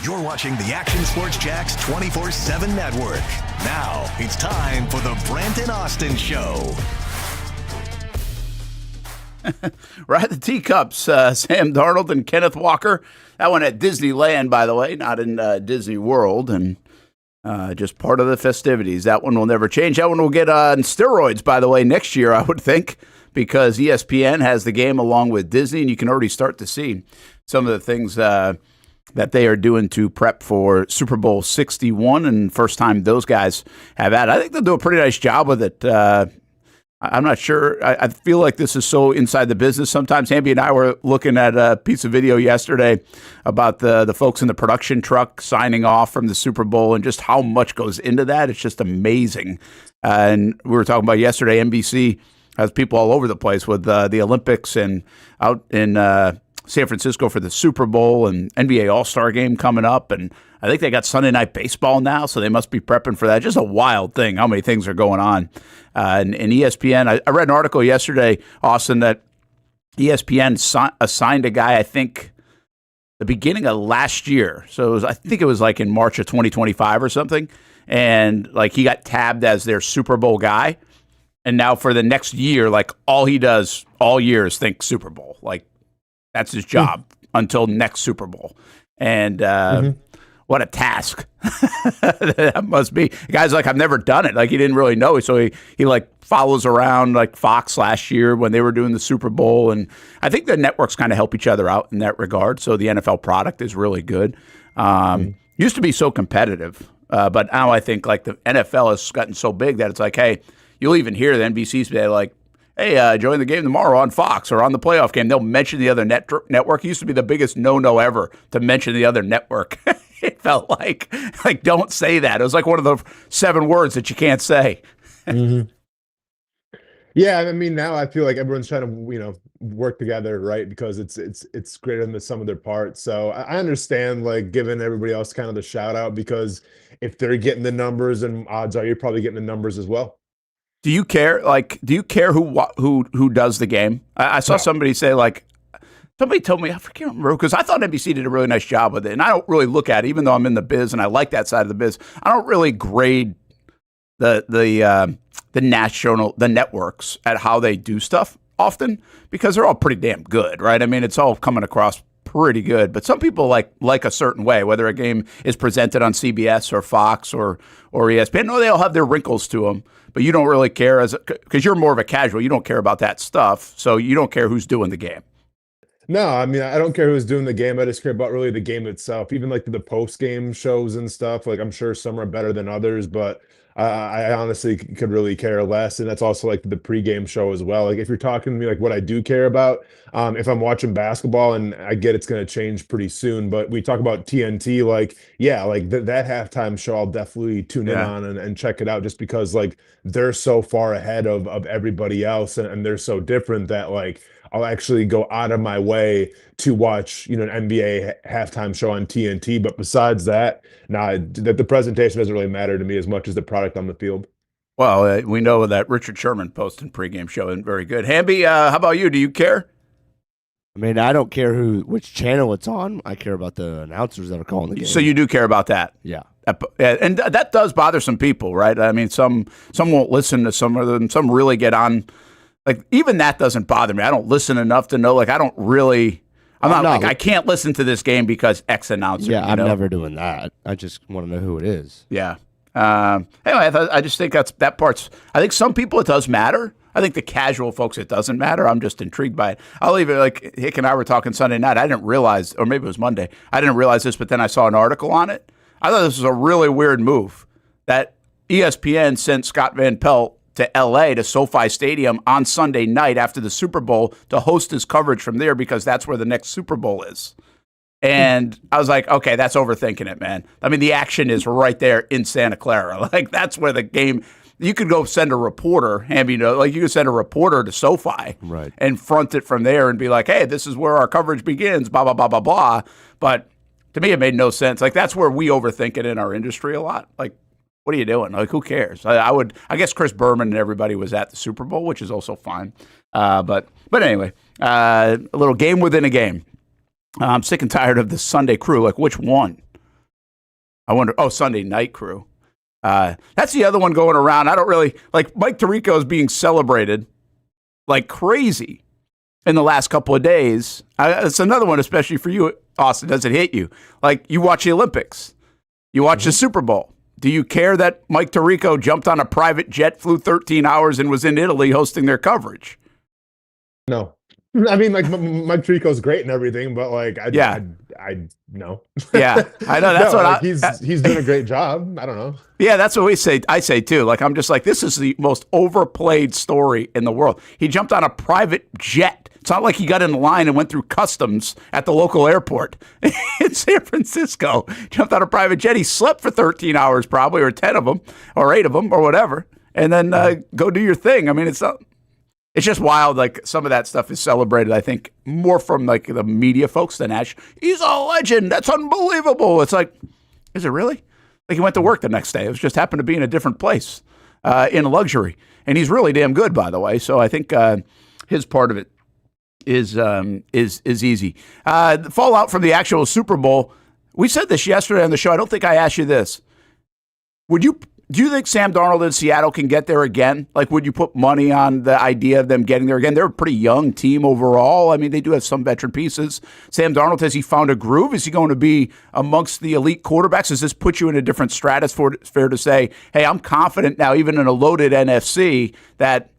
You're watching the Action Sports Jacks 24/7 network. Now it's time for the Brent and Austen Show. Right, the teacups, Sam Darnold and Kenneth Walker. That one at Disneyland, by the way, not in Disney World, and just part of the festivities. That one will never change. That one will get on steroids, by the way, next year, I would think, because ESPN has the game along with Disney, and you can already start to see some of the things that they are doing to prep for Super Bowl 61, and first time those guys have had. I think they'll do a pretty nice job with it. I'm not sure. I feel like this is so inside the business. Sometimes Hamby and I were looking at a piece of video yesterday about the folks in the production truck signing off from the Super Bowl and just how much goes into that. It's just amazing. And we were talking about yesterday, NBC has people all over the place with the Olympics and out in San Francisco for the Super Bowl and NBA All-Star game coming up. And I think they got Sunday Night Baseball now, so they must be prepping for that. Just a wild thing how many things are going on. And ESPN, I read an article yesterday, Austin, that ESPN assigned a guy, I think, the beginning of last year. So I think it was like in March of 2025 or something. And like he got tabbed as their Super Bowl guy. And now for the next year, like all he does all year is think Super Bowl. Like that's his job until next Super Bowl. And what a task that must be. The guy's like, I've never done it. Like he didn't really know. So he like follows around like Fox last year when they were doing the Super Bowl. And I think the networks kind of help each other out in that regard. So the NFL product is really good. Used to be so competitive. But now I think like the NFL has gotten so big that it's like, hey, you'll even hear the NBC say like, hey, join the game tomorrow on Fox or on the playoff game. They'll mention the other network. It used to be the biggest no-no ever to mention the other network. It felt like don't say that. It was like one of the 7 words that you can't say. Yeah, I mean, now I feel like everyone's trying to, work together, right? Because it's greater than the sum of their parts. So I understand, like, giving everybody else kind of the shout out because if they're getting the numbers, and odds are you're probably getting the numbers as well. Do you care? Like, do you care who does the game? I saw somebody say like. Somebody told me, I can't remember, because I thought NBC did a really nice job with it. And I don't really look at it, even though I'm in the biz and I like that side of the biz. I don't really grade the networks at how they do stuff often because they're all pretty damn good, right? I mean, it's all coming across pretty good. But some people like a certain way, whether a game is presented on CBS or Fox or ESPN. No, they all have their wrinkles to them. But you don't really care because you're more of a casual. You don't care about that stuff. So you don't care who's doing the game. No, I mean, I don't care who's doing the game. I just care about really the game itself. Even like the post-game shows and stuff. Like I'm sure some are better than others, but I honestly could really care less. And that's also like the pregame show as well. Like if you're talking to me, like what I do care about, if I'm watching basketball, and I get it's going to change pretty soon, but we talk about TNT, like, yeah, like that halftime show, I'll definitely tune in on and check it out just because like they're so far ahead of everybody else and they're so different that like, I'll actually go out of my way to watch, an NBA halftime show on TNT. But besides that, the presentation doesn't really matter to me as much as the product on the field. Well, we know that Richard Sherman posting pregame show isn't very good. Hamby, how about you? Do you care? I mean, I don't care which channel it's on. I care about the announcers that are calling the game. So you do care about that? Yeah. And that does bother some people, right? I mean, some won't listen to some of them. Some really get on. Like, even that doesn't bother me. I don't listen enough to know. Like, I don't really. I can't listen to this game because X announcer. Yeah, I'm never doing that. I just want to know who it is. Yeah. Anyway, I just think that part's. I think some people it does matter. I think the casual folks it doesn't matter. I'm just intrigued by it. I'll even like Hick and I were talking Sunday night. I didn't realize, or maybe it was Monday. I didn't realize this, but then I saw an article on it. I thought this was a really weird move that ESPN sent Scott Van Pelt to L.A. to SoFi Stadium on Sunday night after the Super Bowl to host his coverage from there because that's where the next Super Bowl is. And I was like, okay, that's overthinking it, man. I mean, the action is right there in Santa Clara. Like, that's where the game – you could go send a reporter, you could send a reporter to SoFi and front it from there and be like, hey, this is where our coverage begins, blah, blah, blah, blah, blah. But to me, it made no sense. Like, that's where we overthink it in our industry a lot. Like, what are you doing? Like, who cares? I guess Chris Berman and everybody was at the Super Bowl, which is also fine. But anyway, a little game within a game. I'm sick and tired of the Sunday crew. Like, which one? I wonder. Oh, Sunday Night Crew. That's the other one going around. I don't really like Mike Tirico is being celebrated like crazy in the last couple of days. It's another one, especially for you, Austin. Does it hit you? Like you watch the Olympics, you watch the Super Bowl. Do you care that Mike Tirico jumped on a private jet, flew 13 hours, and was in Italy hosting their coverage? No. I mean, like Mike Tirico's great and everything, but like, I no. Yeah, I know. That's no, what like, he's doing a great job. I don't know. Yeah, that's what we say. I say too. Like, I'm just like, this is the most overplayed story in the world. He jumped on a private jet. It's not like he got in line and went through customs at the local airport in San Francisco. Jumped on a private jet. He slept for 13 hours probably, or 10 of them, or 8 of them, or whatever, and then go do your thing. I mean, it's just wild. Like some of that stuff is celebrated, I think, more from like the media folks than Ash. He's a legend. That's unbelievable. It's like, is it really? Like he went to work the next day. It was just happened to be in a different place in luxury. And he's really damn good, by the way. So I think his part of it is easy. The fallout from the actual Super Bowl. We said this yesterday on the show. I don't think I asked you this. Do you think Sam Darnold in Seattle can get there again? Like, would you put money on the idea of them getting there again? They're a pretty young team overall. I mean, they do have some veteran pieces. Sam Darnold, has he found a groove? Is he going to be amongst the elite quarterbacks? Does this put you in a different stratosphere to say, hey, I'm confident now, even in a loaded NFC, that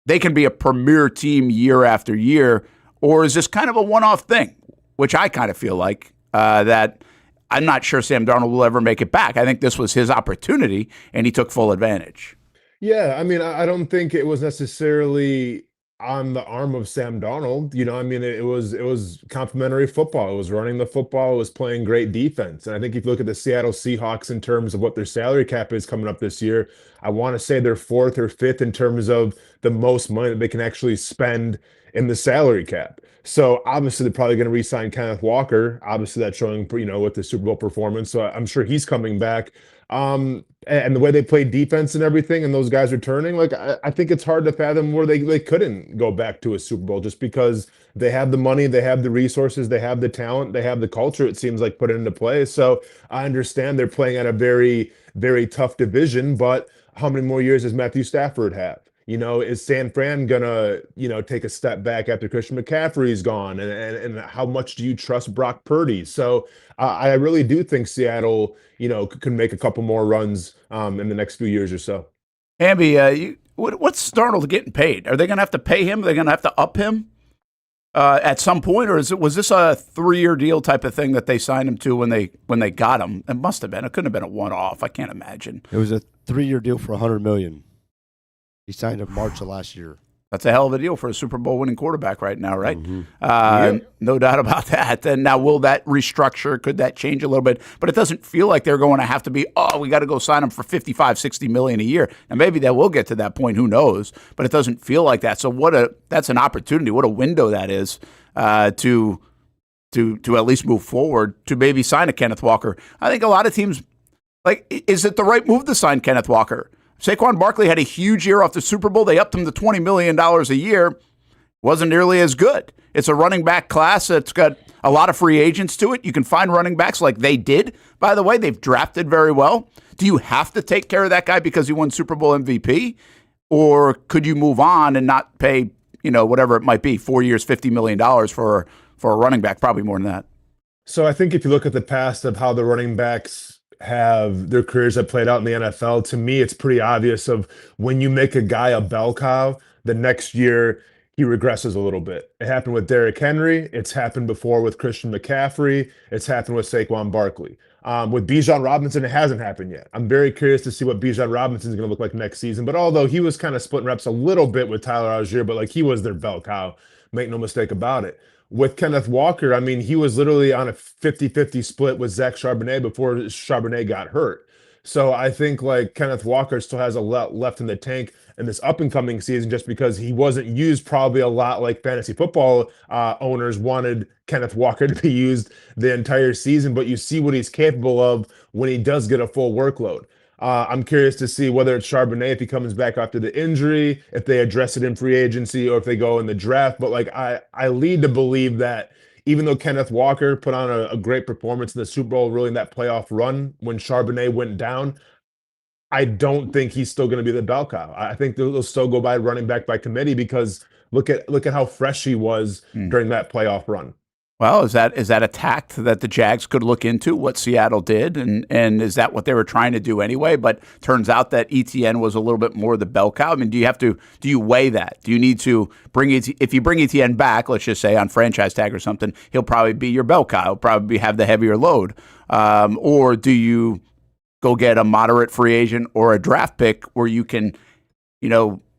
they can be a premier team year after year? Or is this kind of a one-off thing, which I kind of feel like that I'm not sure Sam Darnold will ever make it back. I think this was his opportunity, and he took full advantage. Yeah, I mean, I don't think it was necessarily on the arm of Sam Darnold. You know, I mean, it was complimentary football. It was running the football. It was playing great defense. And I think if you look at the Seattle Seahawks in terms of what their salary cap is coming up this year, I want to say they're 4th or 5th in terms of the most money that they can actually spend in the salary cap. So obviously they're probably going to re-sign Kenneth Walker. Obviously that's showing, with the Super Bowl performance. So I'm sure he's coming back. And the way they play defense and everything, and those guys returning, like I think it's hard to fathom where they couldn't go back to a Super Bowl just because they have the money, they have the resources, they have the talent, they have the culture. It seems like put into play. So I understand they're playing at a very, very tough division, but how many more years does Matthew Stafford have? Is San Fran gonna, take a step back after Christian McCaffrey's gone? And how much do you trust Brock Purdy? So I really do think Seattle, can make a couple more runs in the next few years or so. Hamby, what's Darnold getting paid? Are they going to have to pay him? Are they going to have to up him at some point, or was this a 3-year deal type of thing that they signed him to when they got him? It must have been. It couldn't have been a one-off. I can't imagine. It was a 3-year deal for $100 million. He signed in March of last year. That's a hell of a deal for a Super Bowl winning quarterback right now, right? Mm-hmm. No doubt about that. And now, will that restructure? Could that change a little bit? But it doesn't feel like they're going to have to be, we got to go sign him for $55-60 million a year. And maybe that will get to that point. Who knows? But it doesn't feel like that. So that's an opportunity. What a window that is to at least move forward, to maybe sign a Kenneth Walker. I think a lot of teams, is it the right move to sign Kenneth Walker? Saquon Barkley had a huge year off the Super Bowl. They upped him to $20 million a year. Wasn't nearly as good. It's a running back class that's got a lot of free agents to it. You can find running backs like they did. By the way, they've drafted very well. Do you have to take care of that guy because he won Super Bowl MVP? Or could you move on and not pay, whatever it might be, 4 years, $50 million for a running back? Probably more than that. So I think if you look at the past of how the running backs have their careers have played out in the NFL, to me, it's pretty obvious of when you make a guy a bell cow, the next year he regresses a little bit. It happened with Derrick Henry. It's happened before with Christian McCaffrey. It's happened with Saquon Barkley. With Bijan Robinson, it hasn't happened yet. I'm very curious to see what Bijan Robinson is going to look like next season. But although he was kind of splitting reps a little bit with Tyler Algier, but he was their bell cow, make no mistake about it. With Kenneth Walker, I mean, he was literally on a 50-50 split with Zach Charbonnet before Charbonnet got hurt. So I think Kenneth Walker still has a lot left in the tank in this up-and-coming season just because he wasn't used probably a lot like fantasy football owners wanted Kenneth Walker to be used the entire season. But you see what he's capable of when he does get a full workload. I'm curious to see whether it's Charbonnet, if he comes back after the injury, if they address it in free agency, or if they go in the draft. But I lead to believe that even though Kenneth Walker put on a great performance in the Super Bowl, really in that playoff run when Charbonnet went down, I don't think he's still going to be the bell cow. I think they'll still go by running back by committee because look at how fresh he was during that playoff run. Well, is that a tact that the Jags could look into what Seattle did, and is that what they were trying to do anyway? But turns out that ETN was a little bit more the bell cow. I mean, do you weigh that? Do you need to if you bring ETN back, let's just say on franchise tag or something, he'll probably be your bell cow. He'll probably have the heavier load, or do you go get a moderate free agent or a draft pick where you can,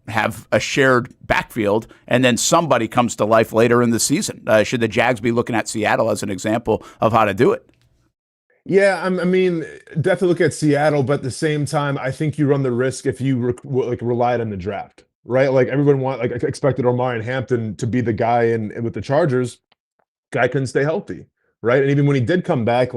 have a shared backfield, and then somebody comes to life later in the season? Should the Jags be looking at Seattle as an example of how to do it? Yeah, I mean, definitely look at Seattle, but at the same time, I think you run the risk if you relied on the draft, right? Like everyone expected Omarion Hampton to be the guy in with the Chargers. Guy couldn't stay healthy, right? And even when he did come back,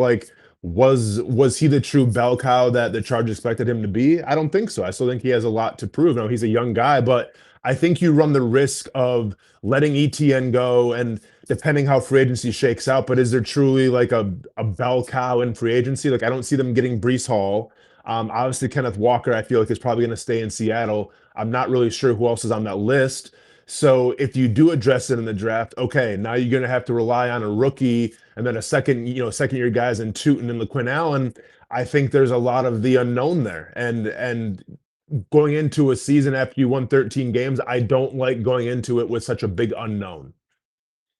was he the true bell cow that the Chargers expected him to be? I don't think so. I still think he has a lot to prove. Now, he's a young guy, but I think you run the risk of letting ETN go, and depending how free agency shakes out, but is there truly like a bell cow in free agency? Like, I don't see them getting Breece Hall. Obviously, Kenneth Walker, I feel like, is probably going to stay in Seattle. I'm not really sure who else is on that list. So if you do address it in the draft, okay, now you're going to have to rely on a rookie and then a second year guys in Tootin and LaQuinn Allen. I think there's a lot of the unknown there. And going into a season after you won 13 games, I don't like going into it with such a big unknown.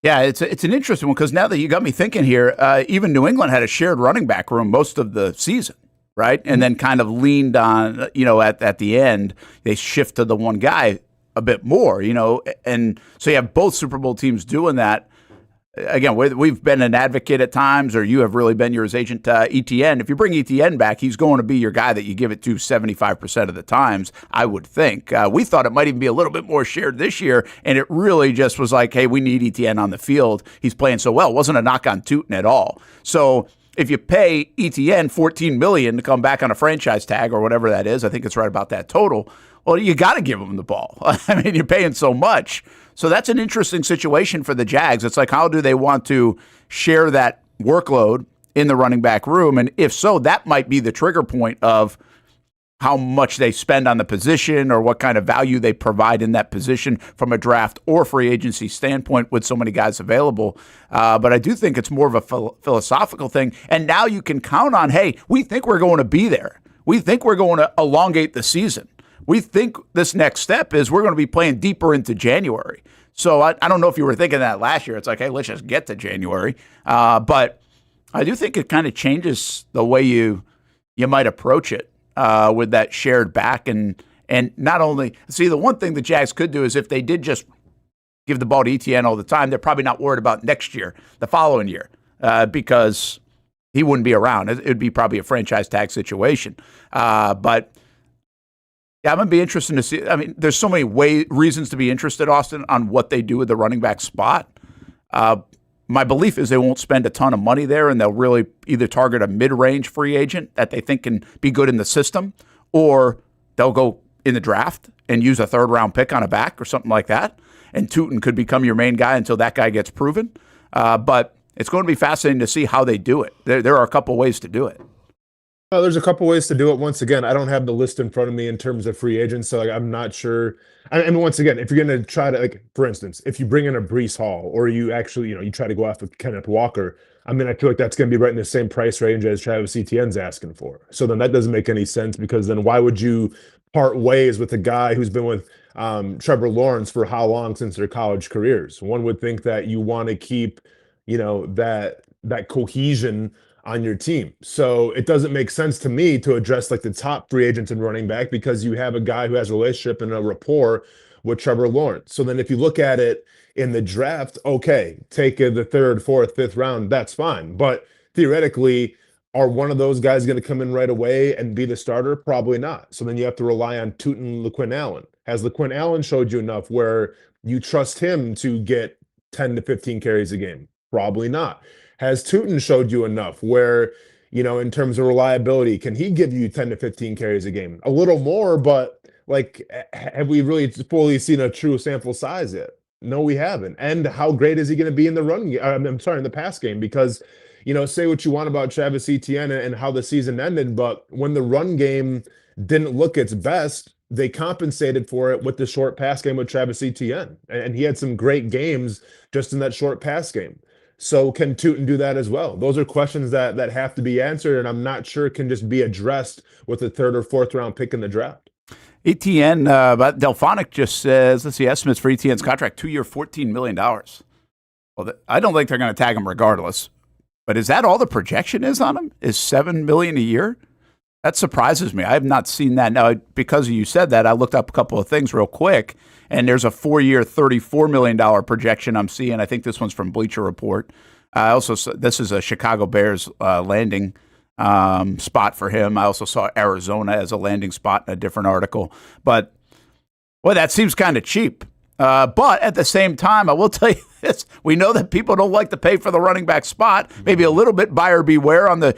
Yeah, it's an interesting one because now that you got me thinking here, even New England had a shared running back room most of the season, right? And then kind of leaned on, at the end, they shift to the one guy a bit more, and so you have both Super Bowl teams doing that. Again, we've been an advocate at times, or you have really been your agent, ETN. If you bring ETN back, he's going to be your guy that you give it to 75% of the times, I would think. We thought it might even be a little bit more shared this year, and it really just was like, hey, we need ETN on the field. He's playing so well. It wasn't a knock on Tootin at all. So if you pay ETN $14 million to come back on a franchise tag or whatever that is, I think it's right about that total, well, you got to give him the ball. I mean, you're paying so much. So that's an interesting situation for the Jags. It's like, how do they want to share that workload in the running back room? And if so, that might be the trigger point of how much they spend on the position or what kind of value they provide in that position from a draft or free agency standpoint with so many guys available. But I do think it's more of a philosophical thing. And now you can count on, hey, we think we're going to be there. We think we're going to elongate the season. We think this next step is we're going to be playing deeper into January. So I don't know if you were thinking that last year. It's like, hey, let's just get to January. But I do think it kind of changes the way you might approach it with that shared back. And not only, see, the one thing the Jags could do is if they did just give the ball to ETN all the time, they're probably not worried about next year, the following year, because he wouldn't be around. It would be probably a franchise tag situation. But yeah, I'm going to be interested to see. I mean, there's so many reasons to be interested, Austen, on what they do with the running back spot. My belief is they won't spend a ton of money there, and they'll really either target a mid-range free agent that they think can be good in the system, or they'll go in the draft and use a third-round pick on a back or something like that, and Tootin could become your main guy until that guy gets proven. But it's going to be fascinating to see how they do it. There are a couple ways to do it. Well, there's a couple ways to do it. Once again, I don't have the list in front of me in terms of free agents, so I'm not sure. I mean, once again, if you're going to try to, for instance, if you bring in a Breece Hall, or you actually, you try to go off with Kenneth Walker, I mean, I feel like that's going to be right in the same price range as Travis Etienne's asking for. So then that doesn't make any sense, because then why would you part ways with a guy who's been with Trevor Lawrence for how long since their college careers? One would think that you want to keep, that cohesion on your team. So it doesn't make sense to me to address the top free agents and running back, because you have a guy who has a relationship and a rapport with Trevor Lawrence. So then if you look at it in the draft, okay, take the third, fourth, fifth round, that's fine. But theoretically, are one of those guys going to come in right away and be the starter? Probably not. So then you have to rely on Tootin, LaQuinn Allen. Has LaQuinn Allen showed you enough where you trust him to get 10 to 15 carries a game? Probably not. Has Tootin showed you enough where, in terms of reliability, can he give you 10 to 15 carries a game? A little more, but have we really fully seen a true sample size yet? No, we haven't. And how great is he going to be in the run game? I'm sorry, in the pass game, because, say what you want about Travis Etienne and how the season ended, but when the run game didn't look its best, they compensated for it with the short pass game with Travis Etienne. And he had some great games just in that short pass game. So can Tootin do that as well? Those are questions that have to be answered, and I'm not sure can just be addressed with a third or fourth round pick in the draft. Etienne, but Delphonic just says, let's see, estimates for Etienne's contract, 2 year, $14 million. Well, I don't think they're going to tag him regardless. But is that all the projection is on him? Is $7 million a year? That surprises me. I have not seen that. Now, because you said that, I looked up a couple of things real quick, and there's a 4 year, $34 million projection I'm seeing. I think this one's from Bleacher Report. This is a Chicago Bears landing spot for him. I also saw Arizona as a landing spot in a different article. But, boy, that seems kind of cheap. But at the same time, I will tell you this: we know that people don't like to pay for the running back spot. Maybe a little bit buyer beware on the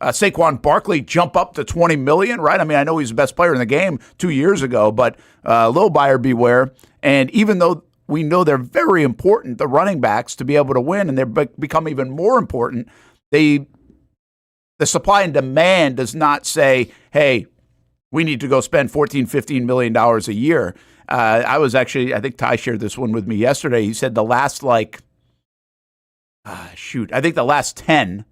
Saquon Barkley jump up to $20 million, right? I mean, I know he's the best player in the game 2 years ago, but a little buyer beware. And even though we know they're very important, the running backs, to be able to win, and they're become even more important, the supply and demand does not say, hey, we need to go spend $14-15 million a year. I think Ty shared this one with me yesterday. He said the last, I think the last 10,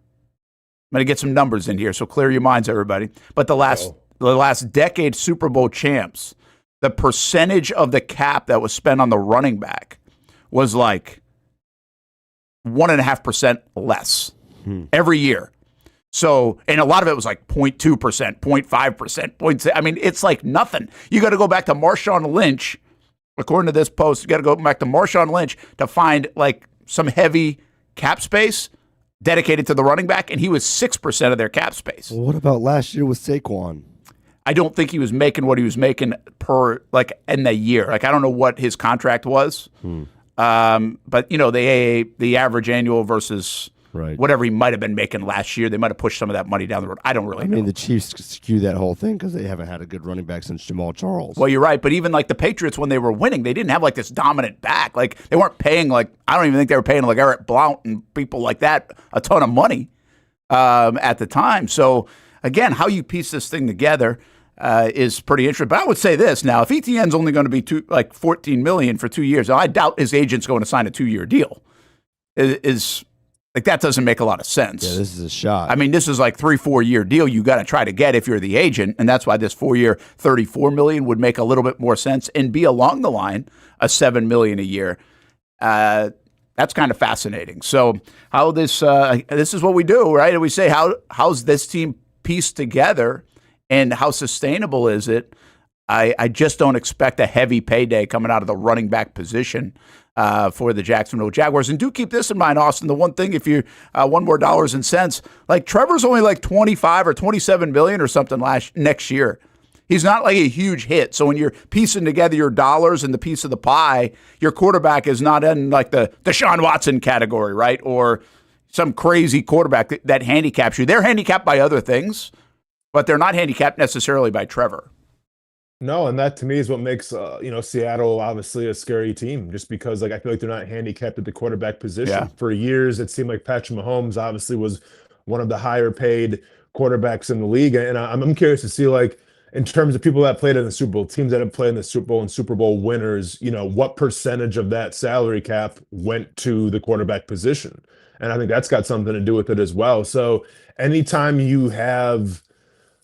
I'm going to get some numbers in here, so clear your minds, everybody. But the last decade Super Bowl champs, the percentage of the cap that was spent on the running back was like 1.5% less every year. So, and a lot of it was like 0.2%, 0.5%, I mean, it's like nothing. You got to go back to Marshawn Lynch, according to this post, you got to go back to Marshawn Lynch to find like some heavy cap space dedicated to the running back, and he was 6% of their cap space. Well, what about last year with Saquon? I don't think he was making what he was making in the year. Like, I don't know what his contract was. But, the average annual versus whatever he might have been making last year, they might have pushed some of that money down the road. I don't really know. I mean, the Chiefs skew that whole thing because they haven't had a good running back since Jamal Charles. Well, you're right. But even like the Patriots, when they were winning, they didn't have like this dominant back. Like, they weren't paying I don't even think they were paying like Eric Blount and people like that a ton of money at the time. So, again, how you piece this thing together is pretty interesting. But I would say this now: if Etienne's only going to be $14 million for 2 years, now I doubt his agent's going to sign a 2-year deal. That doesn't make a lot of sense. Yeah, this is a shot. I mean, this is like 3-4 year deal you got to try to get if you're the agent, and that's why this 4 year, $34 million would make a little bit more sense and be along the line of $7 million a year. That's kind of fascinating. So, how this is what we do, right? And we say how's this team pieced together, and how sustainable is it? I just don't expect a heavy payday coming out of the running back position for the Jacksonville Jaguars. And do keep this in mind, Austin. The one thing, if you one more dollars and cents, like Trevor's only like 25 or 27 million or something next year. He's not like a huge hit. So when you're piecing together your dollars and the piece of the pie, your quarterback is not in like the Deshaun Watson category, right? Or some crazy quarterback that handicaps you. They're handicapped by other things, but they're not handicapped necessarily by Trevor. No, and that to me is what makes Seattle obviously a scary team, just because I feel like they're not handicapped at the quarterback position. Yeah. For years, it seemed like Patrick Mahomes obviously was one of the higher paid quarterbacks in the league, and I'm curious to see in terms of people that played in the Super Bowl, teams that have played in the Super Bowl and Super Bowl winners, what percentage of that salary cap went to the quarterback position, and I think that's got something to do with it as well. So anytime you have,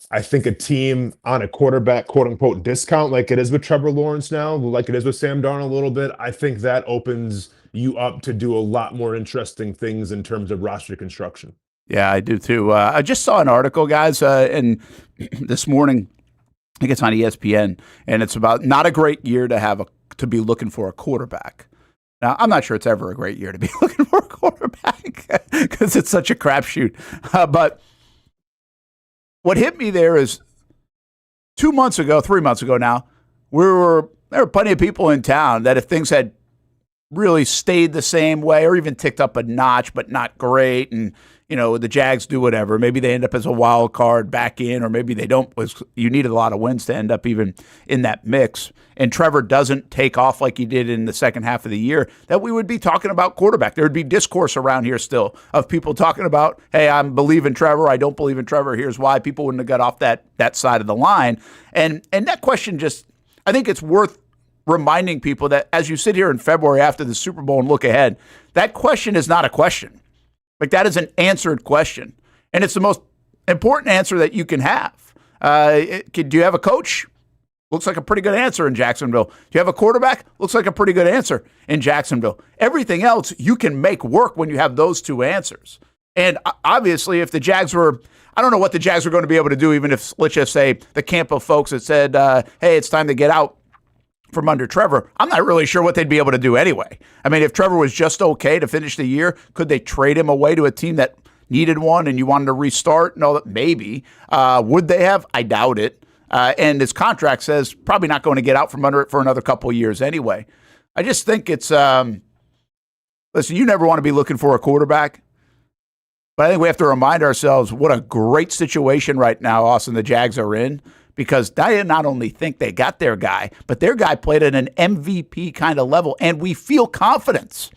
I think, a team on a quarterback, quote unquote, discount, like it is with Trevor Lawrence now, like it is with Sam Darnold a little bit, I think that opens you up to do a lot more interesting things in terms of roster construction. Yeah, I do too. I just saw an article, guys, and this morning, I think it's on ESPN, and it's about not a great year to be looking for a quarterback. Now, I'm not sure it's ever a great year to be looking for a quarterback because it's such a crapshoot. But what hit me there is 3 months ago now, there were plenty of people in town that if things had really stayed the same way or even ticked up a notch but not great, and the Jags do whatever. Maybe they end up as a wild card back in, or maybe they don't. You needed a lot of wins to end up even in that mix. And Trevor doesn't take off like he did in the second half of the year, that we would be talking about quarterback. There would be discourse around here still of people talking about, hey, I believe in Trevor. I don't believe in Trevor. Here's why. People wouldn't have got off that side of the line. And that question I think it's worth reminding people that as you sit here in February after the Super Bowl and look ahead, that question is not a question. Like, that is an answered question. And it's the most important answer that you can have. Do you have a coach? Looks like a pretty good answer in Jacksonville. Do you have a quarterback? Looks like a pretty good answer in Jacksonville. Everything else you can make work when you have those two answers. And obviously, if the Jags were, I don't know what the Jags were going to be able to do, even if, let's just say, the camp of folks that said, hey, it's time to get out from under Trevor, I'm not really sure what they'd be able to do anyway. I mean, if Trevor was just okay to finish the year, could they trade him away to a team that needed one and you wanted to restart? No, maybe. Would they have? I doubt it. And his contract says probably not going to get out from under it for another couple of years anyway. I just think it's, listen, you never want to be looking for a quarterback, but I think we have to remind ourselves what a great situation right now, Austin, the Jags are in, because they not only think they got their guy, but their guy played at an MVP kind of level, and we feel confidence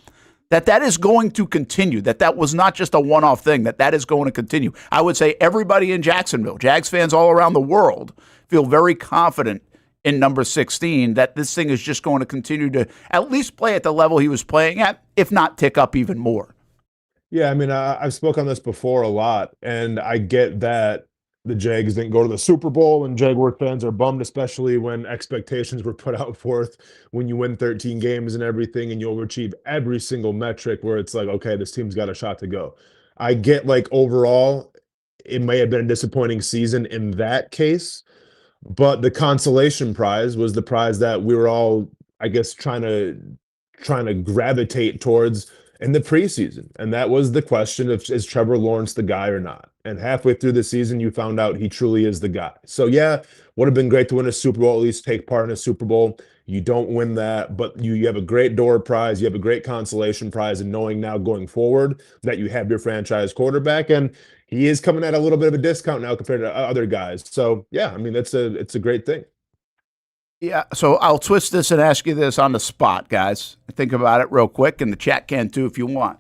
that is going to continue, that was not just a one-off thing, that is going to continue. I would say everybody in Jacksonville, Jags fans all around the world, feel very confident in number 16 that this thing is just going to continue to at least play at the level he was playing at, if not tick up even more. Yeah, I mean, I've spoken on this before a lot, and I get that the Jags didn't go to the Super Bowl, and Jaguar fans are bummed, especially when expectations were put out forth when you win 13 games and everything, and you'll achieve every single metric where it's like, okay, this team's got a shot to go. I get, like, overall, it may have been a disappointing season in that case, but the consolation prize was the prize that we were all, I guess, trying to gravitate towards in the preseason. And that was the question of, is Trevor Lawrence the guy or not? And halfway through the season, you found out he truly is the guy. So yeah, would have been great to win a Super Bowl, at least take part in a Super Bowl. You don't win that, but you have a great door prize. You have a great consolation prize, and knowing now going forward that you have your franchise quarterback, and he is coming at a little bit of a discount now compared to other guys. So yeah, I mean, it's a great thing. Yeah, so I'll twist this and ask you this on the spot, guys. Think about it real quick, and the chat can too if you want.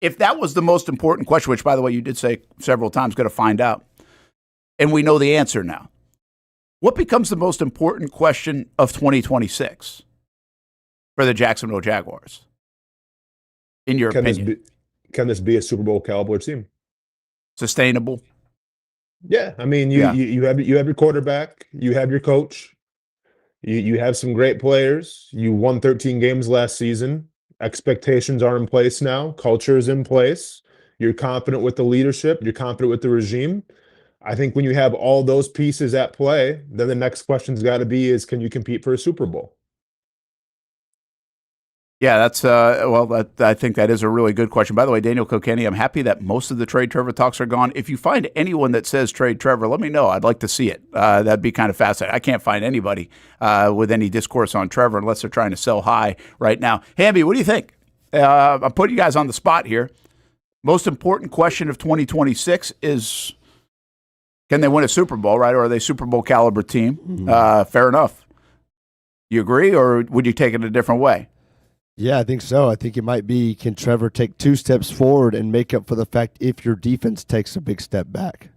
If that was the most important question, which, by the way, you did say several times, going to find out, and we know the answer now, what becomes the most important question of 2026 for the Jacksonville Jaguars, in your opinion? Can this be a Super Bowl caliber team? Sustainable? Yeah, I mean, you have your quarterback, you have your coach. You have some great players. You won 13 games last season. Expectations are in place now. Culture is in place. You're confident with the leadership. You're confident with the regime. I think when you have all those pieces at play, then the next question's got to be can you compete for a Super Bowl? Yeah, that's I think that is a really good question. By the way, Daniel Kilkenny, I'm happy that most of the trade Trevor talks are gone. If you find anyone that says trade Trevor, let me know. I'd like to see it. That'd be kind of fascinating. I can't find anybody with any discourse on Trevor unless they're trying to sell high right now. Hamby, what do you think? I'm putting you guys on the spot here. Most important question of 2026 is, can they win a Super Bowl, right? Or are they Super Bowl caliber team? Mm-hmm. Fair enough. You agree, or would you take it a different way? Yeah, I think so. I think it might be, can Trevor take 2 steps forward and make up for the fact if your defense takes a big step back?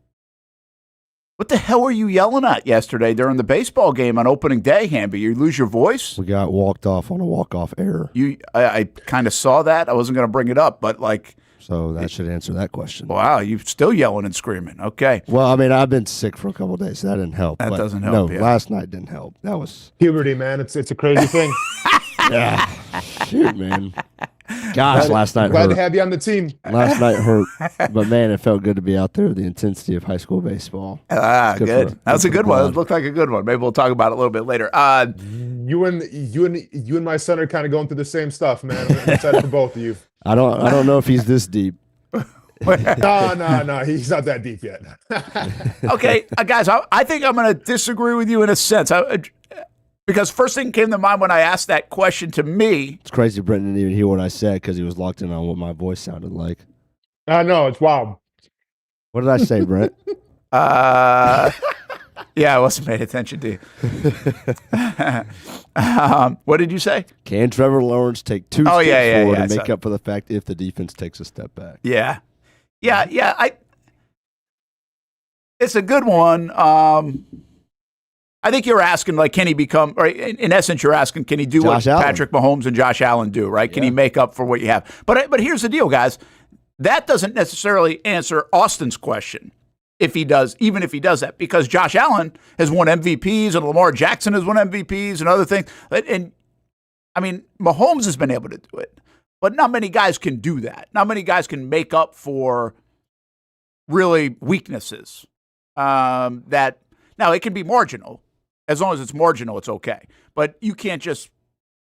What the hell were you yelling at yesterday during the baseball game on opening day, Hamby? You lose your voice? We got walked off on a walk-off error. I kind of saw that. I wasn't going to bring it up, but like... So that should answer that question. Wow, you're still yelling and screaming. Okay. Well, I mean, I've been sick for a couple of days, so that didn't help. That doesn't help. No, last night didn't help. That was... Puberty, man. It's a crazy thing. Yeah. Shoot, man. Gosh, last night glad hurt. to have you on the team. Last night hurt, but man, it felt good to be out there with the intensity of high school baseball. Good. That was a good one. It looked like a good one. Maybe we'll talk about it a little bit later. You and my son are kind of going through the same stuff, man. I'm excited for both of you. I don't know if he's this deep. No, he's not that deep yet. Okay, guys, I think I'm going to disagree with you in a sense. Because first thing came to mind when I asked that question to me. It's crazy Brent didn't even hear what I said because he was locked in on what my voice sounded like. No, it's wild. What did I say, Brent? Yeah, I wasn't paying attention to you. What did you say? Can Trevor Lawrence take two steps forward and make up for the fact if the defense takes a step back? Yeah. It's a good one. I think you're asking, like, can he become, or in essence, you're asking, can he do what Patrick Mahomes and Josh Allen do, right? Can he make up for what you have? But here's the deal, guys. That doesn't necessarily answer Austin's question. If he does, even if he does that, because Josh Allen has won MVPs and Lamar Jackson has won MVPs and other things. And I mean, Mahomes has been able to do it, but not many guys can do that. Not many guys can make up for really weaknesses that now it can be marginal. As long as it's marginal, it's okay. But you can't just,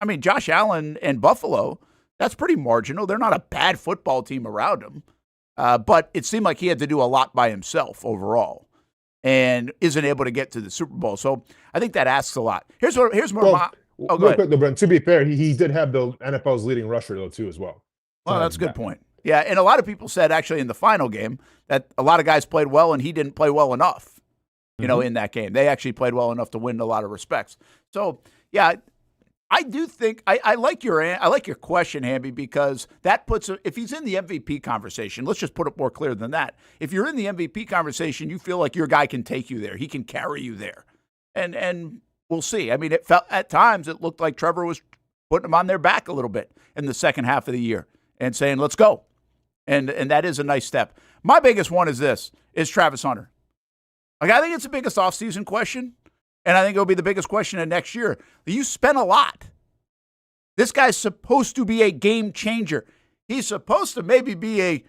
I mean, Josh Allen and Buffalo, that's pretty marginal. They're not a bad football team around him. But it seemed like he had to do a lot by himself overall and isn't able to get to the Super Bowl. So I think that asks a lot. Here's more. Real quick, though, Brent, to be fair, he did have the NFL's leading rusher, though, too, as well. Well, that's a good point. Yeah, and a lot of people said, actually, in the final game that a lot of guys played well and he didn't play well enough, you know, in that game. They actually played well enough to win in a lot of respects. So, yeah, I do think I like your question, Hamby, because that puts if he's in the MVP conversation. Let's just put it more clear than that. If you're in the MVP conversation, you feel like your guy can take you there. He can carry you there, and we'll see. I mean, it felt at times it looked like Trevor was putting him on their back a little bit in the second half of the year and saying, "Let's go," and that is a nice step. My biggest one is Travis Hunter. Like, I think it's the biggest offseason question. And I think it'll be the biggest question of next year. You spent a lot. This guy's supposed to be a game changer. He's supposed to maybe be a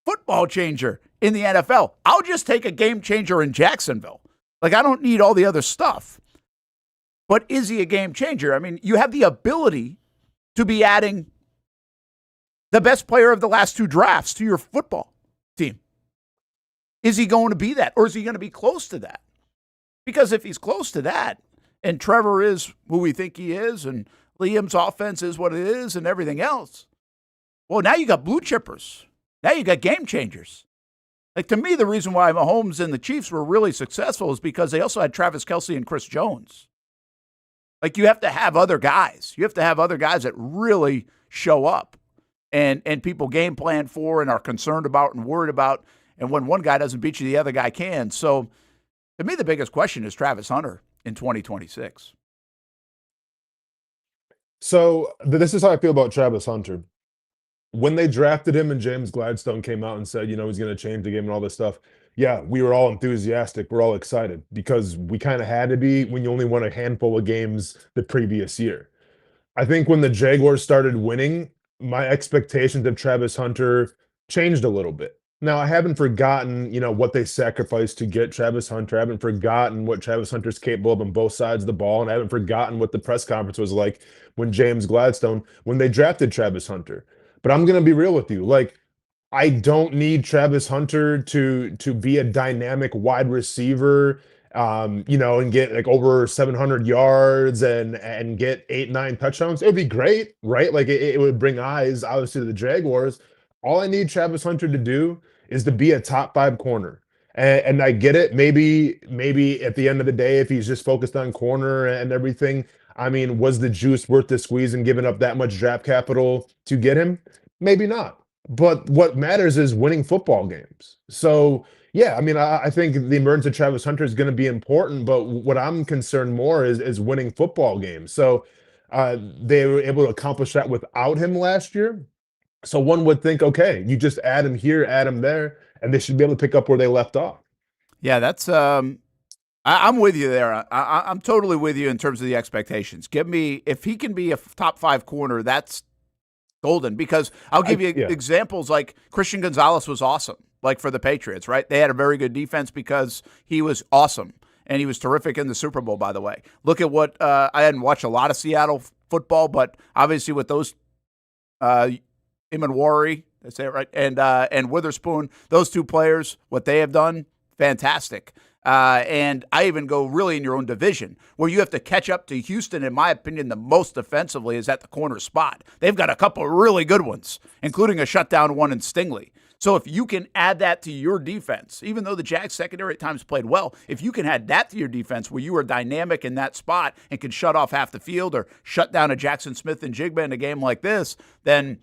football changer in the NFL. I'll just take a game changer in Jacksonville. Like, I don't need all the other stuff. But is he a game changer? I mean, you have the ability to be adding the best player of the last two drafts to your football team. Is he going to be that? Or is he going to be close to that? Because if he's close to that, and Trevor is who we think he is, and Liam's offense is what it is, and everything else, well, now you got blue chippers. Now you got game changers. Like, to me, the reason why Mahomes and the Chiefs were really successful is because they also had Travis Kelce and Chris Jones. Like, you have to have other guys. You have to have other guys that really show up and people game plan for and are concerned about and worried about. And when one guy doesn't beat you, the other guy can. So, to me, the biggest question is Travis Hunter in 2026. So this is how I feel about Travis Hunter. When they drafted him and James Gladstone came out and said, he's going to change the game and all this stuff, yeah, we were all enthusiastic. We're all excited because we kind of had to be when you only won a handful of games the previous year. I think when the Jaguars started winning, my expectations of Travis Hunter changed a little bit. Now, I haven't forgotten, what they sacrificed to get Travis Hunter. I haven't forgotten what Travis Hunter's capable of on both sides of the ball, and I haven't forgotten what the press conference was like when they drafted Travis Hunter. But I'm going to be real with you. Like, I don't need Travis Hunter to be a dynamic wide receiver, and get like over 700 yards and get 8-9 touchdowns. It would be great, right? Like, it would bring eyes, obviously, to the Jaguars. All I need Travis Hunter to do is to be a top 5 corner. And I get it. Maybe at the end of the day, if he's just focused on corner and everything, I mean, was the juice worth the squeeze and giving up that much draft capital to get him? Maybe not. But what matters is winning football games. So, yeah, I mean, I think the emergence of Travis Hunter is going to be important, but what I'm concerned more is winning football games. So they were able to accomplish that without him last year. So one would think, okay, you just add him here, add him there, and they should be able to pick up where they left off. Yeah, that's I'm with you there. I'm totally with you in terms of the expectations. If he can be a top 5 corner, that's golden. Because I'll give you examples like Christian Gonzalez was awesome, like for the Patriots, right? They had a very good defense because he was awesome, and he was terrific in the Super Bowl, by the way. Look at what I hadn't watched a lot of Seattle football, but obviously with those Imanwari, I say it right, and Witherspoon, those two players, what they have done, fantastic. And I even go really in your own division, where you have to catch up to Houston. In my opinion, the most defensively is at the corner spot. They've got a couple of really good ones, including a shutdown one in Stingley. So if you can add that to your defense, even though the Jags secondary at times played well, if you can add that to your defense where you are dynamic in that spot and can shut off half the field or shut down a Jackson Smith and Jigba in a game like this, then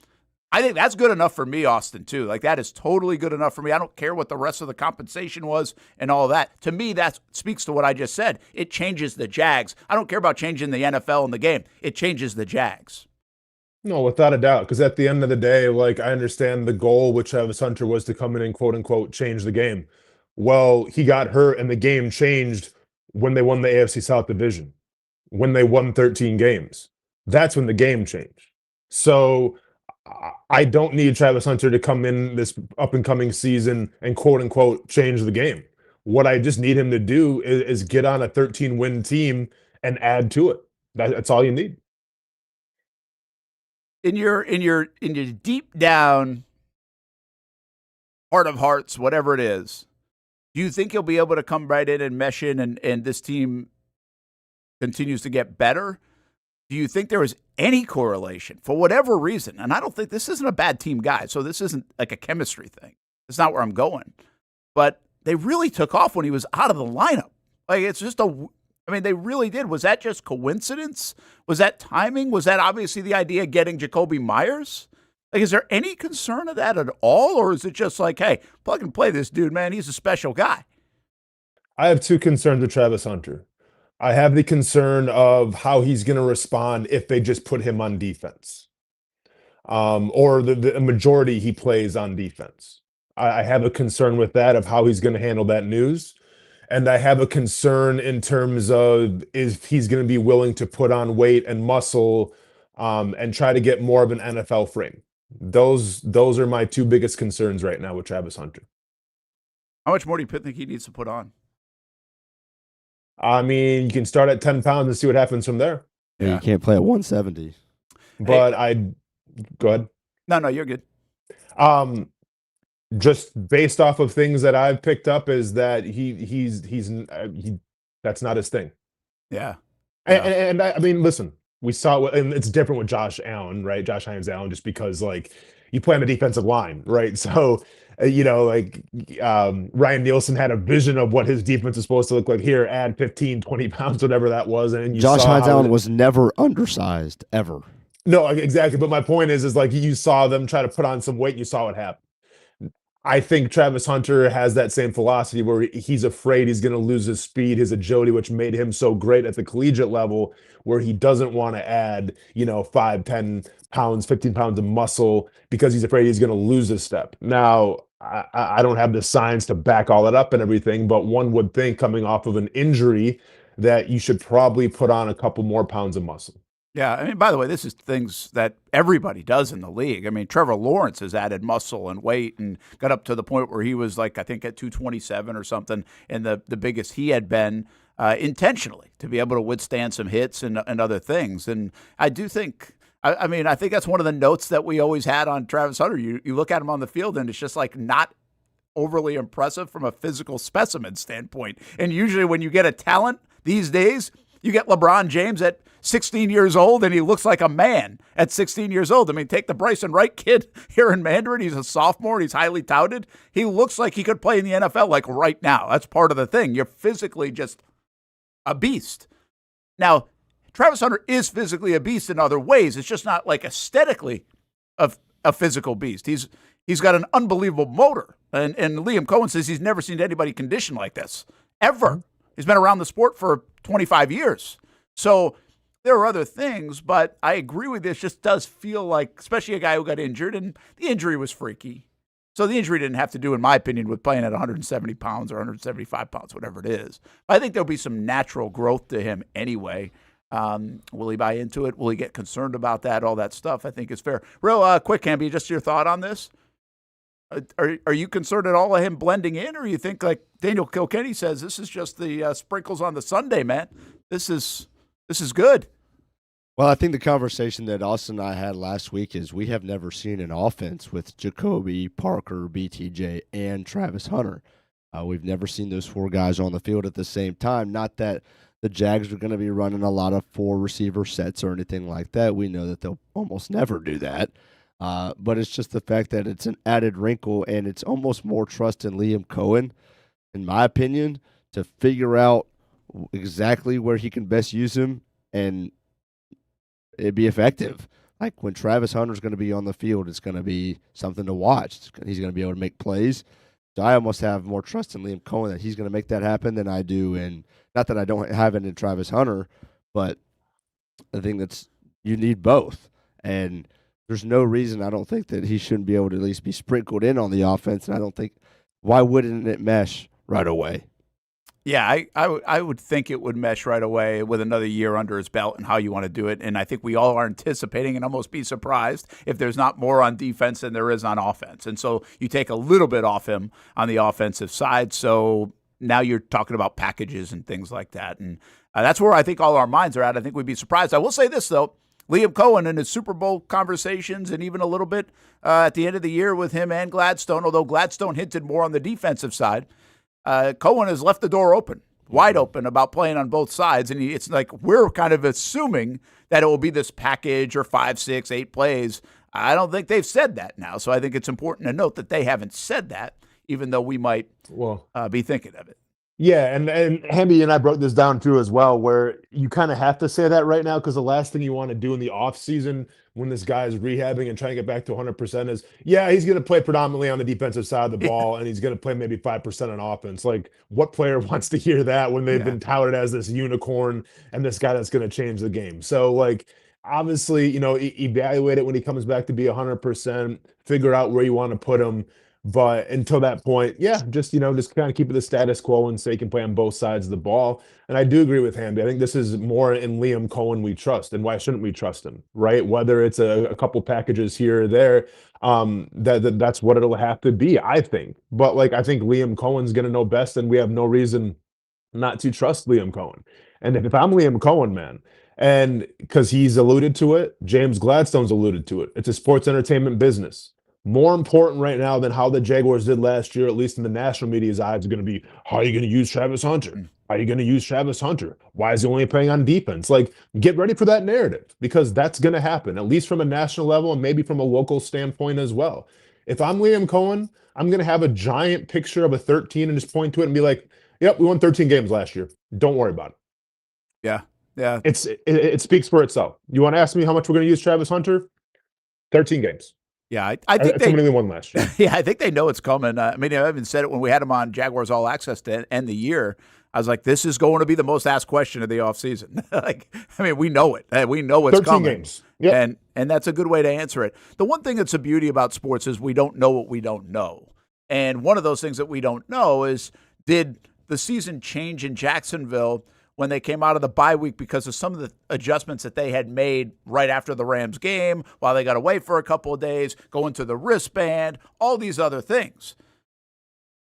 I think that's good enough for me, Austin, too. Like, that is totally good enough for me. I don't care what the rest of the compensation was and all of that. To me, that speaks to what I just said. It changes the Jags. I don't care about changing the NFL in the game. It changes the Jags. No, without a doubt. Because at the end of the day, like, I understand the goal with Travis Hunter was to come in and quote unquote change the game. Well, he got hurt and the game changed when they won the AFC South division, when they won 13 games. That's when the game changed. So I don't need Travis Hunter to come in this up and coming season and quote unquote change the game. What I just need him to do is get on a 13-win team and add to it. That's all you need. In your deep down heart of hearts, whatever it is, do you think he'll be able to come right in and mesh in and this team continues to get better? Do you think there is any correlation for whatever reason? And I don't think this isn't a bad team guy, so this isn't like a chemistry thing. It's not where I'm going. But they really took off when he was out of the lineup. Like, it's just they really did. Was that just coincidence? Was that timing? Was that obviously the idea of getting Jacoby Myers? Like, is there any concern of that at all? Or is it just like, hey, plug and play this dude, man. He's a special guy. I have two concerns with Travis Hunter. I have the concern of how he's going to respond if they just put him on defense, or the majority he plays on defense. I have a concern with that, of how he's going to handle that news. And I have a concern in terms of if he's going to be willing to put on weight and muscle and try to get more of an NFL frame. Those are my two biggest concerns right now with Travis Hunter. How much more do you think he needs to put on? I mean, you can start at 10 pounds and see what happens from there. Yeah. You can't play at 170. But go ahead. No, you're good. Just based off of things that I've picked up is that that's not his thing. Yeah. And I mean, listen, we saw, and it's different with Josh Allen, right? Josh Allen, just because like you play on the defensive line, right? So, Ryan Nielsen had a vision of what his defense is supposed to look like. Here, add 15, 20 pounds, whatever that was. And Josh Allen was never undersized, ever. No, exactly. But my point is like you saw them try to put on some weight and you saw what happened. I think Travis Hunter has that same philosophy where he's afraid he's going to lose his speed, his agility, which made him so great at the collegiate level, where he doesn't want to add, 5, 10 pounds, 15 pounds of muscle because he's afraid he's going to lose his step. Now, I don't have the science to back all that up and everything, but one would think coming off of an injury that you should probably put on a couple more pounds of muscle. Yeah, I mean, by the way, this is things that everybody does in the league. I mean, Trevor Lawrence has added muscle and weight and got up to the point where he was like, I think at 227 or something, and the biggest he had been intentionally to be able to withstand some hits and other things. And I do think, I think that's one of the notes that we always had on Travis Hunter. You look at him on the field and it's just like not overly impressive from a physical specimen standpoint. And usually when you get a talent these days, you get LeBron James at 16 years old, and he looks like a man at 16 years old. I mean, take the Bryson Wright kid here in Mandarin. He's a sophomore. He's highly touted. He looks like he could play in the NFL like right now. That's part of the thing. You're physically just a beast. Now, Travis Hunter is physically a beast in other ways. It's just not like aesthetically a physical beast. He's got an unbelievable motor. And Liam Cohen says he's never seen anybody conditioned like this, ever. He's been around the sport for 25 years. So there are other things, but I agree with this. Just does feel like, especially a guy who got injured, and the injury was freaky. So the injury didn't have to do, in my opinion, with playing at 170 pounds or 175 pounds, whatever it is. I think there'll be some natural growth to him anyway. Will he buy into it? Will he get concerned about that? All that stuff, I think is fair. Real quick, Hamby, just your thought on this. Are you concerned at all of him blending in, or you think, like Daniel Kilkenny says, this is just the sprinkles on the sundae, man? This is good. Well, I think the conversation that Austin and I had last week is we have never seen an offense with Jacoby, Parker, BTJ, and Travis Hunter. We've never seen those four guys on the field at the same time. Not that the Jags are going to be running a lot of four receiver sets or anything like that. We know that they'll almost never do that. But it's just the fact that it's an added wrinkle, and it's almost more trust in Liam Cohen, in my opinion, to figure out exactly where he can best use him and it be effective. Like when Travis Hunter's going to be on the field, it's going to be something to watch. He's going to be able to make plays. So I almost have more trust in Liam Cohen that he's going to make that happen than I do. And not that I don't have it in Travis Hunter, but I think that's you need both. And there's no reason I don't think that he shouldn't be able to at least be sprinkled in on the offense. And I don't think why wouldn't it mesh right away? Yeah, I would think it would mesh right away with another year under his belt and how you want to do it. And I think we all are anticipating and almost be surprised if there's not more on defense than there is on offense. And so you take a little bit off him on the offensive side. So now you're talking about packages and things like that. And that's where I think all our minds are at. I think we'd be surprised. I will say this, though. Liam Cohen in his Super Bowl conversations and even a little bit at the end of the year with him and Gladstone, although Gladstone hinted more on the defensive side, Cohen has left the door open, wide open about playing on both sides. And it's like we're kind of assuming that it will be this package or 5, 6, 8 plays. I don't think they've said that now. So I think it's important to note that they haven't said that, even though we might be thinking of it. Yeah, and Hamby and I broke this down too as well, where you kind of have to say that right now because the last thing you want to do in the offseason when this guy is rehabbing and trying to get back to 100% is, yeah, he's going to play predominantly on the defensive side of the ball and he's going to play maybe 5% on offense. Like, what player wants to hear that when they've been touted as this unicorn and this guy that's going to change the game? So, like, obviously, evaluate it when he comes back to be 100%, figure out where you want to put him. But until that point, just kind of keep it the status quo and say he can play on both sides of the ball. And I do agree with Hamby. I think this is more in Liam Cohen we trust. And why shouldn't we trust him, right? Whether it's a couple packages here or there, that's what it'll have to be, I think. But, like, I think Liam Cohen's going to know best, and we have no reason not to trust Liam Cohen. And if I'm Liam Cohen, man, and because he's alluded to it, James Gladstone's alluded to it, it's a sports entertainment business. More important right now than how the Jaguars did last year, at least in the national media's eyes, are going to be, how are you going to use Travis Hunter? How are you going to use Travis Hunter? Why is he only playing on defense? Like, get ready for that narrative because that's going to happen, at least from a national level and maybe from a local standpoint as well. If I'm Liam Cohen, I'm going to have a giant picture of a 13 and just point to it and be like, yep, we won 13 games last year. Don't worry about it. Yeah. It speaks for itself. You want to ask me how much we're going to use Travis Hunter? 13 games. Yeah, I think they only won last year. Yeah, I think they know it's coming. I mean, I even said it when we had him on Jaguars All Access to end the year. I was like, this is going to be the most asked question of the offseason. We know it. We know it's 13 coming. Games. Yep. And that's a good way to answer it. The one thing that's a beauty about sports is we don't know what we don't know. And one of those things that we don't know is, did the season change in Jacksonville when they came out of the bye week because of some of the adjustments that they had made right after the Rams game, while they got away for a couple of days, going to the wristband, all these other things?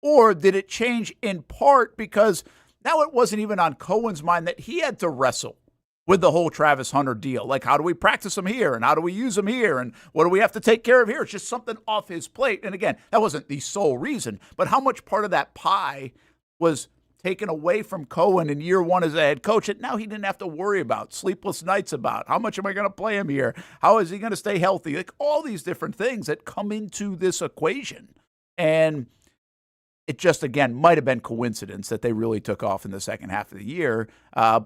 Or did it change in part because now it wasn't even on Cohen's mind that he had to wrestle with the whole Travis Hunter deal? Like, how do we practice him here? And how do we use him here? And what do we have to take care of here? It's just something off his plate. And again, that wasn't the sole reason, but how much part of that pie was taken away from Cohen in year one as a head coach that now he didn't have to worry about, sleepless nights about, how much am I going to play him here? How is he going to stay healthy? Like, all these different things that come into this equation. And it just, again, might have been coincidence that they really took off in the second half of the year,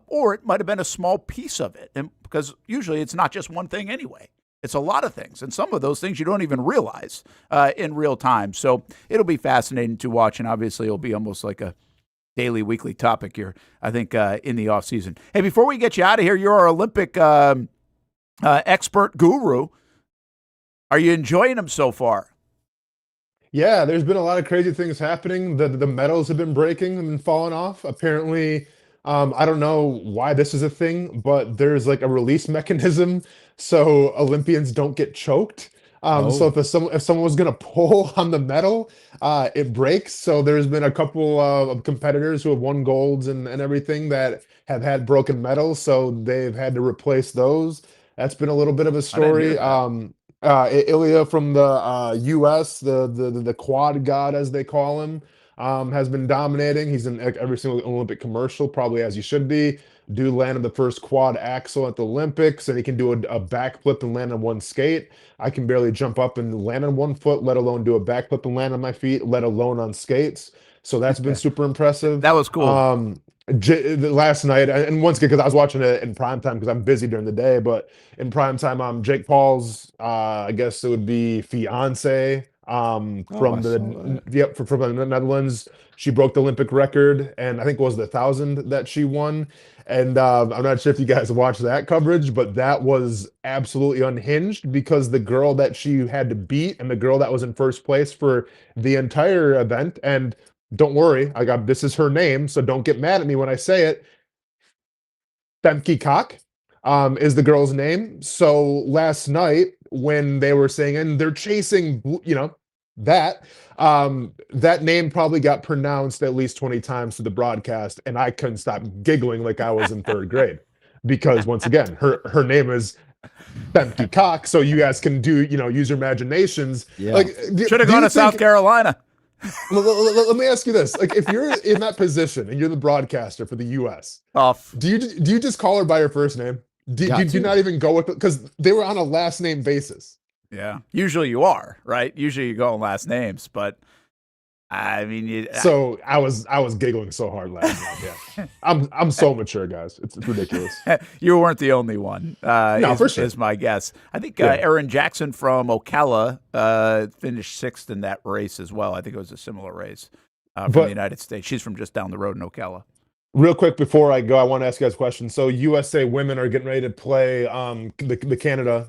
or it might have been a small piece of it. And because usually it's not just one thing anyway. It's a lot of things, and some of those things you don't even realize in real time. So it'll be fascinating to watch, and obviously it'll be almost like a daily, weekly topic here, I think, in the offseason. Hey, before we get you out of here, you're our Olympic expert guru. Are you enjoying them so far? Yeah, there's been a lot of crazy things happening. The medals have been breaking and falling off. Apparently, I don't know why this is a thing, but there's like a release mechanism so Olympians don't get choked. So if someone was going to pull on the medal, it breaks. So there's been a couple of competitors who have won golds and everything that have had broken medals. So they've had to replace those. That's been a little bit of a story. Ilya from the U.S., the quad god, as they call him, has been dominating. He's in every single Olympic commercial, probably as he should be. Dude landed the first quad axel at the Olympics, and he can do a backflip and land on one skate. I can barely jump up and land on one foot, let alone do a backflip and land on my feet, let alone on skates. So that's been super impressive. That was cool. Last night, and once again, because I was watching it in prime time because I'm busy during the day, but in prime time, Jake Paul's, I guess it would be fiance, from the Netherlands. She broke the Olympic record, and I think it was the 1,000 that she won. And I'm not sure if you guys watched that coverage, but that was absolutely unhinged because the girl that she had to beat and the girl that was in first place for the entire event, and don't worry, this is her name, so don't get mad at me when I say it. Femke Kok is the girl's name. So last night when they were saying, and they're chasing, that name probably got pronounced at least 20 times to the broadcast, and I couldn't stop giggling like I was in third grade because once again, her name is Femke Kok. So you guys can use your imaginations. Yeah. Like, should have gone to South Carolina. Let me ask you this: like, if you're in that position and you're the broadcaster for the U.S., do you just call her by her first name? Do you not even go with it because they were on a last name basis? Yeah, usually you are right. Usually you go on last names, but I mean, so I was giggling so hard last night. Yeah, I'm so mature, guys. It's ridiculous. You weren't the only one. No, for sure. Is my guess. I think Erin Jackson from Ocala finished 6th in that race as well. I think it was a similar race from the United States. She's from just down the road in Ocala. Real quick before I go, I want to ask you guys a question. So USA women are getting ready to play the Canada,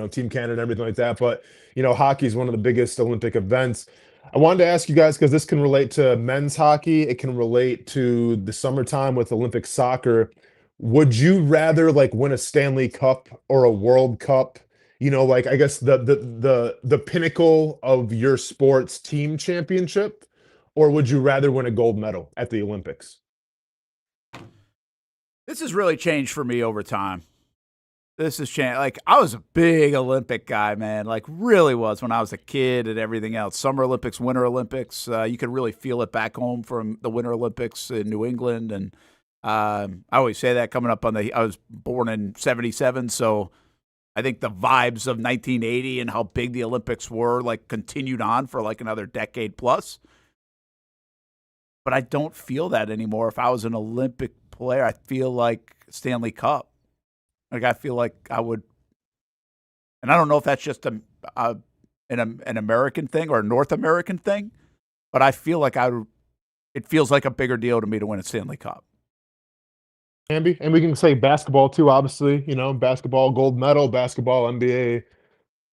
Team Canada, and everything like that. But hockey is one of the biggest Olympic events. I wanted to ask you guys because this can relate to men's hockey. It can relate to the summertime with Olympic soccer. Would you rather win a Stanley Cup or a World Cup? I guess the pinnacle of your sports team championship, or would you rather win a gold medal at the Olympics? This has really changed for me over time. This has changed. I was a big Olympic guy, man. Really was when I was a kid and everything else. Summer Olympics, Winter Olympics. You could really feel it back home from the Winter Olympics in New England. And I always say that coming up I was born in 77, so I think the vibes of 1980 and how big the Olympics were continued on for another decade plus. But I don't feel that anymore. If I was an Olympic player, I feel like Stanley Cup. I feel like I would, and I don't know if that's just an American thing or a North American thing, but I feel like it feels like a bigger deal to me to win a Stanley Cup. Hamby, and we can say basketball too, obviously, basketball gold medal, basketball NBA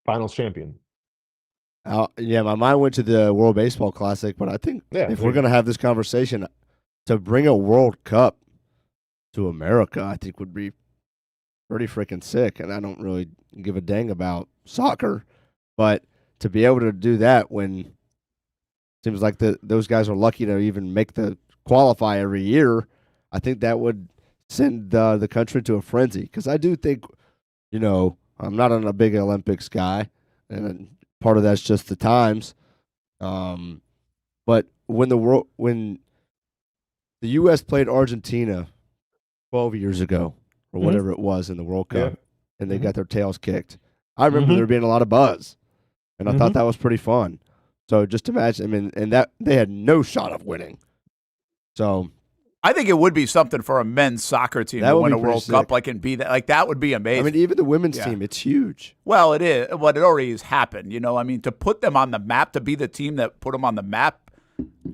finals champion. Yeah, my mind went to the World Baseball Classic, but I think if we're going to have this conversation, to bring a World Cup to America, I think would be pretty freaking sick. And I don't really give a dang about soccer, but to be able to do that when it seems like those guys are lucky to even make the qualify every year, I think that would send the country to a frenzy. Because I do think, I'm not a big Olympics guy, and part of that's just the times. But when the U.S. played Argentina 12 years ago, or whatever it was in the World Cup, and they got their tails kicked, I remember there being a lot of buzz, and I thought that was pretty fun. So just imagine, and that they had no shot of winning. So I think it would be something for a men's soccer team to win a World Cup, and be that. That would be amazing. I mean, even the women's team, it's huge. Well, it is. Well, it already has happened. To put them on the map, to be the team that put them on the map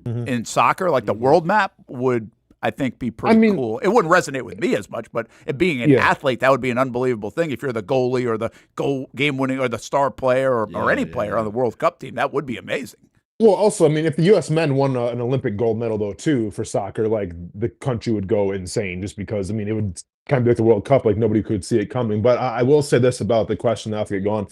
in soccer, the world map, would, I think, be pretty cool. It wouldn't resonate with me as much, but being an athlete, that would be an unbelievable thing. If you're the goalie or the game winning or the star player or any player on the World Cup team, that would be amazing. Well, also, if the U.S. men won an Olympic gold medal, though, too, for soccer, the country would go insane just because, it would kind of be like the World Cup, nobody could see it coming. But I will say this about the question that I get going.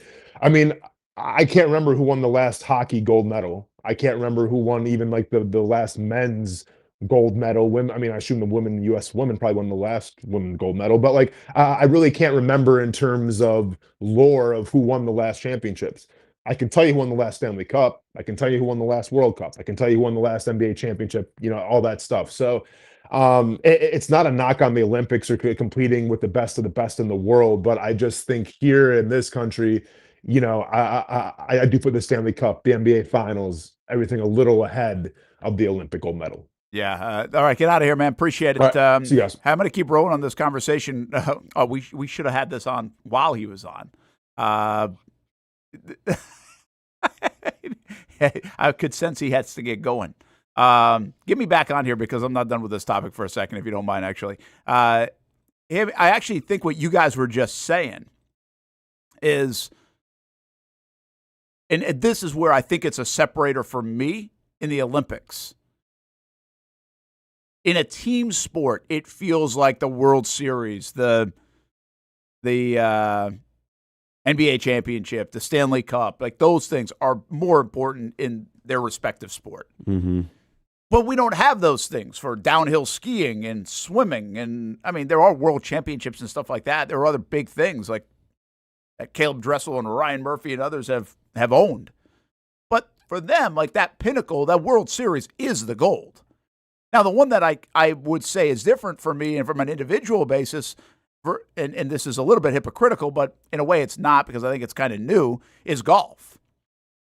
I can't remember who won the last hockey gold medal. I can't remember who won even, the last men's gold medal. Women, I assume the U.S. women probably won the last women gold medal. But, I really can't remember in terms of lore of who won the last championships. I can tell you who won the last Stanley Cup. I can tell you who won the last World Cup. I can tell you who won the last NBA championship, all that stuff. So it's not a knock on the Olympics or competing with the best of the best in the world, but I just think here in this country, I do put the Stanley Cup, the NBA Finals, everything a little ahead of the Olympic gold medal. Yeah. All right, get out of here, man. Appreciate it. All right, see you guys. I'm going to keep rolling on this conversation. We should have had this on while he was on. I could sense he has to get going. Get me back on here because I'm not done with this topic for a second, if you don't mind, actually. I actually think what you guys were just saying is, and this is where I think it's a separator for me in the Olympics. In a team sport, it feels like the World Series, the NBA championship, the Stanley Cup, like those things are more important in their respective sport. Mm-hmm. But we don't have those things for downhill skiing and swimming. And I mean, there are world championships and stuff like that. There are other big things like that Caleb Dressel and Ryan Murphy and others have owned. But for them, like that pinnacle, that World Series is the gold. Now, the one that I would say is different for me and from an individual basis, and this is a little bit hypocritical, but in a way it's not because I think it's kind of new, is golf.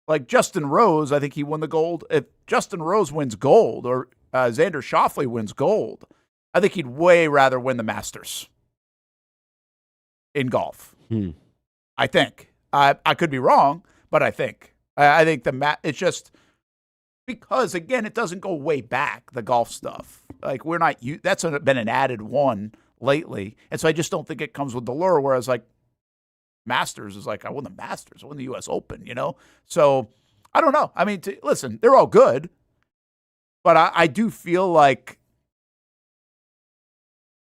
Like Justin Rose, I think he won the gold. If Justin Rose wins gold or Xander Schauffele wins gold, I think he'd way rather win the Masters in golf. I think. I could be wrong, but I think. I think it's just because, again, it doesn't go way back, the golf stuff. Like, that's been an added one lately. And so I just don't think it comes with the lure, whereas, like, Masters is like, I won the Masters, I won the U.S. Open, So, I don't know. I mean, listen, they're all good, but I do feel like,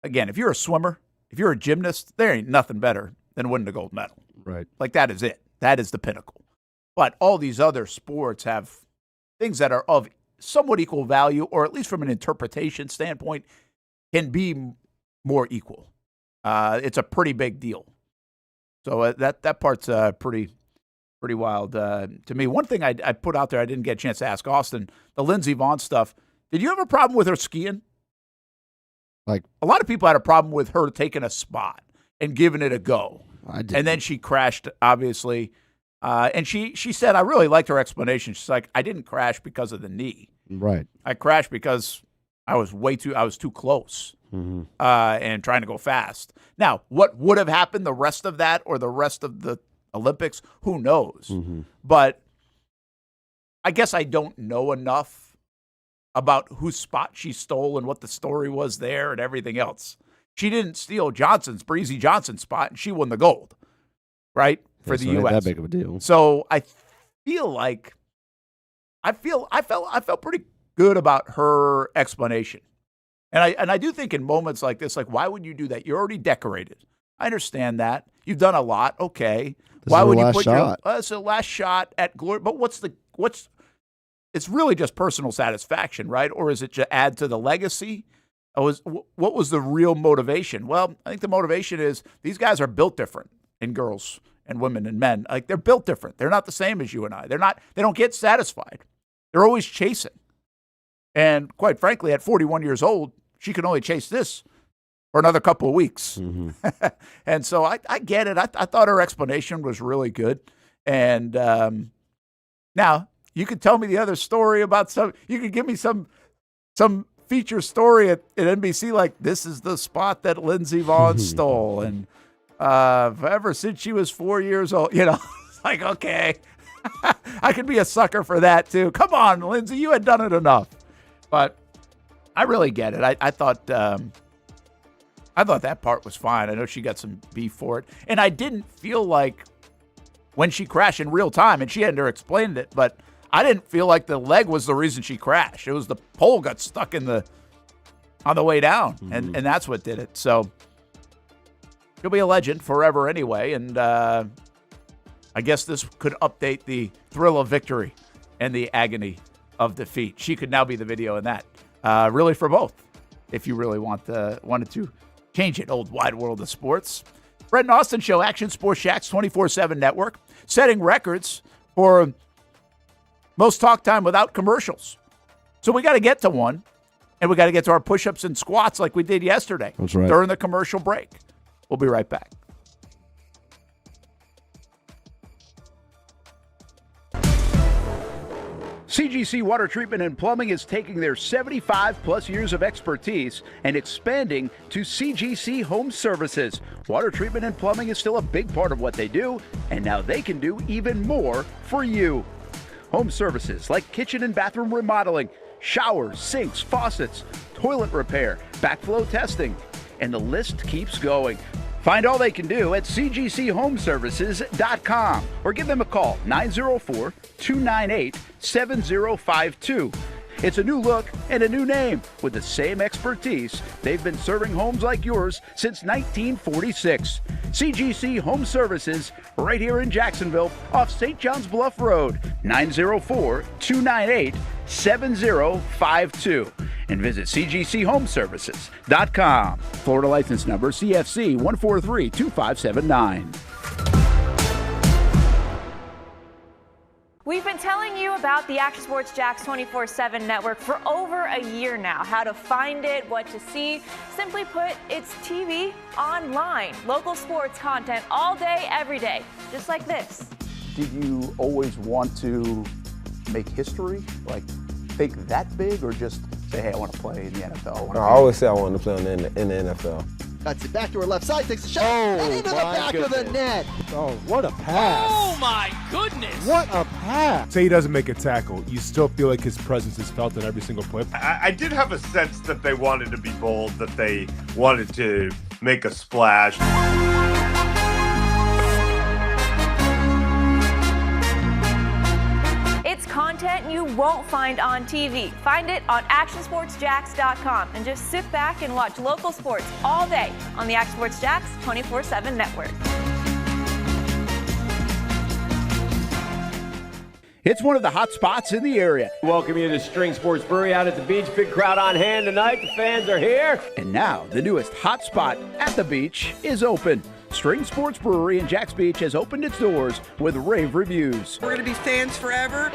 again, if you're a swimmer, if you're a gymnast, there ain't nothing better than winning a gold medal. Right. Like, that is it. That is the pinnacle. But all these other sports have things that are of somewhat equal value, or at least from an interpretation standpoint, can be more equal. It's a pretty big deal. So that part's pretty wild to me. One thing I put out there, I didn't get a chance to ask Austen, the Lindsey Vonn stuff. Did you have a problem with her skiing? Like, a lot of people had a problem with her taking a spot and giving it a go. I did. And then she crashed, obviously. And she said, I really liked her explanation. She's like, I didn't crash because of the knee. Right. I crashed because I was too close. Mm-hmm. And trying to go fast. Now, what would have happened the rest of that or the rest of the Olympics? Who knows? Mm-hmm. But I guess I don't know enough about whose spot she stole and what the story was there and everything else. She didn't steal Breezy Johnson's spot, and she won the gold, right, for the U.S. That big of a deal. So I feel like I felt pretty good about her explanation. And I do think in moments like this, like, why would you do that? You're already decorated. I understand that. You've done a lot. Okay. Why would you put it's the last shot at glory? But it's really just personal satisfaction, right? Or is it to add to the legacy? What was the real motivation? Well, I think the motivation is these guys are built different, and girls and women and men. Like, they're built different. They're not the same as you and I. They don't get satisfied. They're always chasing. And quite frankly, at 41 years old, she can only chase this for another couple of weeks. Mm-hmm. And so I get it. I thought her explanation was really good. And now you could tell me the other story about you could give me some feature story at NBC, like, this is the spot that Lindsey Vonn stole. And ever since she was 4 years old, it's like, okay, I could be a sucker for that too. Come on, Lindsey, you had done it enough. But I really get it. I thought that part was fine. I know she got some beef for it. And I didn't feel like when she crashed in real time, and she hadn't explained it, but I didn't feel like the leg was the reason she crashed. It was the pole got stuck on the way down, and that's what did it. So she'll be a legend forever anyway, and I guess this could update the thrill of victory and the agony of defeat. She could now be the video in that. Really for both, if you really wanted to change it. Old wide world of sports. Brent and Austen Show, Action Sports Shacks 24/7 network, setting records for most talk time without commercials. So we got to get to one, and we got to get to our push-ups and squats like we did yesterday. That's right. During the commercial break. We'll be right back. CGC Water Treatment and Plumbing is taking their 75-plus years of expertise and expanding to CGC Home Services. Water treatment and plumbing is still a big part of what they do, and now they can do even more for you. Home services like kitchen and bathroom remodeling, showers, sinks, faucets, toilet repair, backflow testing, and the list keeps going. Find all they can do at cgchomeservices.com or give them a call, 904-298-7052. It's a new look and a new name with the same expertise. They've been serving homes like yours since 1946. CGC Home Services, right here in Jacksonville off St. John's Bluff Road, 904-298-7052. And visit cgchomeservices.com. Florida license number CFC 1432579. We've been telling you about the Action Sports Jax 24/7 network for over a year now. How to find it, what to see. Simply put, it's TV online. Local sports content all day, every day. Just like this. Did you always want to make history? Like, think that big, or just say, hey, I want to play in the NFL? I always say I wanted to play in the NFL. That's it. Back to her left side, takes the shot, and into the back of the net. Oh, what a pass. Oh, my goodness. What a pass. Say he doesn't make a tackle, you still feel like his presence is felt in every single play. I did have a sense that they wanted to be bold, that they wanted to make a splash. It's content you won't find on TV. Find it on actionsportsjax.com and just sit back and watch local sports all day on the Action Sports Jax 24/7 network. It's one of the hot spots in the area. Welcome you to String Sports Brewery out at the beach. Big crowd on hand tonight. The fans are here. And now, the newest hot spot at the beach is open. String Sports Brewery in Jax Beach has opened its doors with rave reviews. We're going to be fans forever.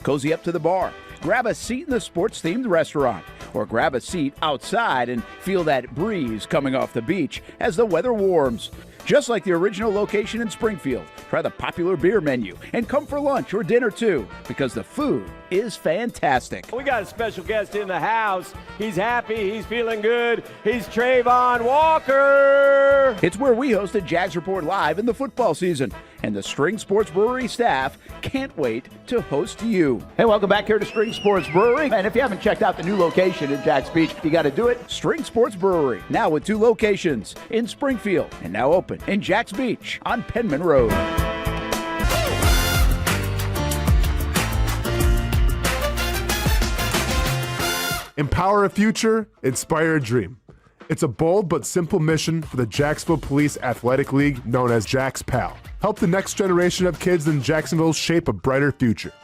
Cozy up to the bar, grab a seat in the sports-themed restaurant, or grab a seat outside and feel that breeze coming off the beach as the weather warms. Just like the original location in Springfield, try the popular beer menu and come for lunch or dinner too, because the food is fantastic. We got a special guest in the house. He's happy. He's feeling good. He's Trayvon Walker. It's where we hosted Jags Report Live in the football season, and the String Sports Brewery staff can't wait to host you. Hey, welcome back here to String Sports Brewery. And if you haven't checked out the new location in Jax Beach, you got to do it. String Sports Brewery, now with 2 locations in Springfield and now open in Jax Beach on Penman Road. Empower a future, inspire a dream. It's a bold but simple mission for the Jacksonville Police Athletic League known as Jax PAL. Help the next generation of kids in Jacksonville shape a brighter future.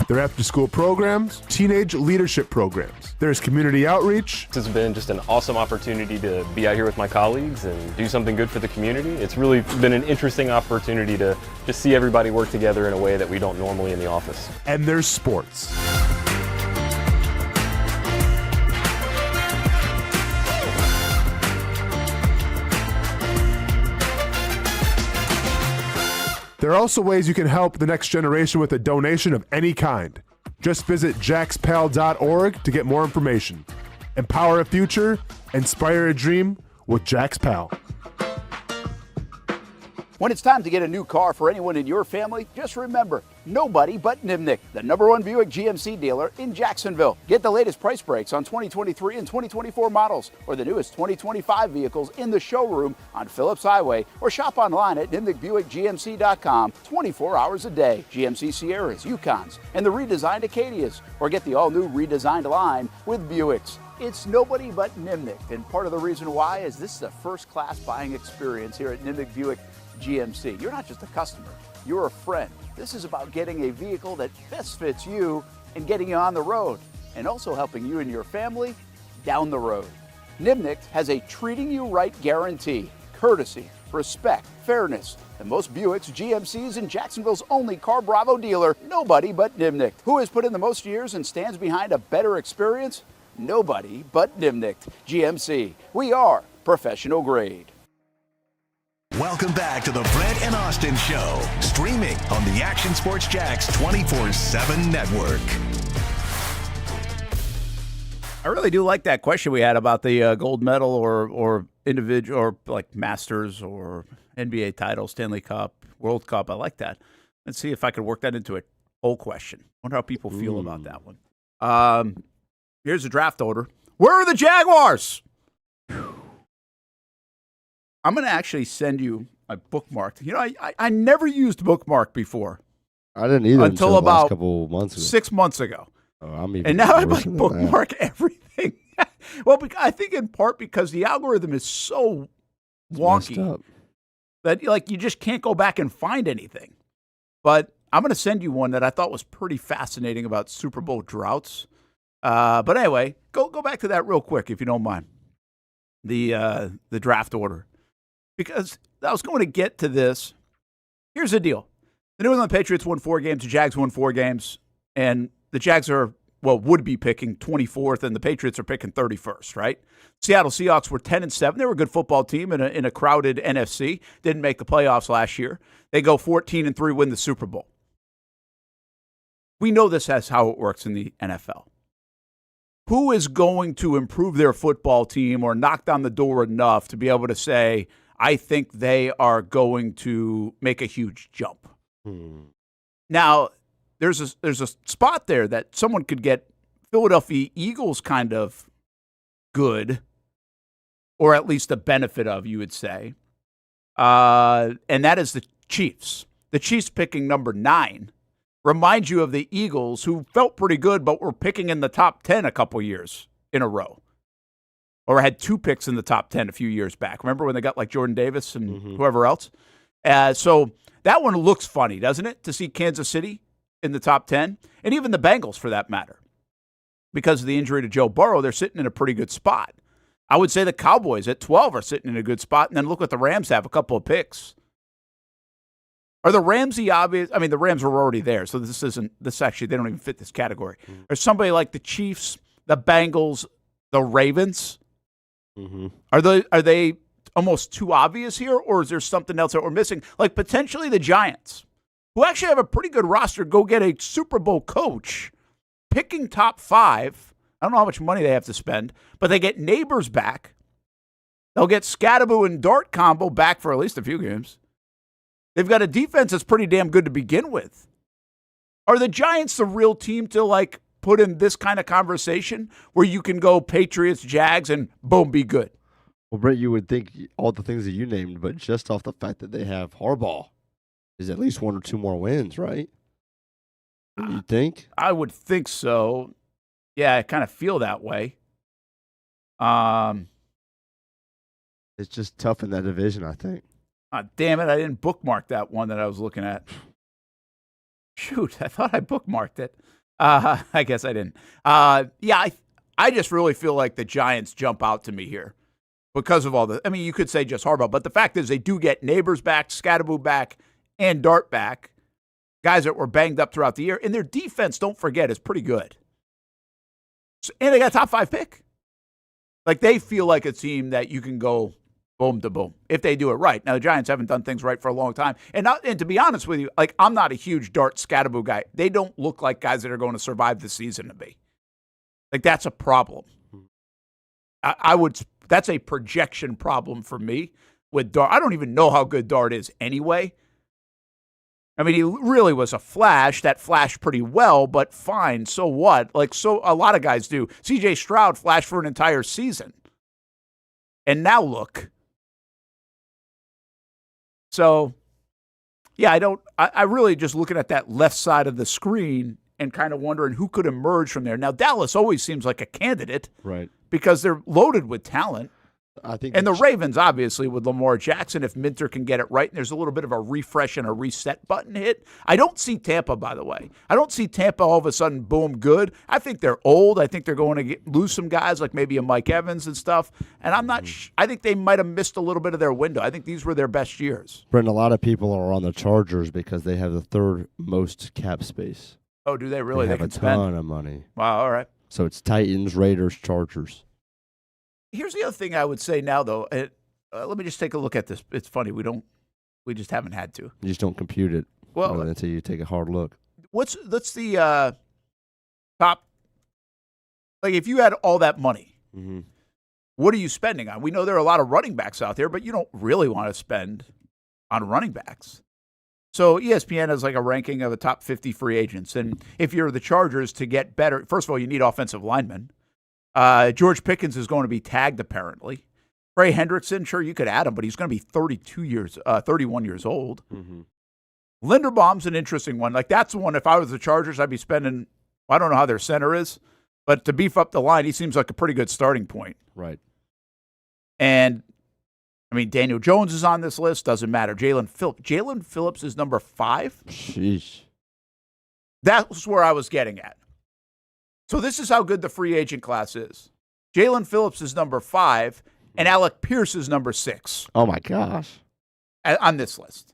Their after-school programs, teenage leadership programs. There's community outreach. This has been just an awesome opportunity to be out here with my colleagues and do something good for the community. It's really been an interesting opportunity to just see everybody work together in a way that we don't normally in the office. And there's sports. There are also ways you can help the next generation with a donation of any kind. Just visit jaxpal.org to get more information. Empower a future, inspire a dream with Jax PAL. When it's time to get a new car for anyone in your family, just remember, nobody but Nimnick, the #1 Buick GMC dealer in Jacksonville. Get the latest price breaks on 2023 and 2024 models, or the newest 2025 vehicles in the showroom on Phillips Highway, or shop online at nimnickbuickgmc.com 24 hours a day. GMC Sierras, Yukons, and the redesigned Acadias, or get the all-new redesigned line with Buicks. It's nobody but Nimnick, and part of the reason why is this is a first-class buying experience here at Nimnick Buick GMC. You're not just a customer, you're a friend. This is about getting a vehicle that best fits you and getting you on the road, and also helping you and your family down the road. Nimnick has a treating you right guarantee. courtesy, respect, fairness, and most Buicks, GMCs, and Jacksonville's only Car Bravo dealer, nobody but Nimnicht. Who has put in the most years and stands behind a better experience? Nobody but Nimnicht. GMC. We are professional grade. Welcome back to the Brent and Austen Show, streaming on the Action Sports Jax 24/7 network. I really do like that question we had about the gold medal or individual or like Masters or NBA title, Stanley Cup, World Cup. I like that. Let's see if I could work that into a whole question. Wonder how people feel about that one. Here's the draft order. Where are the Jaguars? I'm going to actually send you a bookmark. You know, I never used bookmark before. I didn't either until about last couple months ago. 6 months ago. Oh, and now I like bookmark everything. Well, I think in part because the algorithm is so wonky that like you just can't go back and find anything. But I'm going to send you one that I thought was pretty fascinating about Super Bowl droughts. But anyway, go back to that real quick if you don't mind. The draft order. Because I was going to get to this. Here's the deal. The New England Patriots won 4 games. The Jags won 4 games. And the Jags would be picking 24th, and the Patriots are picking 31st, right? Seattle Seahawks were 10-7. They were a good football team in a crowded NFC. Didn't make the playoffs last year. They go 14-3, win the Super Bowl. We know this as how it works in the NFL. Who is going to improve their football team or knock down the door enough to be able to say, I think they are going to make a huge jump? Now, there's a spot there that someone could get Philadelphia Eagles kind of good, or at least a benefit of, you would say. And that is the Chiefs. The Chiefs picking number 9 reminds you of the Eagles, who felt pretty good, but were picking in the top 10 a couple years in a row. Or had 2 picks in the top 10 a few years back. Remember when they got like Jordan Davis and whoever else? So that one looks funny, doesn't it, to see Kansas City in the top 10? And even the Bengals, for that matter. Because of the injury to Joe Burrow, they're sitting in a pretty good spot. I would say the Cowboys at 12 are sitting in a good spot. And then look what the Rams have, a couple of picks. Are the Rams the obvious? I mean, the Rams were already there, so this actually, they don't even fit this category. Or somebody like the Chiefs, the Bengals, the Ravens? Are they almost too obvious here, or is there something else that we're missing? Like potentially the Giants, who actually have a pretty good roster, go get a Super Bowl coach, picking top 5. I don't know how much money they have to spend, but they get Neighbors back. They'll get Scadaboo and Dart combo back for at least a few games. They've got a defense that's pretty damn good to begin with. Are the Giants the real team to like put in this kind of conversation where you can go Patriots, Jags, and boom, be good? Well, Brent, you would think all the things that you named, but just off the fact that they have Harbaugh is at least 1 or 2 more wins, right? You think? I would think so. Yeah, I kind of feel that way. It's just tough in that division, I think. Damn it, I didn't bookmark that one that I was looking at. Shoot, I thought I bookmarked it. I guess I didn't. I just really feel like the Giants jump out to me here because of all the, I mean, you could say just Harbaugh, but the fact is they do get Neighbors back, Scadaboo back, and Dart back, guys that were banged up throughout the year, and their defense, don't forget, is pretty good. And they got a top 5 pick. Like, they feel like a team that you can go boom to boom if they do it right. Now, the Giants haven't done things right for a long time. And to be honest with you, like, I'm not a huge Dart Scadaboo guy. They don't look like guys that are going to survive the season to me. Like, that's a problem. That's a projection problem for me with Dart. I don't even know how good Dart is anyway. I mean, he really was a flash that flashed pretty well, but fine. So what? Like, so a lot of guys do. CJ Stroud flashed for an entire season. And now look. So, yeah, I really just looking at that left side of the screen and kind of wondering who could emerge from there. Now, Dallas always seems like a candidate. Right. Because they're loaded with talent. I think, and the Ravens, obviously, with Lamar Jackson, if Minter can get it right, and there's a little bit of a refresh and a reset button hit. I don't see Tampa, by the way. I don't see Tampa all of a sudden, boom, good. I think they're old. I think they're going to lose some guys like maybe a Mike Evans and stuff. And I'm not. I think they might have missed a little bit of their window. I think these were their best years. Brent, a lot of people are on the Chargers because they have the third most cap space. Oh, do they really? They have can a spend ton of money. Wow. All right. So it's Titans, Raiders, Chargers. Here's the other thing I would say now, though. Let me just take a look at this. It's funny. We just haven't had to. You just don't compute it until you take a hard look. What's the top? Like, if you had all that money, what are you spending on? We know there are a lot of running backs out there, but you don't really want to spend on running backs. So ESPN has like a ranking of the top 50 free agents. And if you're the Chargers, to get better, first of all, you need offensive linemen. George Pickens is going to be tagged, apparently. Trey Hendrickson, sure, you could add him, but he's going to be 31 years old. Linderbaum's an interesting one. Like, that's the one, if I was the Chargers, I'd be spending, I don't know how their center is, but to beef up the line, he seems like a pretty good starting point. Right. And, I mean, Daniel Jones is on this list. Doesn't matter. Jalen Phillips is number 5. Sheesh. That's where I was getting at. So this is how good the free agent class is. Jalen Phillips is number 5, and Alec Pierce is number 6. Oh, my gosh. On this list.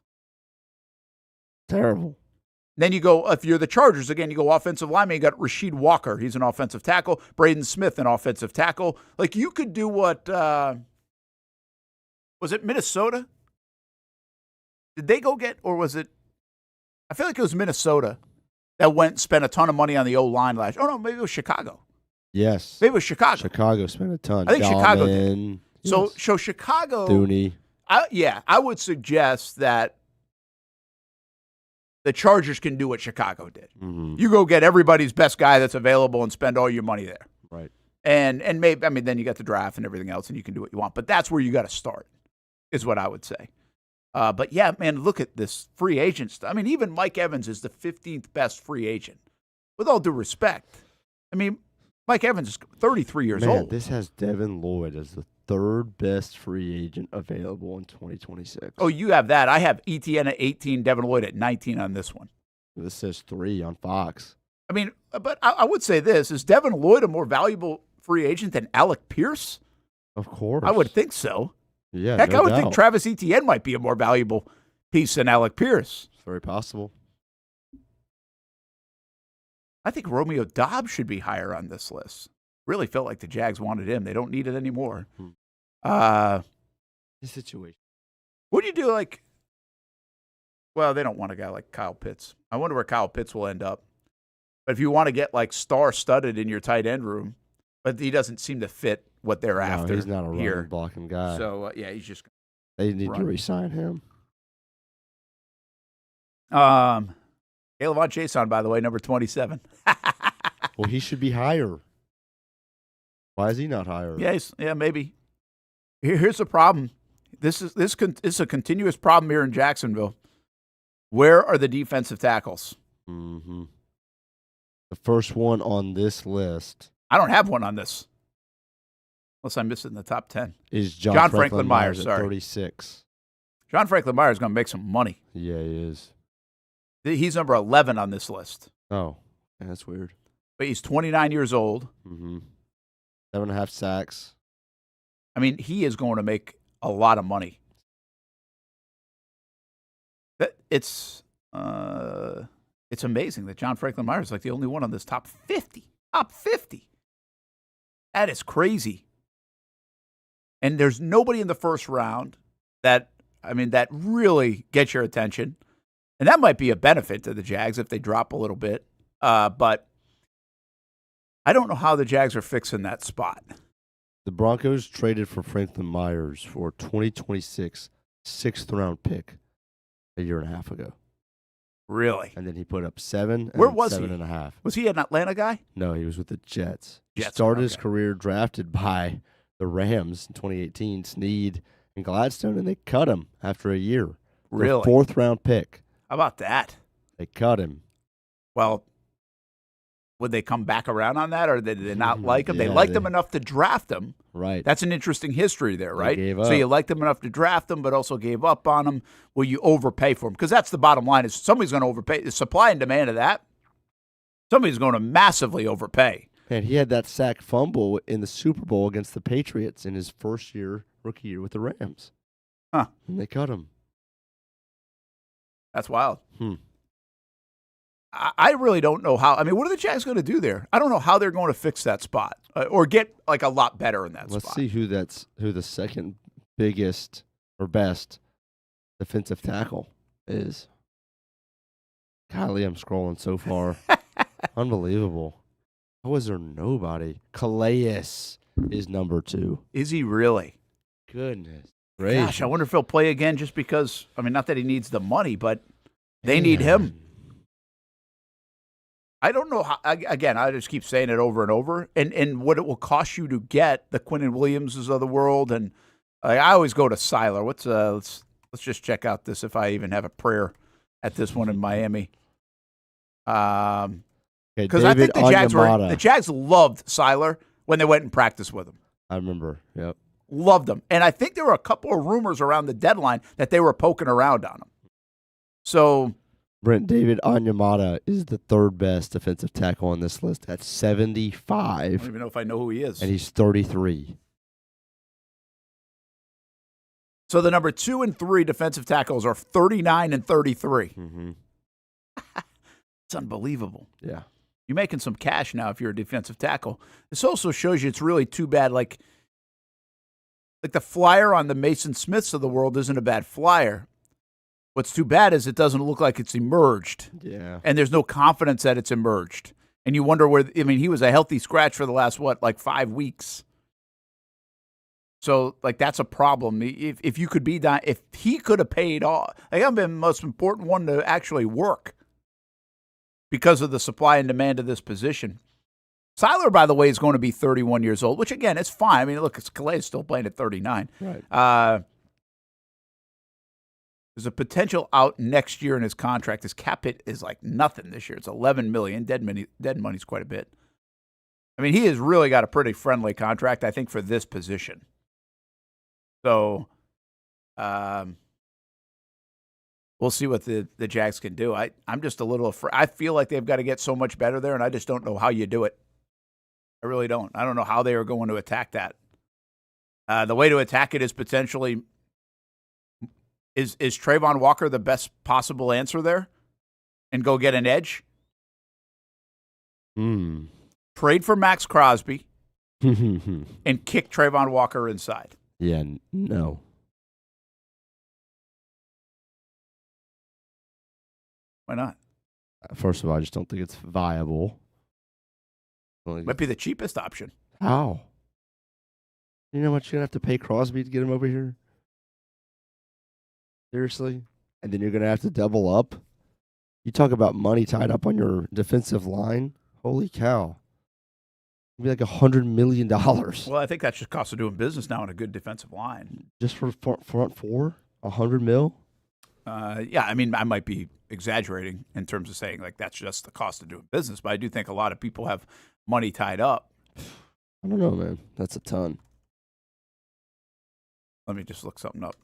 Terrible. Then you go, if you're the Chargers, again, you go offensive lineman, you got Rasheed Walker. He's an offensive tackle. Braden Smith, an offensive tackle. Like, you could do what, was it Minnesota? Did they go get, or was it, I feel like it was Minnesota that went and spent a ton of money on the O-line last year. Oh, no, maybe it was Chicago. Yes. Maybe it was Chicago. Chicago spent a ton. I think Chicago did. Yes. So Chicago. Thuney. I would suggest that the Chargers can do what Chicago did. You go get everybody's best guy that's available and spend all your money there. Right. And maybe, I mean, then you got the draft and everything else, and you can do what you want. But that's where you got to start, is what I would say. But yeah, man, look at this free agent stuff. I mean, even Mike Evans is the 15th best free agent. With all due respect, I mean, Mike Evans is 33 years old. This has Devin Lloyd as the third best free agent available in 2026. Oh, you have that. I have ETN at 18, Devin Lloyd at 19 on this one. This says 3 on Fox. I mean, but I would say this. Is Devin Lloyd a more valuable free agent than Alec Pierce? Of course. I would think so. Yeah, heck, no I would doubt. think Travis Etienne might be a more valuable piece than Alec Pierce. It's very possible. I think Romeo Doubs should be higher on this list. Really felt like the Jags wanted him. They don't need it anymore. The situation. What do you do like? Well, they don't want a guy like Kyle Pitts. I wonder where Kyle Pitts will end up. But if you want to get like star-studded in your tight end room, but he doesn't seem to fit what they're after. He's not a here. running blocking guy. So yeah, he's just. They need to re-sign him. Caleb Jason, by the way, number 27. Well, he should be higher. Why is he not higher? Yeah, maybe. Here's the problem. This is a continuous problem here in Jacksonville. Where are the defensive tackles? The first one on this list. I don't have one on this. Unless I miss it in the top 10. Is John Franklin Myers sorry. 36. John Franklin Myers is going to make some money. Yeah, he is. He's number 11 on this list. Oh, yeah, that's weird. But he's 29 years old. 7.5 sacks. I mean, he is going to make a lot of money. It's amazing that John Franklin Myers is like the only one on this top 50. Top 50. That is crazy. And there's nobody in the first round that really gets your attention. And that might be a benefit to the Jags if they drop a little bit. But I don't know how the Jags are fixing that spot. The Broncos traded for Franklin Myers for a 2026 6th-round pick a year and a half ago. Really? And then he put up 7 Where was 7.5. Was he an Atlanta guy? No, he was with the Jets. He started his career drafted by the Rams in 2018, Snead and Gladstone, and they cut him after a year. Really? 4th-round pick. How about that? They cut him. Well, would they come back around on that, or did they not like him? They liked him enough to draft him. Right. That's an interesting history there, right? Gave so up. you liked him enough to draft him, but also gave up on him. Will you overpay for him? Because that's the bottom line: is somebody's going to overpay. The supply and demand of that. Somebody's going to massively overpay. And he had that sack fumble in the Super Bowl against the Patriots in his rookie year with the Rams. Huh? And they cut him. That's wild. I really don't know how. I mean, what are the Jags going to do there? I don't know how they're going to fix that spot or get like a lot better in that spot. Let's see who the second biggest or best defensive tackle is. Golly, I'm scrolling so far. Unbelievable. How is there nobody? Calais is number 2. Is he really? Goodness. Gosh, I wonder if he'll play again just because, I mean, not that he needs the money, but they need him. I don't know how, again, I just keep saying it over and over, and what it will cost you to get the Quinnen Williamses of the world. And I always go to Seiler. Let's just check out this if I even have a prayer at this one in Miami. Because I think the Jags loved Seiler when they went and practiced with him. I remember, yep. Loved him. And I think there were a couple of rumors around the deadline that they were poking around on him. So Brent, David Onyemata is the third best defensive tackle on this list at 75. I don't even know if I know who he is. And he's 33. So the number 2 and 3 defensive tackles are 39 and 33. Mm-hmm. It's unbelievable. Yeah. You're making some cash now if you're a defensive tackle. This also shows you it's really too bad. Like the flyer on the Mason Smiths of the world isn't a bad flyer. What's too bad is it doesn't look like it's emerged. Yeah. And there's no confidence that it's emerged. And you wonder where, I mean, he was a healthy scratch for the last, 5 weeks. So, that's a problem. If you could be done, if he could have paid off, I've been the most important one to actually work because of the supply and demand of this position. Seiler, by the way, is going to be 31 years old, which, again, it's fine. I mean, look, Calais is still playing at 39. Right. There's a potential out next year in his contract. His cap hit is like nothing this year. It's $11 million. Dead money's quite a bit. I mean, he has really got a pretty friendly contract, I think, for this position. So, we'll see what the Jags can do. I'm just a little afraid. I feel like they've got to get so much better there, and I just don't know how you do it. I really don't. I don't know how they are going to attack that. The way to attack it is potentially is Trayvon Walker the best possible answer there, and go get an edge. Trade for Max Crosby and kick Trayvon Walker inside. Yeah, no. Why not? First of all, I just don't think it's viable. Might be the cheapest option. How? You know what you're going to have to pay Crosby to get him over here? Seriously? And then you're going to have to double up? You talk about money tied up on your defensive line? Holy cow. It'd be like $100 million. Well, I think that's just cost of doing business now in a good defensive line. Just for front four? $100 million? Yeah, I mean, I might be exaggerating in terms of saying that's just the cost of doing business, but I do think a lot of people have money tied up. I don't know, man. That's a ton. Let me just look something up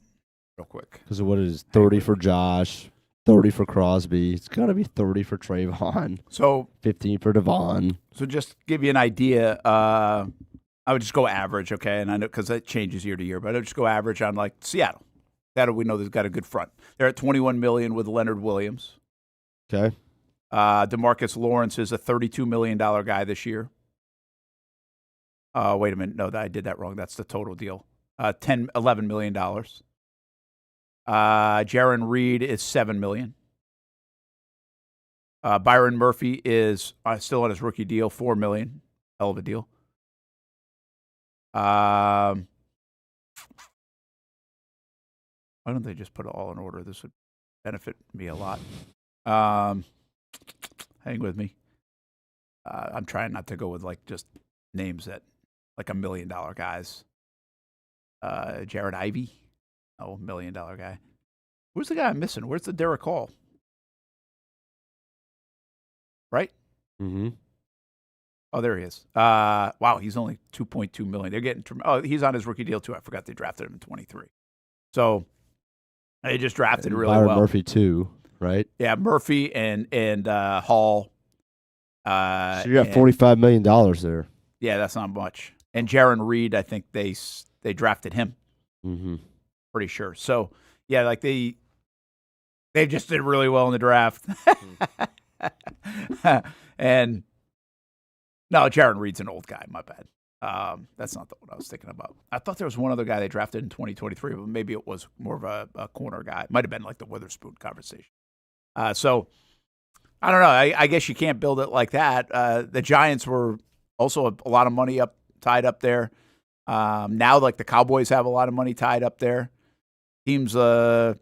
real quick. Because what is 30 for Josh, 30 for Crosby. It's got to be 30 for Trayvon. So 15 for Devon. So just to give you an idea, I would just go average, okay? And I know because it changes year to year, but I would just go average on Seattle. That we know they've got a good front. They're at $21 million with Leonard Williams. Okay. DeMarcus Lawrence is a $32 million guy this year. Wait a minute. No, I did that wrong. That's the total deal. $11 million. Jaron Reed is $7 million. Byron Murphy is still on his rookie deal, $4 million. Hell of a deal. Why don't they just put it all in order? This would benefit me a lot. Hang with me. I'm trying not to go with just names that $1 million guys. Jared Ivey, $1 million guy. Where's the guy I'm missing? Where's the Derek Hall? Right? Mm-hmm. Oh, there he is. Wow, he's only $2.2 million. They're getting. He's on his rookie deal too. I forgot they drafted him in 23. So they just drafted really Byron well. Murphy too, right? Yeah, Murphy and Hall. So you got $45 million there. Yeah, that's not much. And Jaron Reed, I think they drafted him. Mm-hmm. Pretty sure. So yeah, like they just did really well in the draft. And no, Jaron Reed's an old guy. My bad. That's not the one I was thinking about. I thought there was one other guy they drafted in 2023, but maybe it was more of a corner guy. It might have been like the Witherspoon conversation. So I don't know. I guess you can't build it like that. The Giants were also a lot of money tied up there. Now, like the Cowboys have a lot of money tied up there. Teams, if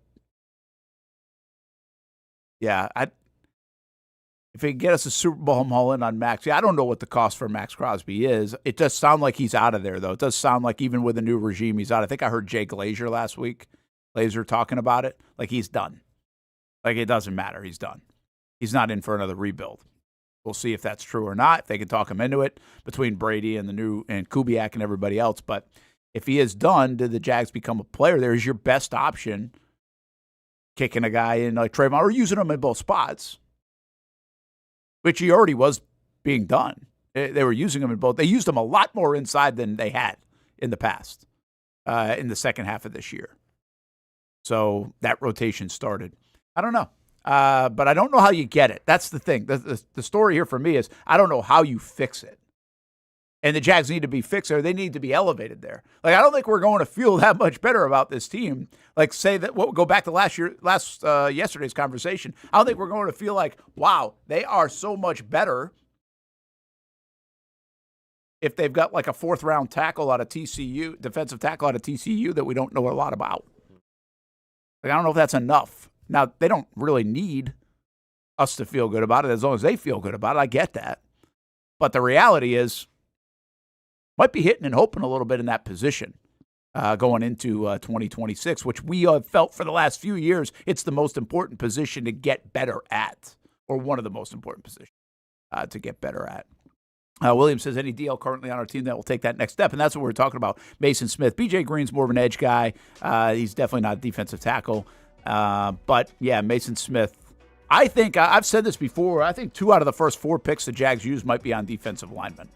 they get us a Super Bowl, I'm all in on Max. Yeah, I don't know what the cost for Max Crosby is. It does sound like he's out of there, though. It does sound like even with the new regime, he's out. I think I heard Jay Glazer last week. Glazer talking about it. Like, he's done. Like, it doesn't matter. He's done. He's not in for another rebuild. We'll see if that's true or not, if they can talk him into it between Brady and Kubiak and everybody else. But if he is done, did the Jags become a player? There's your best option, kicking a guy in like Trayvon or using him in both spots, which he already was being done. They were using him in both. They used him a lot more inside than they had in the past, in the second half of this year. So that rotation started. I don't know. But I don't know how you get it. That's the thing. The story here for me is I don't know how you fix it. And the Jags need to be fixed there. They need to be elevated there. Like, I don't think we're going to feel that much better about this team. Like, say that go back to yesterday's conversation. I don't think we're going to feel like, wow, they are so much better if they've got like a fourth-round tackle out of TCU, defensive tackle out of TCU that we don't know a lot about. Like, I don't know if that's enough. Now, they don't really need us to feel good about it as long as they feel good about it. I get that. But the reality is, might be hitting and hoping a little bit in that position going into 2026, which we have felt for the last few years. It's the most important position to get better at, or one of the most important positions to get better at. William says, any DL currently on our team that will take that next step? And that's what we're talking about. Mason Smith. BJ Green's more of an edge guy. He's definitely not a defensive tackle. But, yeah, Mason Smith. I think, I've said this before, I think 2 out of the first 4 picks the Jags used might be on defensive linemen.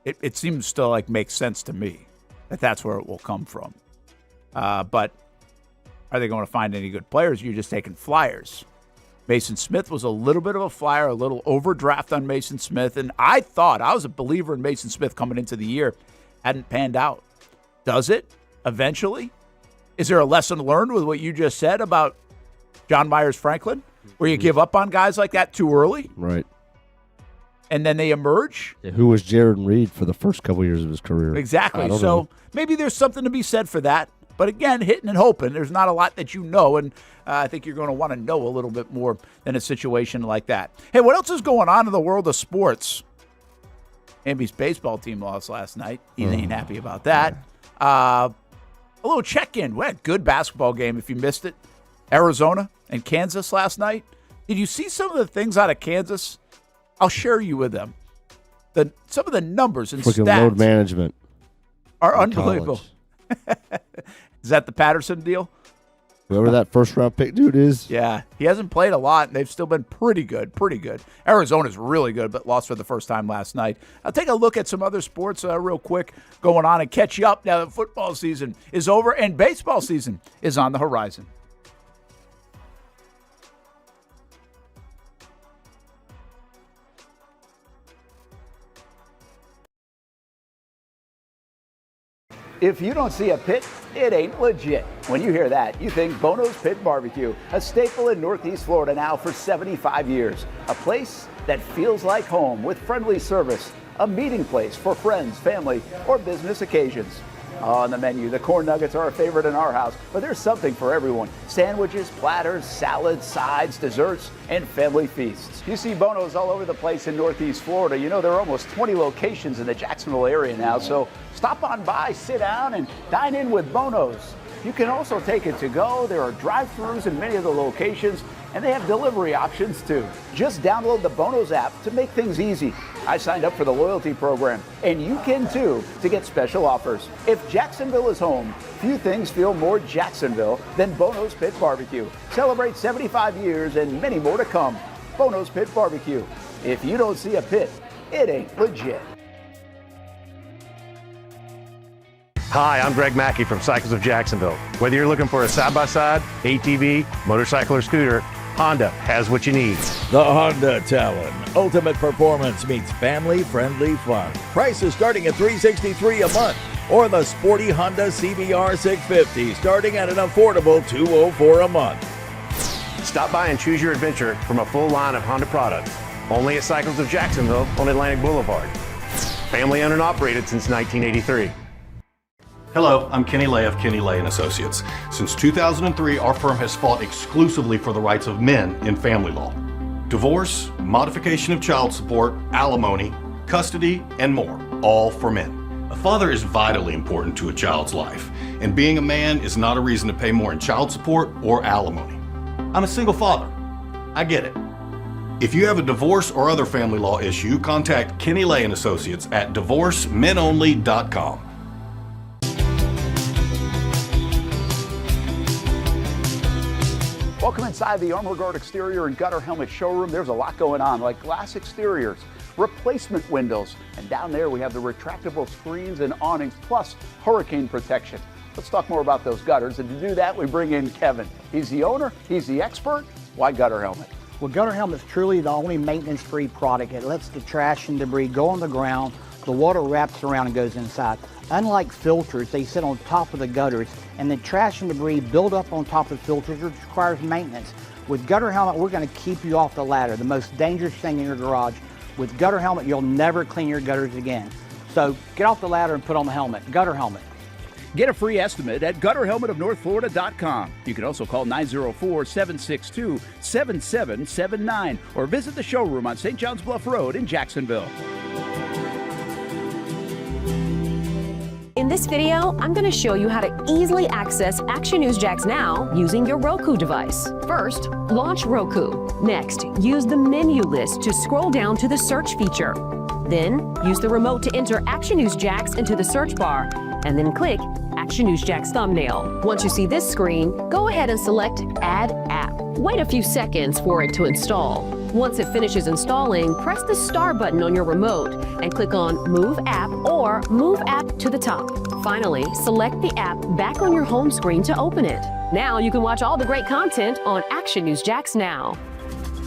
It seems to, like, make sense to me that that's where it will come from. But are they going to find any good players? You're just taking flyers. Mason Smith was a little bit of a flyer, a little overdraft on Mason Smith. And I was a believer in Mason Smith coming into the year. Hadn't panned out. Does it eventually? Is there a lesson learned with what you just said about John Myers Franklin, where you give up on guys like that too early? Right. And then they emerge? Yeah, who was Jaron Reed for the first couple years of his career? Exactly. So maybe there's something to be said for that. But again, hitting and hoping. There's not a lot that you know, and I think you're going to want to know a little bit more in a situation like that. Hey, what else is going on in the world of sports? Hamby's baseball team lost last night. He ain't happy about that. A little check-in. We had a good basketball game if you missed it. Arizona and Kansas last night. Did you see some of the things out of Kansas? I'll share you with them. Some of the numbers and freaking stats load management are unbelievable. Is that the Patterson deal? Whoever that first-round pick dude is. Yeah, he hasn't played a lot, and they've still been pretty good. Arizona's really good, but lost for the first time last night. I'll take a look at some other sports real quick going on and catch you up now that football season is over and baseball season is on the horizon. If you don't see a pit, it ain't legit. When you hear that, you think Bono's Pit Barbecue, a staple in Northeast Florida now for 75 years. A place that feels like home with friendly service, a meeting place for friends, family, or business occasions. On the menu, the corn nuggets are a favorite in our house, but there's something for everyone. Sandwiches, platters, salads, sides, desserts, and family feasts. You see Bono's all over the place in Northeast Florida. You know, there are almost 20 locations in the Jacksonville area now, so stop on by, sit down, and dine in with Bono's. You can also take it to go. There are drive-thrus in many of the locations, And they have delivery options too. Just download the Bonos app to make things easy. I signed up for the loyalty program, and you can too, to get special offers. If Jacksonville is home, few things feel more Jacksonville than Bonos Pit Barbecue. Celebrate 75 years and many more to come. Bonos Pit Barbecue. If you don't see a pit, it ain't legit. Hi, I'm Greg Mackey from Cycles of Jacksonville. Whether you're looking for a side-by-side, ATV, motorcycle, or scooter, Honda has what you need. The Honda Talon. Ultimate performance meets family-friendly fun. Prices starting at $363 a month. Or the sporty Honda CBR 650 starting at an affordable $204 a month. Stop by and choose your adventure from a full line of Honda products. Only at Cycles of Jacksonville on Atlantic Boulevard. Family owned and operated since 1983. Hello, I'm Kenny Lay of Kenny Lay & Associates. Since 2003, our firm has fought exclusively for the rights of men in family law. Divorce, modification of child support, alimony, custody, and more, all for men. A father is vitally important to a child's life, and being a man is not a reason to pay more in child support or alimony. I'm a single father. I get it. If you have a divorce or other family law issue, contact Kenny Lay & Associates at divorcemenonly.com. Welcome inside the Armor Guard exterior and gutter helmet showroom. There's a lot going on, like glass exteriors, replacement windows, and down there we have the retractable screens and awnings, plus hurricane protection. Let's talk more about those gutters, and to do that, we bring in Kevin. He's the owner, he's the expert. Why Gutter Helmet? Well, Gutter Helmet is truly the only maintenance-free product. It lets the trash and debris go on the ground, the water wraps around and goes inside. Unlike filters, they sit on top of the gutters, and the trash and debris build up on top of filters, which requires maintenance. With Gutter Helmet, we're going to keep you off the ladder, the most dangerous thing in your garage. With Gutter Helmet, you'll never clean your gutters again. So get off the ladder and put on the helmet. Gutter Helmet. Get a free estimate at gutterhelmetofnorthflorida.com. You can also call 904-762-7779 or visit the showroom on St. John's Bluff Road in Jacksonville. In this video, I'm going to show you how to easily access Action News Jax Now using your Roku device. First, launch Roku. Next, use the menu list to scroll down to the search feature. Then, use the remote to enter Action News Jax into the search bar, and then click Action News Jax thumbnail. Once you see this screen, go ahead and select Add App. Wait a few seconds for it to install. Once it finishes installing, press the star button on your remote and click on Move App or Move App to the top. Finally, select the app back on your home screen to open it. Now you can watch all the great content on Action News Jax Now.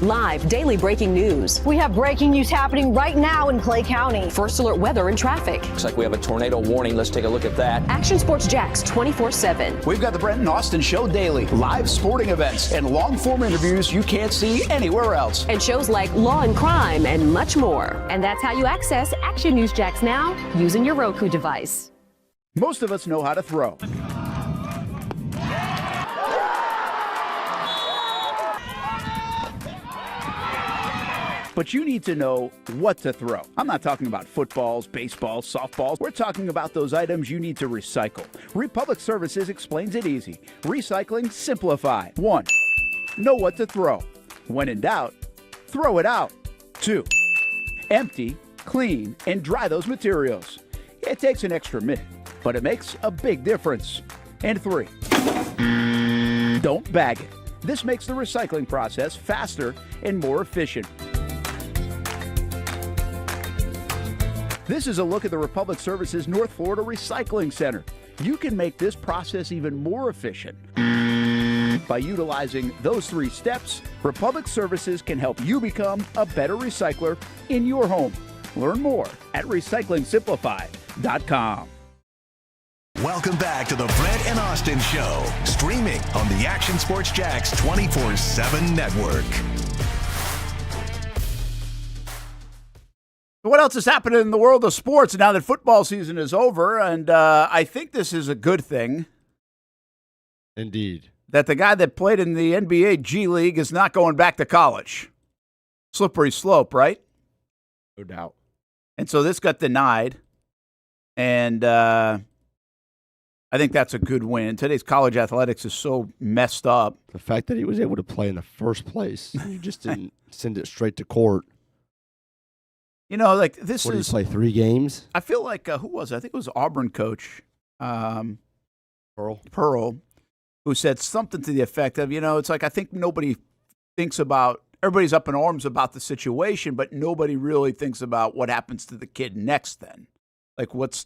Live daily breaking news. We have breaking news happening right now in Clay County. First alert weather and traffic. Looks like we have a tornado warning. Let's take a look at that. Action Sports Jax 24/7. We've got the Brent and Austen Show daily, live sporting events, and long-form interviews you can't see anywhere else. And shows like Law and Crime and much more. And that's how you access Action News Jax Now using your Roku device. Most of us know how to throw. But you need to know what to throw. I'm not talking about footballs, baseballs, softballs. We're talking about those items you need to recycle. Republic Services explains it easy. Recycling simplified. 1. Know what to throw. When in doubt, throw it out. 2. Empty, clean, and dry those materials. It takes an extra minute, but it makes a big difference. And 3. Don't bag it. This makes the recycling process faster and more efficient. This is a look at the Republic Services North Florida Recycling Center. You can make this process even more efficient. By utilizing those 3 steps, Republic Services can help you become a better recycler in your home. Learn more at recyclingsimplified.com. Welcome back to the Brent and Austen Show, streaming on the Action Sports Jax 24/7 network. What else is happening in the world of sports now that football season is over? And I think this is a good thing. Indeed. That the guy that played in the NBA G League is not going back to college. Slippery slope, right? No doubt. And so this got denied. And I I think that's a good win. Today's college athletics is so messed up. The fact that he was able to play in the first place, you just didn't send it straight to court. You know, like this What, is. did he play 3 games? I feel like who was it? I think it was Auburn coach Pearl, who said something to the effect of, it's like I think nobody thinks about. Everybody's up in arms about the situation, but nobody really thinks about what happens to the kid next. Then, like what's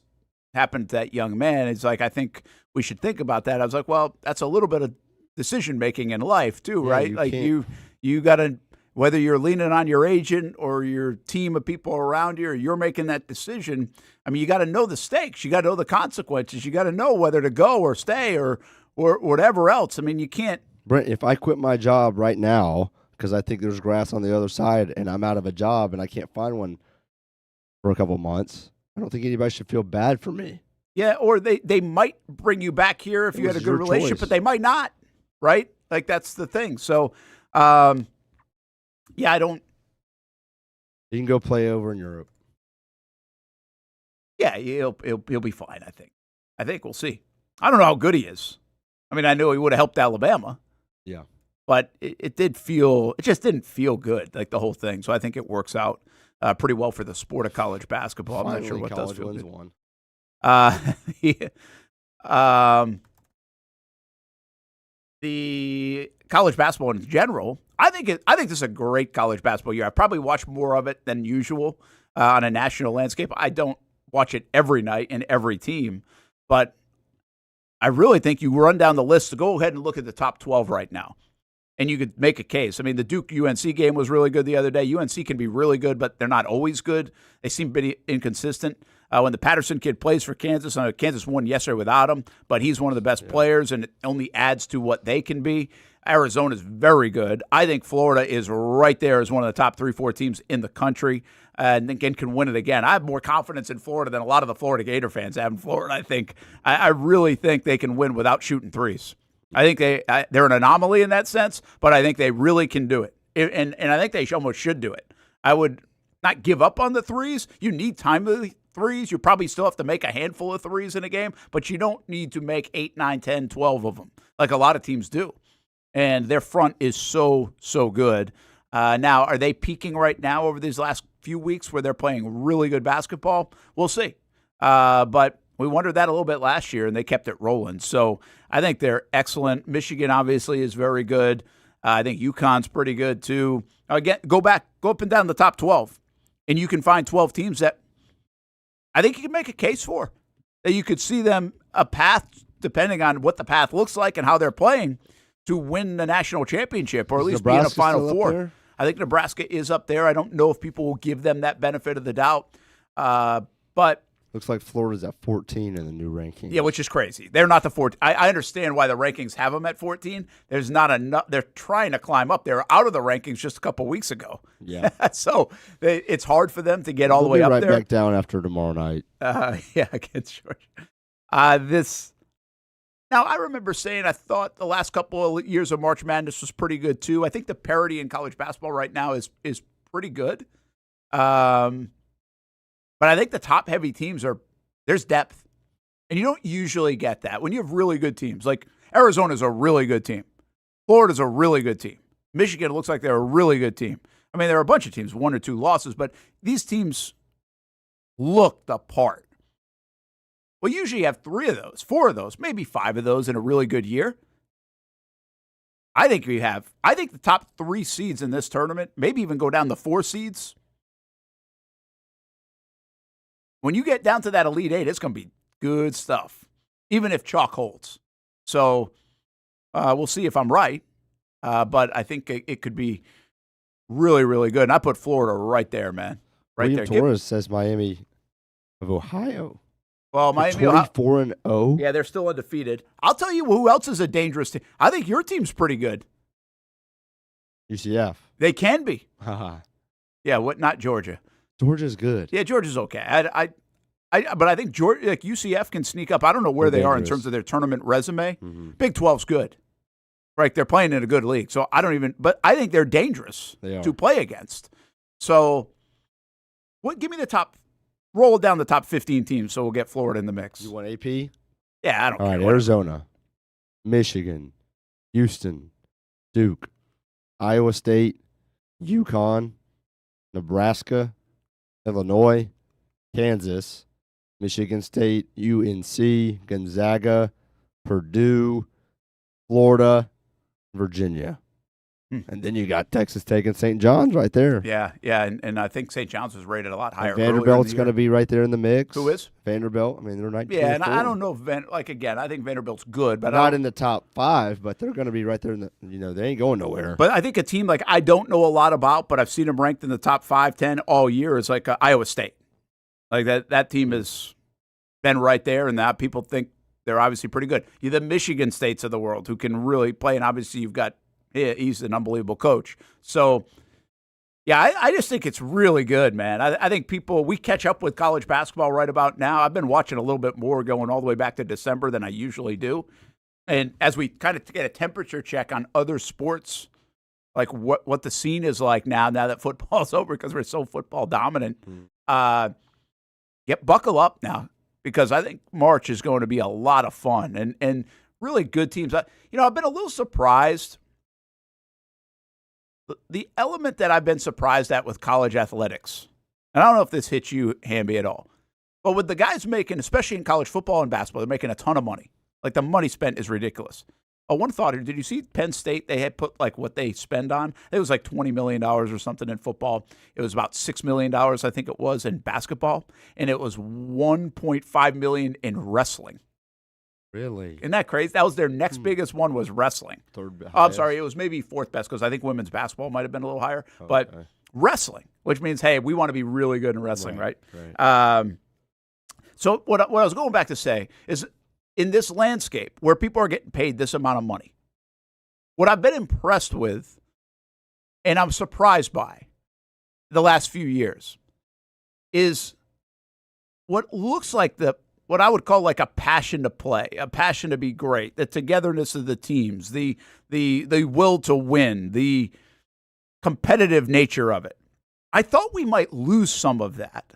happened to that young man? It's like I think we should think about that. I was like, well, that's a little bit of decision making in life too, right? Like you got to. Whether you're leaning on your agent or your team of people around you or you're making that decision, I mean, you got to know the stakes. You got to know the consequences. You got to know whether to go or stay or whatever else. I mean, you can't. Brent, if I quit my job right now because I think there's grass on the other side and I'm out of a job and I can't find one for a couple of months, I don't think anybody should feel bad for me. Yeah, or they might bring you back here if you had a good relationship, but they might not, right? Like, that's the thing. So, yeah, I don't. You can go play over in Europe. Yeah, he'll be fine. I think we'll see. I don't know how good he is. I mean, I know he would have helped Alabama. Yeah, but it just didn't feel good, like the whole thing. So I think it works out pretty well for the sport of college basketball. I'm not sure what does feel good. One. The college basketball in general, I think this is a great college basketball year. I probably watch more of it than usual on a national landscape. I don't watch it every night in every team, but I really think you run down the list to go ahead and look at the top 12 right now, and you could make a case. I mean, the Duke-UNC game was really good the other day. UNC can be really good, but they're not always good. They seem pretty inconsistent. When the Patterson kid plays for Kansas, I know Kansas won yesterday without him, but he's one of the best players, and it only adds to what they can be. Arizona is very good. I think Florida is right there as one of the top 3-4 teams in the country, and again can win it again. I have more confidence in Florida than a lot of the Florida Gator fans have in Florida. I think I really think they can win without shooting threes. I think they're an anomaly in that sense, but I think they really can do it, and I think they almost should do it. I would not give up on the threes. You need timely threes. You probably still have to make a handful of threes in a game, but you don't need to make 8, 9, 10, 12 of them like a lot of teams do. And their front is so good. Now, are they peaking right now over these last few weeks where they're playing really good basketball? We'll see. But we wondered that a little bit last year, and they kept it rolling. So I think they're excellent. Michigan, obviously, is very good. I think UConn's pretty good, too. Again, go up and down the top 12, and you can find 12 teams that I think you can make a case for, that you could see them a path, depending on what the path looks like and how they're playing, to win the national championship or at least be in a Final Four. I think Nebraska is up there. I don't know if people will give them that benefit of the doubt, but looks like Florida's at 14 in the new ranking. Yeah, which is crazy. They're not the 14. I understand why the rankings have them at 14. There's not enough. They're trying to climb up. They were out of the rankings just a couple weeks ago. Yeah. So it's hard for them to get all the way up right there. Back down after tomorrow night. Yeah, against Georgia. Now, I remember saying I thought the last couple of years of March Madness was pretty good, too. I think the parity in college basketball right now is pretty good. But I think the top-heavy teams there's depth. And you don't usually get that. When you have really good teams, like Arizona's a really good team. Florida's a really good team. Michigan looks like they're a really good team. I mean, there are a bunch of teams, 1 or 2 losses, but these teams look the part. Well, usually you have 3 of those, 4 of those, maybe 5 of those in a really good year. I think the top 3 seeds in this tournament, maybe even go down to 4 seeds. When you get down to that Elite 8, it's going to be good stuff, even if chalk holds. So we'll see if I'm right, but I think it could be really, really good. And I put Florida right there, man. Right William there. Torres says Miami of Ohio. Well, Miami 24-0. Yeah, they're still undefeated. I'll tell you who else is a dangerous team. I think your team's pretty good. UCF. They can be. Haha. Yeah, not Georgia. Georgia's good. Yeah, Georgia's okay. But I think UCF can sneak up. I don't know where they are in terms of their tournament resume. Mm-hmm. Big 12's good. Right, they're playing in a good league. So but I think they're dangerous to play against. So give me the top, roll down the top 15 teams so we'll get Florida in the mix. You want AP? Yeah, I don't All care. right, Arizona, Michigan, Houston, Duke, Iowa State, UConn, Nebraska, Illinois, Kansas, Michigan State, UNC, Gonzaga, Purdue, Florida, Virginia. And then you got Texas Tech and St. John's right there. Yeah, and I think St. John's was rated a lot higher. And Vanderbilt's going to be right there in the mix. Who is? Vanderbilt. I mean, they're 19. Yeah, and I don't know if I think Vanderbilt's good, but not in the top 5, but they're going to be right there in the. They ain't going nowhere. But I think a team like I don't know a lot about, but I've seen them ranked in the top 5, 10 all year is like Iowa State. Like that team has been right there, and that people think they're obviously pretty good. You're the Michigan States of the world who can really play, and obviously you've got. He's an unbelievable coach. So, yeah, I just think it's really good, man. I think we catch up with college basketball right about now. I've been watching a little bit more going all the way back to December than I usually do. And as we kind of get a temperature check on other sports, like what the scene is like now that football's over because we're so football dominant, buckle up now because I think March is going to be a lot of fun and really good teams. I've been a little surprised. The element that I've been surprised at with college athletics, and I don't know if this hits you, Hamby, at all, but with the guys making, especially in college football and basketball, they're making a ton of money. Like the money spent is ridiculous. One thought here, did you see Penn State? They had put like what they spend on. It was like $20 million or something in football. It was about $6 million, I think it was, in basketball. And it was $1.5 million in wrestling. Really? Isn't that crazy? That was their next biggest one was wrestling. Third highest. I'm sorry. It was maybe fourth best because I think women's basketball might have been a little higher. But wrestling, which means, hey, we want to be really good in wrestling, right? So what I was going back to say is in this landscape where people are getting paid this amount of money, what I've been impressed with and I'm surprised by the last few years is what looks like what I would call like a passion to play, a passion to be great, the togetherness of the teams, the will to win, the competitive nature of it. I thought we might lose some of that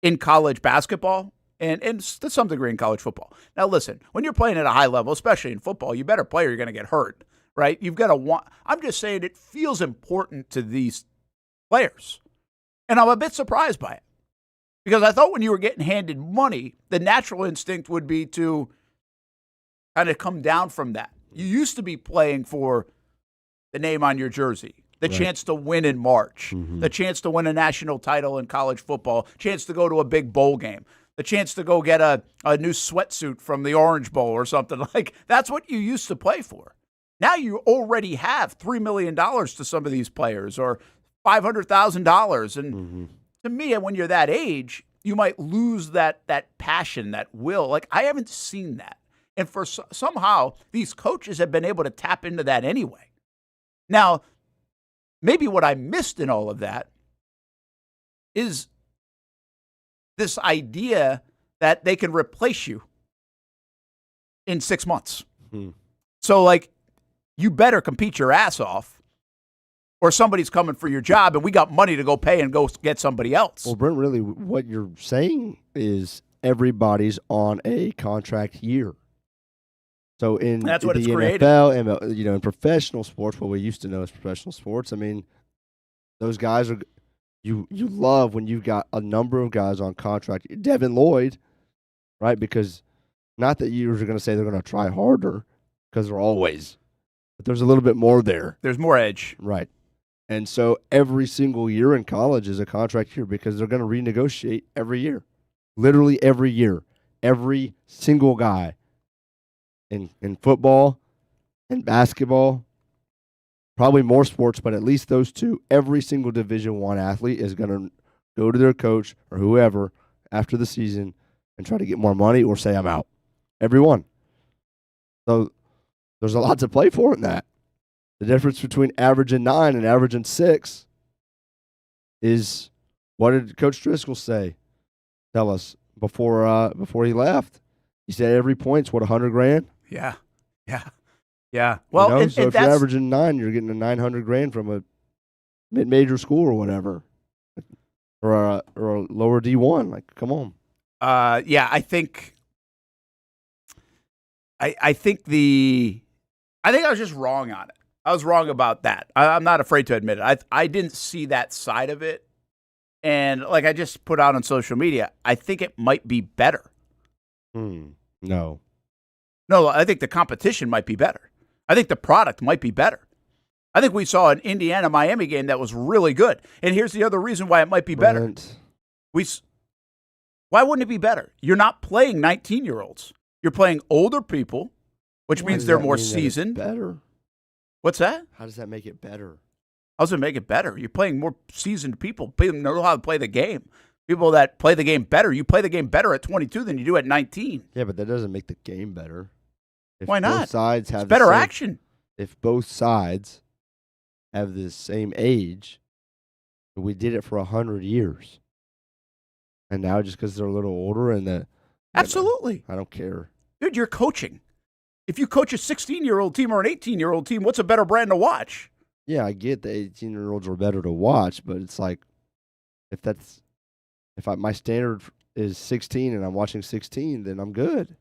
in college basketball and to some degree in college football. Now, listen, when you're playing at a high level, especially in football, you better play or you're going to get hurt, right? You've got to want. I'm just saying it feels important to these players, and I'm a bit surprised by it. Because I thought when you were getting handed money, the natural instinct would be to kind of come down from that. You used to be playing for the name on your jersey, the chance to win in March, the chance to win a national title in college football, chance to go to a big bowl game, the chance to go get a new sweatsuit from the Orange Bowl or something. Like that's what you used to play for. Now you already have $3 million to some of these players or $500,000. And to me, when you're that age, you might lose that passion, that will. Like, I haven't seen that. And somehow, these coaches have been able to tap into that anyway. Now, maybe what I missed in all of that is this idea that they can replace you in 6 months. So, like, you better compete your ass off or somebody's coming for your job, and we got money to go pay and go get somebody else. Well, Brent, really, what you're saying is everybody's on a contract year. So in that's what the it's created. NFL, and in professional sports, what we used to know as professional sports, I mean, those guys are you love when you've got a number of guys on contract. Devin Lloyd, right? Because not that you're going to say they're going to try harder, because they're always, but there's a little bit more there. There's more edge, right? And so every single year in college is a contract year because they're going to renegotiate every year. Literally every year. Every single guy in football and basketball, probably more sports, but at least those two, every single Division I athlete is going to go to their coach or whoever after the season and try to get more money or say I'm out. Everyone. So there's a lot to play for in that. The difference between averaging 9 and averaging 6 is, what did Coach Driscoll tell us before he left? He said every point's what, $100,000? Yeah. Well, so if you're averaging 9, you're getting $900,000 from a mid-major school or whatever, or a lower D1. Like, come on. I think I think I was just wrong on it. I was wrong about that. I'm not afraid to admit it. I didn't see that side of it. And like I just put out on social media, I think it might be better. No, I think the competition might be better. I think the product might be better. I think we saw an Indiana-Miami game that was really good. And here's the other reason why it might be better. Why wouldn't it be better? You're not playing 19-year-olds. You're playing older people, which means they're more seasoned. Better. What's that? How does that make it better? How does it make it better? You're playing more seasoned people. People know how to play the game. People that play the game better. You play the game better at 22 than you do at 19. Yeah, but that doesn't make the game better. Why not? Both sides have it's better action. If both sides have the same age, we did it for 100 years. And now just because they're a little older and Absolutely. I don't care. Dude, you're coaching. If you coach a 16-year-old team or an 18-year-old team, what's a better brand to watch? Yeah, I get the 18-year-olds are better to watch, but it's like my standard is 16 and I'm watching 16, then I'm good.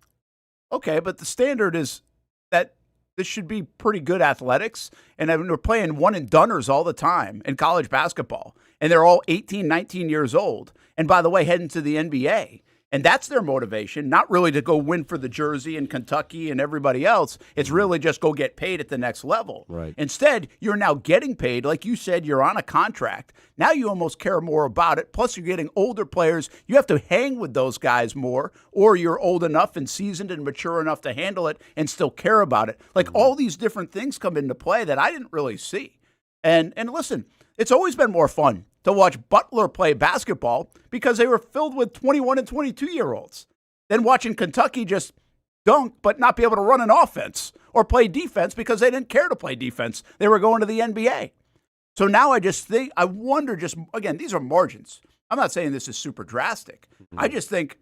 Okay, but the standard is that this should be pretty good athletics, and I mean, we're playing one-and-doners all the time in college basketball, and they're all 18, 19 years old, and by the way, heading to the NBA. And that's their motivation, not really to go win for the Jersey and Kentucky and everybody else. It's really just go get paid at the next level. Right. Instead, you're now getting paid. Like you said, you're on a contract. Now you almost care more about it. Plus, you're getting older players. You have to hang with those guys more, or you're old enough and seasoned and mature enough to handle it and still care about it. Like all these different things come into play that I didn't really see. And listen, it's always been more fun to watch Butler play basketball because they were filled with 21 and 22-year-olds than watching Kentucky just dunk but not be able to run an offense or play defense because they didn't care to play defense. They were going to the NBA. So now I wonder again, these are margins. I'm not saying this is super drastic. I just think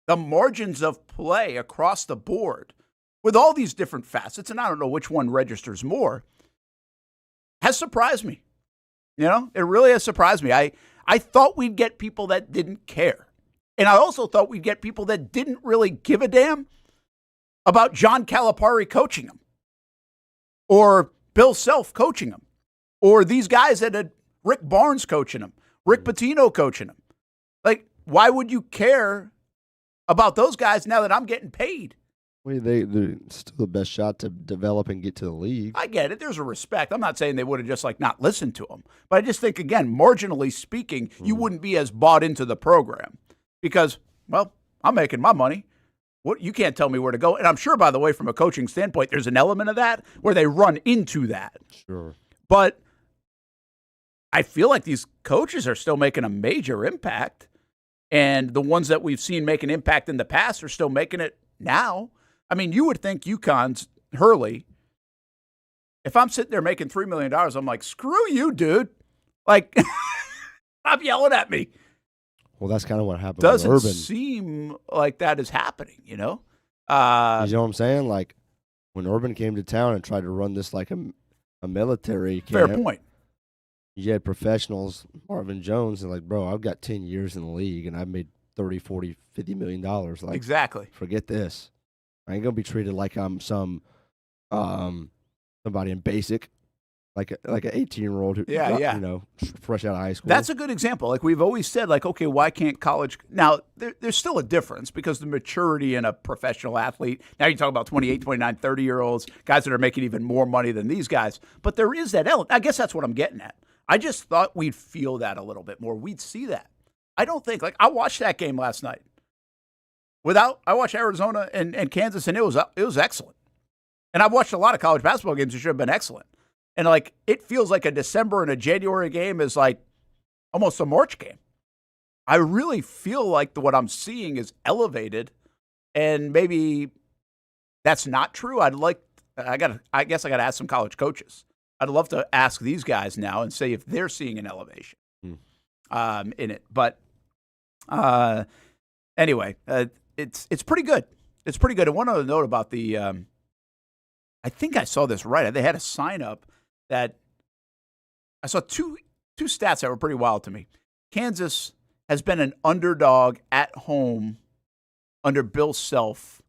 the margins of play across the board with all these different facets, and I don't know which one registers more, has surprised me. You know, it really has surprised me. I thought we'd get people that didn't care. And I also thought we'd get people that didn't really give a damn about John Calipari coaching them or Bill Self coaching them or these guys that had Rick Barnes coaching them, Rick Pitino coaching them. Like, why would you care about those guys now that I'm getting paid? Well, they're still the best shot to develop and get to the league. I get it. There's a respect. I'm not saying they would have just not listened to them. But I just think, again, marginally speaking, you wouldn't be as bought into the program because, well, I'm making my money. You can't tell me where to go. And I'm sure, by the way, from a coaching standpoint, there's an element of that where they run into that. Sure. But I feel like these coaches are still making a major impact. And the ones that we've seen make an impact in the past are still making it now. I mean, you would think UConn's Hurley, if I'm sitting there making $3 million, I'm like, screw you, dude. Like, stop yelling at me. Well, that's kind of what happened Doesn't with Urban. seem like that is happening, you know? You know what I'm saying? Like, when Urban came to town and tried to run this like a military camp. Fair point. You had professionals, Marvin Jones, and like, bro, I've got 10 years in the league, and I've made 30, 40, $50 million. Like, exactly. Forget this. I ain't gonna be treated like I'm somebody in basic, like an 18-year-old who, you know, fresh out of high school. That's a good example. Like we've always said, like, okay, why can't college? Now there's still a difference because the maturity in a professional athlete. Now you talk about 28, 29, 30-year-olds, guys that are making even more money than these guys. But there is that element. I guess that's what I'm getting at. I just thought we'd feel that a little bit more. We'd see that. I don't think I watched that game last night. I watched Arizona and Kansas, and it was excellent. And I've watched a lot of college basketball games that should have been excellent. And, like, it feels like a December and a January game is, like, almost a March game. I really feel like what I'm seeing is elevated, and maybe that's not true. I guess I got to ask some college coaches. I'd love to ask these guys now and say if they're seeing an elevation in it. But anyway, it's pretty good. It's pretty good. And one other note about the I think I saw this right. They had a sign up that I saw two stats that were pretty wild to me. Kansas has been an underdog at home under Bill Self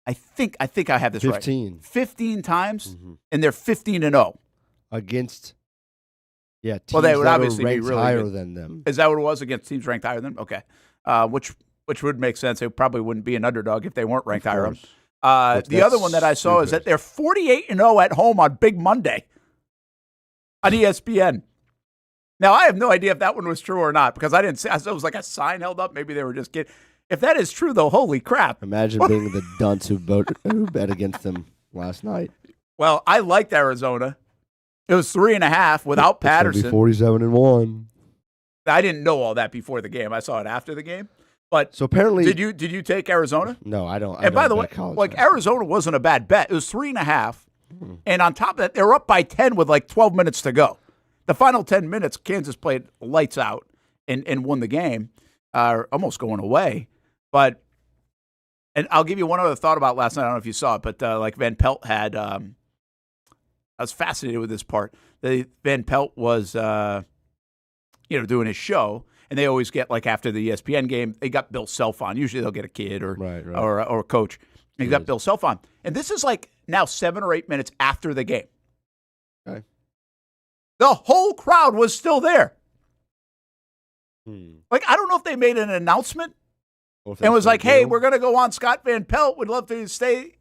I think I have this 15. right. 15 times, and they're 15-0 against. Yeah, teams well, they would that obviously are be ranked really higher good. than them. Is that what it was against teams ranked higher than them? Okay, which would make sense. They probably wouldn't be an underdog if they weren't ranked higher. The other one that I saw is that they're 48-0 at home on Big Monday on ESPN. Now, I have no idea if that one was true or not because I didn't see. I saw it was like a sign held up. Maybe they were just kidding. If that is true, though, holy crap! Imagine being the dunce who bet against them last night. Well, I liked Arizona. It was 3.5 without Patterson. 47-1. I didn't know all that before the game. I saw it after the game. But so apparently, did you take Arizona? No, I don't. And by the way, like Arizona wasn't a bad bet. It was 3.5, and on top of that, they were up by 10 with like 12 minutes to go. The final 10 minutes, Kansas played lights out and won the game, almost going away. But and I'll give you one other thought about last night. I don't know if you saw it, but like Van Pelt had. I was fascinated with this part. Van Pelt was, doing his show. And they always get, like, after the ESPN game, they got Bill Self on. Usually they'll get a kid or a coach. And he got Bill Self on. And this is, like, now 7 or 8 minutes after the game. Okay. The whole crowd was still there. Like, I don't know if they made an announcement and was like, hey, we're going to go on Scott Van Pelt. We'd love to stay.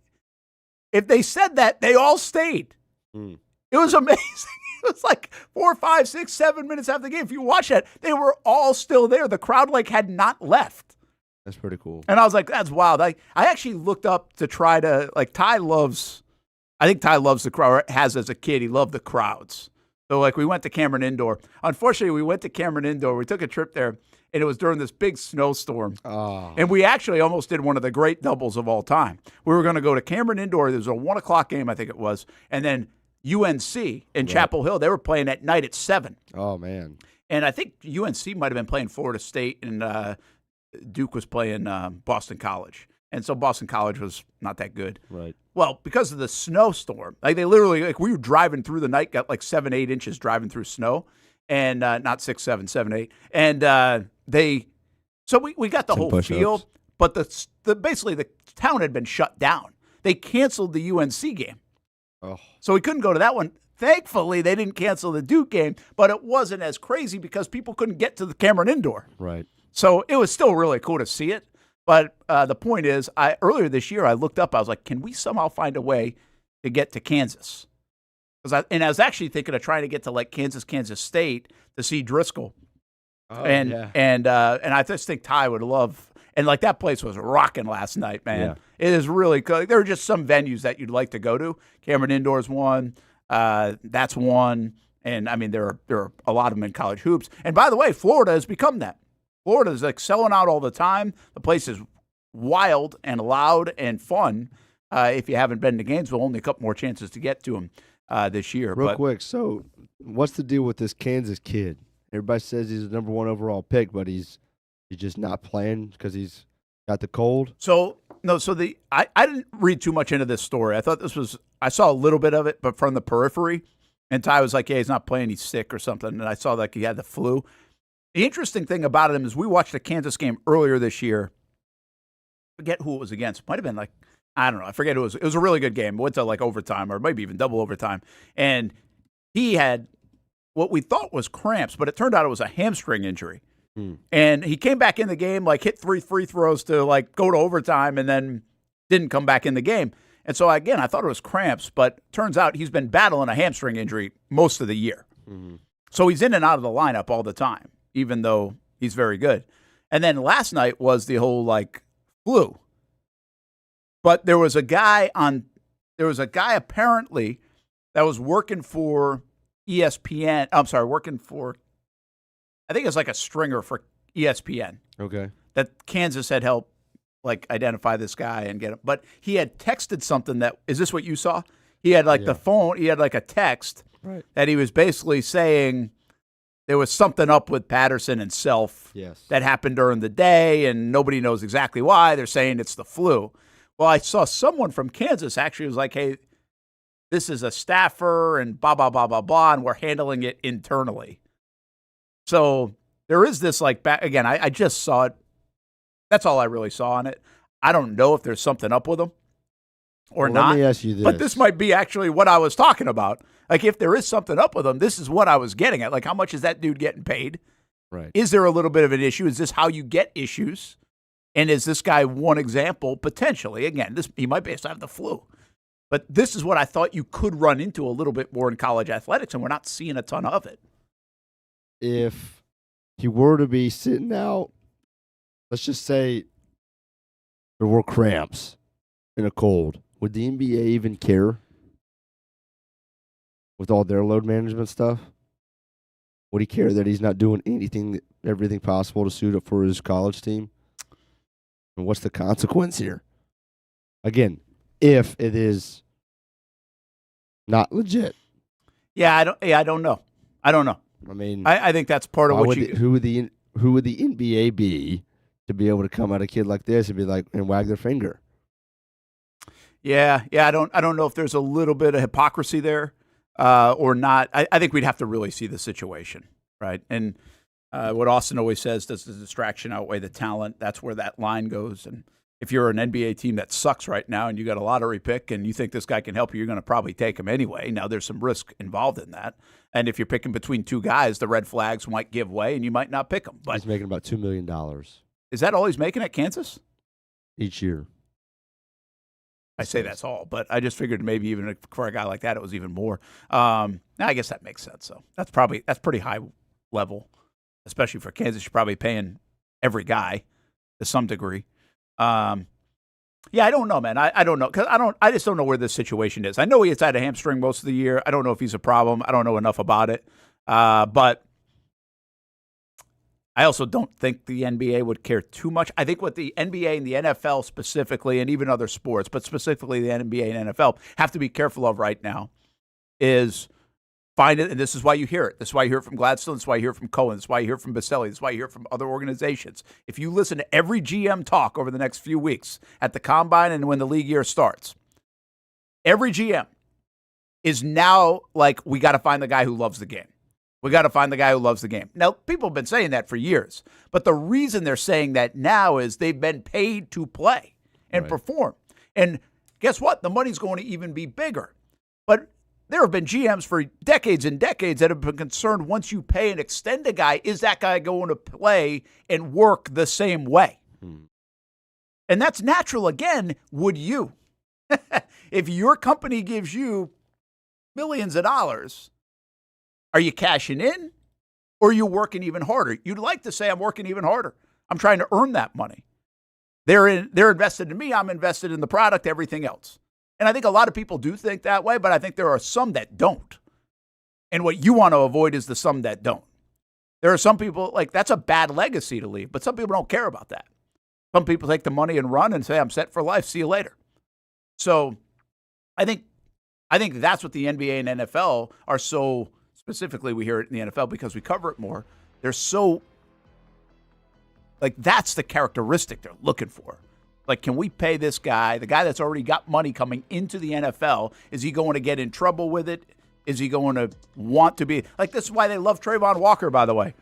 If they said that, they all stayed. It was amazing. It was like 4, 5, 6, 7 minutes after the game. If you watch that, they were all still there. The crowd had not left. That's pretty cool. And I was like, that's wild. I actually looked up to try to Ty loves the crowd. Or has as a kid, he loved the crowds. So we went to Cameron Indoor. Unfortunately, we went to Cameron Indoor. We took a trip there, and it was during this big snowstorm. Oh. And we actually almost did one of the great doubles of all time. We were going to go to Cameron Indoor. There was a 1 o'clock game, I think it was, and then UNC in Chapel Hill. They were playing at night at 7. Oh, man. And I think UNC might have been playing Florida State, and Duke was playing Boston College. And so Boston College was not that good. Right. Well, because of the snowstorm, they literally, we were driving through the night, got 7, 8 inches driving through snow, and not 6, 7, 7, 8. And so we got the whole field, but basically the town had been shut down. They canceled the UNC game. Oh. So we couldn't go to that one. Thankfully, they didn't cancel the Duke game, but it wasn't as crazy because people couldn't get to the Cameron Indoor. Right. So it was still really cool to see it. But the point is, earlier this year, I looked up. I was like, can we somehow find a way to get to Kansas? I was actually thinking of trying to get to Kansas State to see Driscoll. Oh, and I just think Ty would love. And that place was rocking last night, man. Yeah. It is really cool. There are just some venues that you'd like to go to. Cameron Indoor's one. That's one. And I mean, there are a lot of them in college hoops. And by the way, Florida has become that. Florida's selling out all the time. The place is wild and loud and fun. If you haven't been to Gainesville, only a couple more chances to get to them this year. Real quick, so what's the deal with this Kansas kid? Everybody says he's the number 1 overall pick, but he's just not playing because he's got the cold. So I didn't read too much into this story. I thought I saw a little bit of it, but from the periphery. And Ty was like, yeah, he's not playing, he's sick or something. And I saw he had the flu. The interesting thing about him is we watched the Kansas game earlier this year. Forget who it was against. Might have been I don't know. I forget who it was. It was a really good game. It went to overtime or maybe even double overtime. And he had what we thought was cramps, but it turned out it was a hamstring injury. And he came back in the game, hit 3 free throws to go to overtime and then didn't come back in the game. And so, again, I thought it was cramps, but turns out he's been battling a hamstring injury most of the year. Mm-hmm. So he's in and out of the lineup all the time, even though he's very good. And then last night was the whole flu. But there was a guy apparently that was working for ESPN. I'm sorry, working for, I think it's a stringer for ESPN. Okay. That Kansas had helped identify this guy and get him. But he had texted something is this what you saw? He had the phone, he had a text that he was basically saying there was something up with Patterson and Self that happened during the day, and nobody knows exactly why. They're saying it's the flu. Well, I saw someone from Kansas actually was like, hey, this is a staffer and blah, blah, blah, blah, blah, and we're handling it internally. So there is this again, I just saw it. That's all I really saw on it. I don't know if there's something up with him. or Well, not. let me ask you this. But this might be actually what I was talking about. Like, if there is something up with him, this is what I was getting at. Like, how much is that dude getting paid? Right. Is there a little bit of an issue? Is this how you get issues? And is this guy one example, potentially? Again, he might be have the flu. But this is what I thought you could run into a little bit more in college athletics, and we're not seeing a ton of it. If he were to be sitting out, let's just say there were cramps in a cold, would the NBA even care with all their load management stuff? Would he care that he's not doing everything possible to suit up for his college team? And what's the consequence here? Again, if it is not legit. Yeah, I don't know. I don't know. I mean, I think that's part of what who would the NBA be to be able to come at a kid like this and be like and wag their finger? Yeah. I don't know if there's a little bit of hypocrisy there or not. I think we'd have to really see the situation, right? And what Austen always says, does the distraction outweigh the talent? That's where that line goes. And if you're an NBA team that sucks right now and you got a lottery pick and you think this guy can help you, you're going to probably take him anyway. Now, there's some risk involved in that. And if you're picking between two guys, the red flags might give way and you might not pick him. But he's making about $2 million is that all he's making at Kansas? each year. I say that's all, but I just figured maybe even for a guy like that, it was even more. I guess that makes sense. So that's pretty high level, especially for Kansas. You're probably paying every guy to some degree. Yeah, I don't know, man. I don't know because I just don't know where this situation is. I know he's had a hamstring most of the year. I don't know if he's a problem. I don't know enough about it, but I also don't think the NBA would care too much. I think what the NBA and the NFL specifically, and even other sports, but specifically the NBA and NFL, have to be careful of right now is find it, and this is why you hear it. This is why you hear it from Gladstone. This is why you hear it from Cohen. This is why you hear it from Baselli. This is why you hear it from other organizations. If you listen to every GM talk over the next few weeks at the Combine and when the league year starts, every GM is now like, we got to find the guy who loves the game. We got to find the guy who loves the game. Now, people have been saying that for years, but the reason they're saying that now is they've been paid to play and perform. And guess what? The money's going to even be bigger. But there have been GMs for decades and decades that have been concerned once you pay and extend a guy, is that guy going to play and work the same way? And that's natural. Again, would you? If your company gives you millions of dollars, are you cashing in or are you working even harder? You'd like to say, I'm working even harder. I'm trying to earn that money. They're invested in me. I'm invested in the product, everything else. And I think a lot of people do think that way, but I think there are some that don't. And what you want to avoid is the some that don't. There are some people, like, that's a bad legacy to leave, but some people don't care about that. Some people take the money and run and say, I'm set for life. See you later. So I think that's what the NBA and NFL are so, specifically we hear it in the NFL because we cover it more. They're so, like, that's the characteristic they're looking for. Like, can we pay this guy, the guy that's already got money coming into the NFL, is he going to get in trouble with it? Is he going to want to be, like, this is why they love Trayvon Walker, by the way.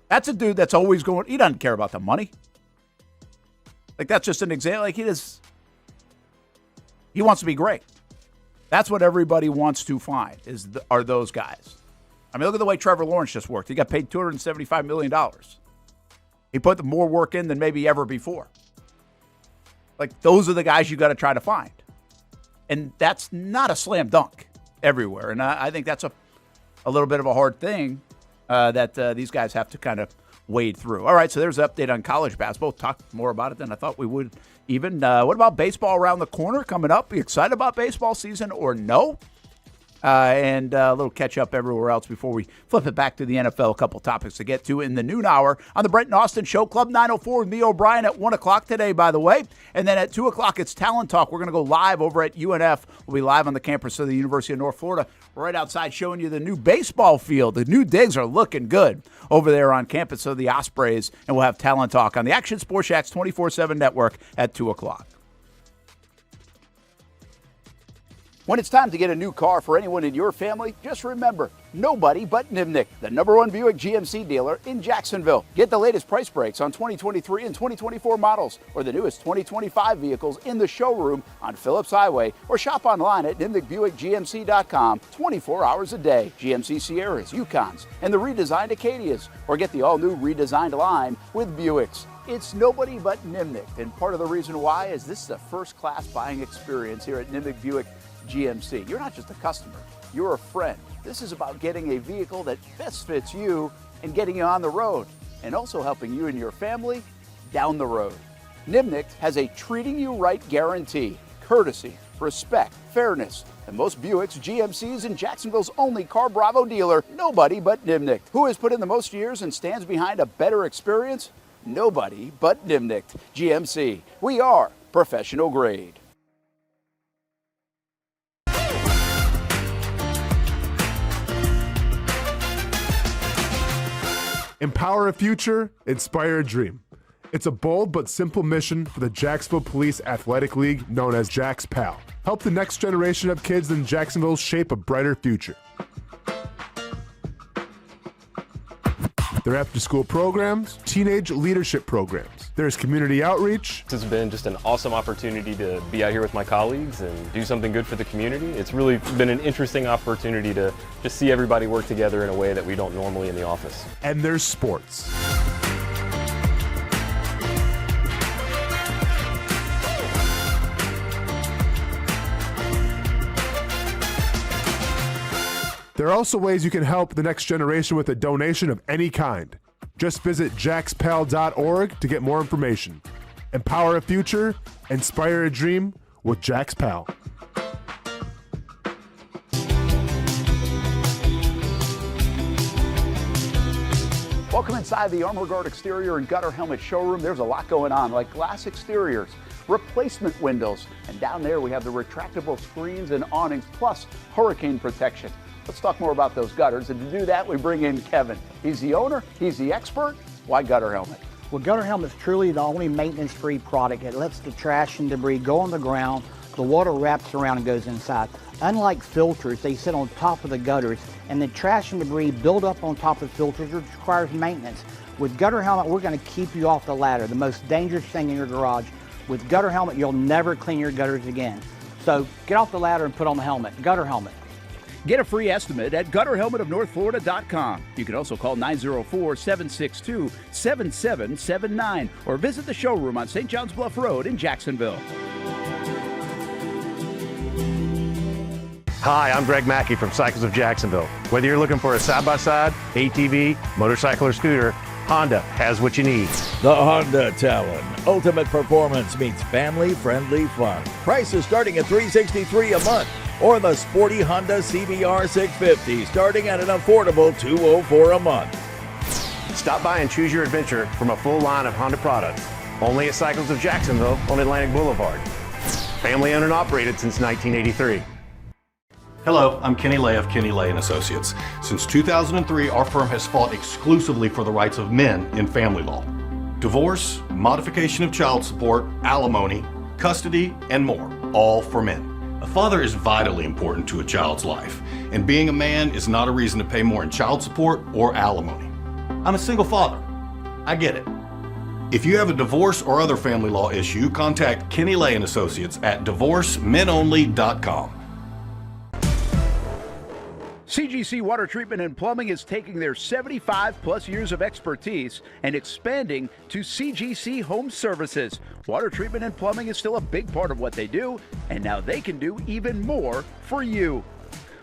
That's a dude that's always going, he doesn't care about the money. Like, that's just an example. Like, he wants to be great. That's what everybody wants to find, are those guys. I mean, look at the way Trevor Lawrence just worked. He got paid $275 million. He put more work in than maybe ever before. Like, those are the guys you got to try to find. And that's not a slam dunk everywhere. And I think that's a little bit of a hard thing that these guys have to kind of wade through. All right, so there's an update on college basketball. We'll talk more about it than I thought we would even. What about baseball around the corner coming up? Are you excited about baseball season or no? And a little catch-up everywhere else before we flip it back to the NFL. A couple topics to get to in the noon hour on the Brent and Austen Show. Club 904 with me, O'Brien, at 1 o'clock today, by the way. And then at 2 o'clock, it's Talent Talk. We're going to go live over at UNF. We'll be live on the campus of the University of North Florida, right outside, showing you the new baseball field. The new digs are looking good over there on campus of the Ospreys. And we'll have Talent Talk on the Action Sports Jacks 24/7 network at 2 o'clock. When it's time to get a new car for anyone in your family, just remember, nobody but Nimnick, the #1 Buick GMC dealer in Jacksonville. Get the latest price breaks on 2023 and 2024 models or the newest 2025 vehicles in the showroom on Phillips Highway or shop online at nimnickbuickgmc.com 24 hours a day. GMC Sierras, Yukons, and the redesigned Acadias, or get the all-new redesigned line with Buicks. It's nobody but Nimnick, and part of the reason why is this is a first-class buying experience here at Nimnick Buick GMC. You're not just a customer, you're a friend. This is about getting a vehicle that best fits you and getting you on the road, and also helping you and your family down the road. Nimnick has a treating you right guarantee, courtesy, respect, fairness, and most Buicks, GMCs, and Jacksonville's only Car Bravo dealer, nobody but Nimnick. Who has put in the most years and stands behind a better experience? Nobody but Nimnick. GMC. We are professional grade. Empower a future, inspire a dream. It's a bold but simple mission for the Jacksonville Police Athletic League known as Jax PAL. Help the next generation of kids in Jacksonville shape a brighter future. Their after-school programs, teenage leadership programs. There's community outreach. It's been just an awesome opportunity to be out here with my colleagues and do something good for the community. It's really been an interesting opportunity to just see everybody work together in a way that we don't normally in the office. And there's sports. There are also ways you can help the next generation with a donation of any kind. Just visit jaxpal.org to get more information. Empower a future, inspire a dream with Jax PAL. Welcome inside the Armor Guard exterior and gutter helmet showroom. There's a lot going on, like glass exteriors, replacement windows, and down there we have the retractable screens and awnings, plus hurricane protection. Let's talk more about those gutters, and to do that, we bring in Kevin. He's the owner, he's the expert. Why Gutter Helmet? Well, Gutter Helmet's truly the only maintenance-free product. It lets the trash and debris go on the ground, the water wraps around and goes inside. Unlike filters, they sit on top of the gutters, and the trash and debris build up on top of filters, which requires maintenance. With Gutter Helmet, we're going to keep you off the ladder, the most dangerous thing in your garage. With Gutter Helmet, you'll never clean your gutters again. So get off the ladder and put on the helmet. Gutter Helmet. Get a free estimate at gutterhelmetofnorthflorida.com. You can also call 904-762-7779 or visit the showroom on St. John's Bluff Road in Jacksonville. Hi, I'm Greg Mackey from Cycles of Jacksonville. Whether you're looking for a side-by-side, ATV, motorcycle, or scooter, Honda has what you need. The Honda Talon. Ultimate performance meets family-friendly fun. Prices starting at $363 a month. Or the sporty Honda CBR 650 starting at an affordable $204 a month. Stop by and choose your adventure from a full line of Honda products. Only at Cycles of Jacksonville on Atlantic Boulevard. Family owned and operated since 1983. Hello, I'm Kenny Lay of Kenny Lay & Associates. Since 2003, our firm has fought exclusively for the rights of men in family law. Divorce, modification of child support, alimony, custody, and more, all for men. A father is vitally important to a child's life, and being a man is not a reason to pay more in child support or alimony. I'm a single father. I get it. If you have a divorce or other family law issue, contact Kenny Lay & Associates at divorcemenonly.com. CGC Water Treatment and Plumbing is taking their 75-plus years of expertise and expanding to CGC Home Services. Water treatment and plumbing is still a big part of what they do, and now they can do even more for you.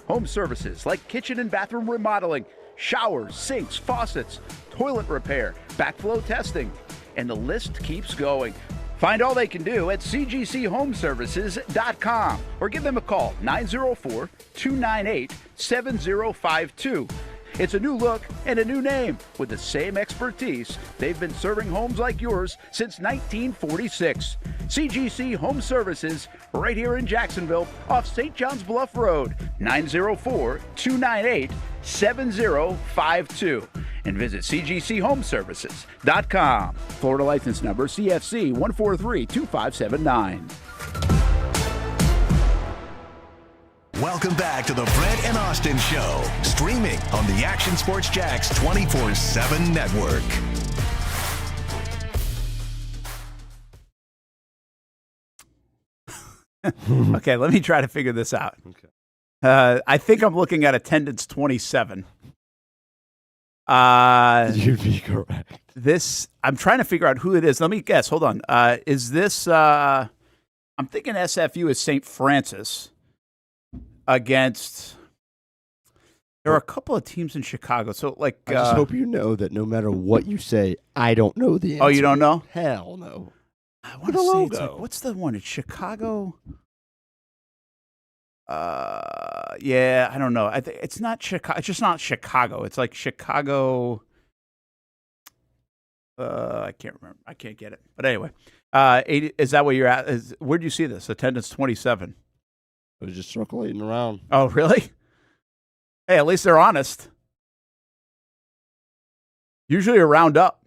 Home services like kitchen and bathroom remodeling, showers, sinks, faucets, toilet repair, backflow testing, and the list keeps going. Find all they can do at cgchomeservices.com or give them a call, 904-298-7052. It's a new look and a new name with the same expertise. They've been serving homes like yours since 1946. CGC Home Services, right here in Jacksonville off St. John's Bluff Road, 904-298-7052. And visit cgchomeservices.com. Florida license number CFC 1432579. Welcome back to the Brent and Austen Show, streaming on the Action Sports Jax 24/7 network. Okay, let me try to figure this out. Okay. I think I'm looking at attendance 27. You'd be correct. I'm trying to figure out who it is. Let me guess. Hold on. Is this, I'm thinking SFU is St. Francis against, there are a couple of teams in Chicago. So, like, I just hope you know that no matter what you say, I don't know the answer. Oh, you don't know? Hell no. I want to say it's like, what's the one? It's Chicago. Yeah, I don't know. I think it's not Chicago. It's just not Chicago. It's like Chicago. I can't remember. I can't get it. But anyway, 80, is that where you're at? Where do you see this? Attendance 27. It was just circulating around. Oh, really? Hey, at least they're honest. Usually a round up.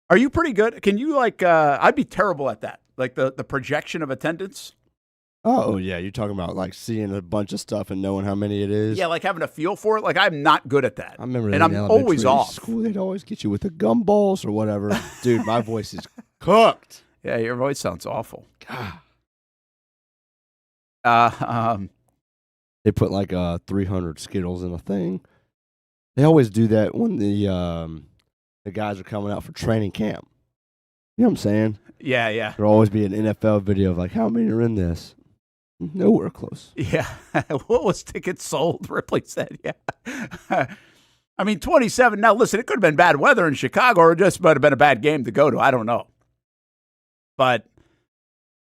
Are you pretty good? Can you I'd be terrible at that. Like the projection of attendance. Oh, yeah. You're talking about like seeing a bunch of stuff and knowing how many it is. Yeah, like having a feel for it. Like I'm not good at that. I remember and I'm always off. School, they'd always get you with the gumballs or whatever. Dude, my voice is cooked. Yeah, your voice sounds awful. God. They put like 300 Skittles in a thing. They always do that when the guys are coming out for training camp. You know what I'm saying? Yeah, yeah. There'll always be an NFL video of like, how many are in this? Nowhere close. Yeah. What was tickets sold? Ripley said, yeah. I mean, 27. Now, listen, it could have been bad weather in Chicago or it just might have been a bad game to go to. I don't know. But,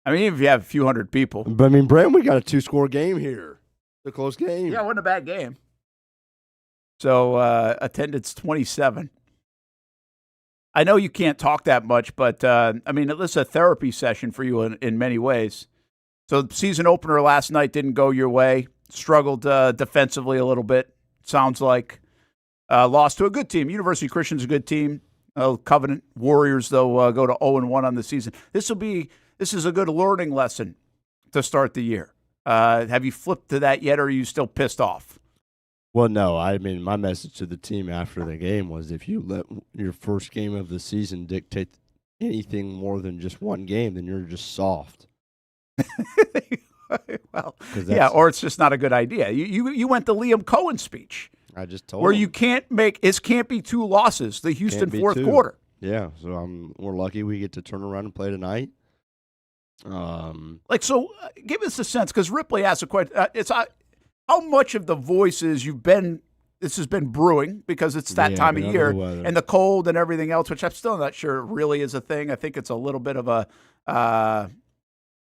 I mean, if you have a few hundred people. But, I mean, Brent, we got a 2-score game here. It's a close game. Yeah, it wasn't a bad game. So, attendance 27. I know you can't talk that much, but, I mean, it's a therapy session for you in many ways. So, the season opener last night didn't go your way. Struggled defensively a little bit, sounds like. Lost to a good team. University Christian's a good team. Covenant Warriors, though, go to 0-1 on the season. This is a good learning lesson to start the year. Have you flipped to that yet, or are you still pissed off? Well, no. I mean, my message to the team after the game was if you let your first game of the season dictate anything more than just one game, then you're just soft. Well, yeah, or it's just not a good idea. You went the Liam Cohen speech. I just told where him. You can't be 2 losses. The Houston fourth quarter. Yeah, so we're lucky we get to turn around and play tonight. Give us a sense, because Ripley asked a question. How much of the voices this has been brewing, because it's that time of year, and the cold and everything else, which I'm still not sure really is a thing. I think it's a little bit of a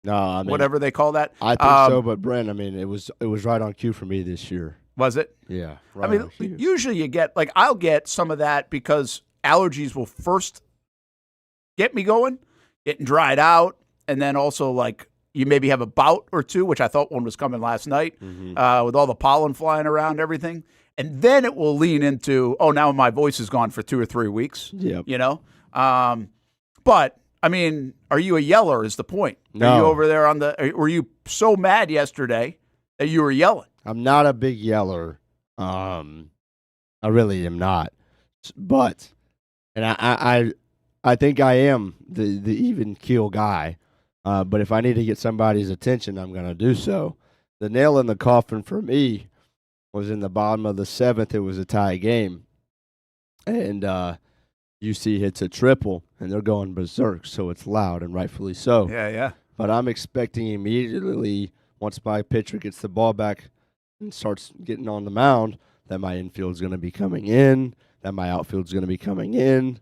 whatever they call that. I think so, but Brent, I mean, it was right on cue for me this year. Was it? Yeah. Right, I mean, usually you get, I'll get some of that because allergies will first get me going, getting dried out, and then also, you maybe have a bout or two, which I thought one was coming last night, with all the pollen flying around and everything. And then it will lean into, now my voice is gone for 2 or 3 weeks. Yep. You know? But, I mean, are you a yeller is the point? No. Are you over there were you so mad yesterday that you were yelling? I'm not a big yeller. I really am not. But, and I think I am the even keel guy. But if I need to get somebody's attention, I'm going to do so. The nail in the coffin for me was in the bottom of the 7th. It was a tie game. And UC hits a triple, and they're going berserk, so it's loud, and rightfully so. Yeah, yeah. But I'm expecting immediately, once my pitcher gets the ball back and starts getting on the mound, that my infield's going to be coming in, that my outfield's going to be coming in,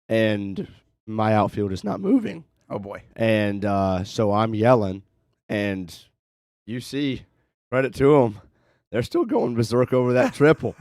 and my outfield is not moving. Oh, boy. And so I'm yelling, and UC, credit to them, they're still going berserk over that triple.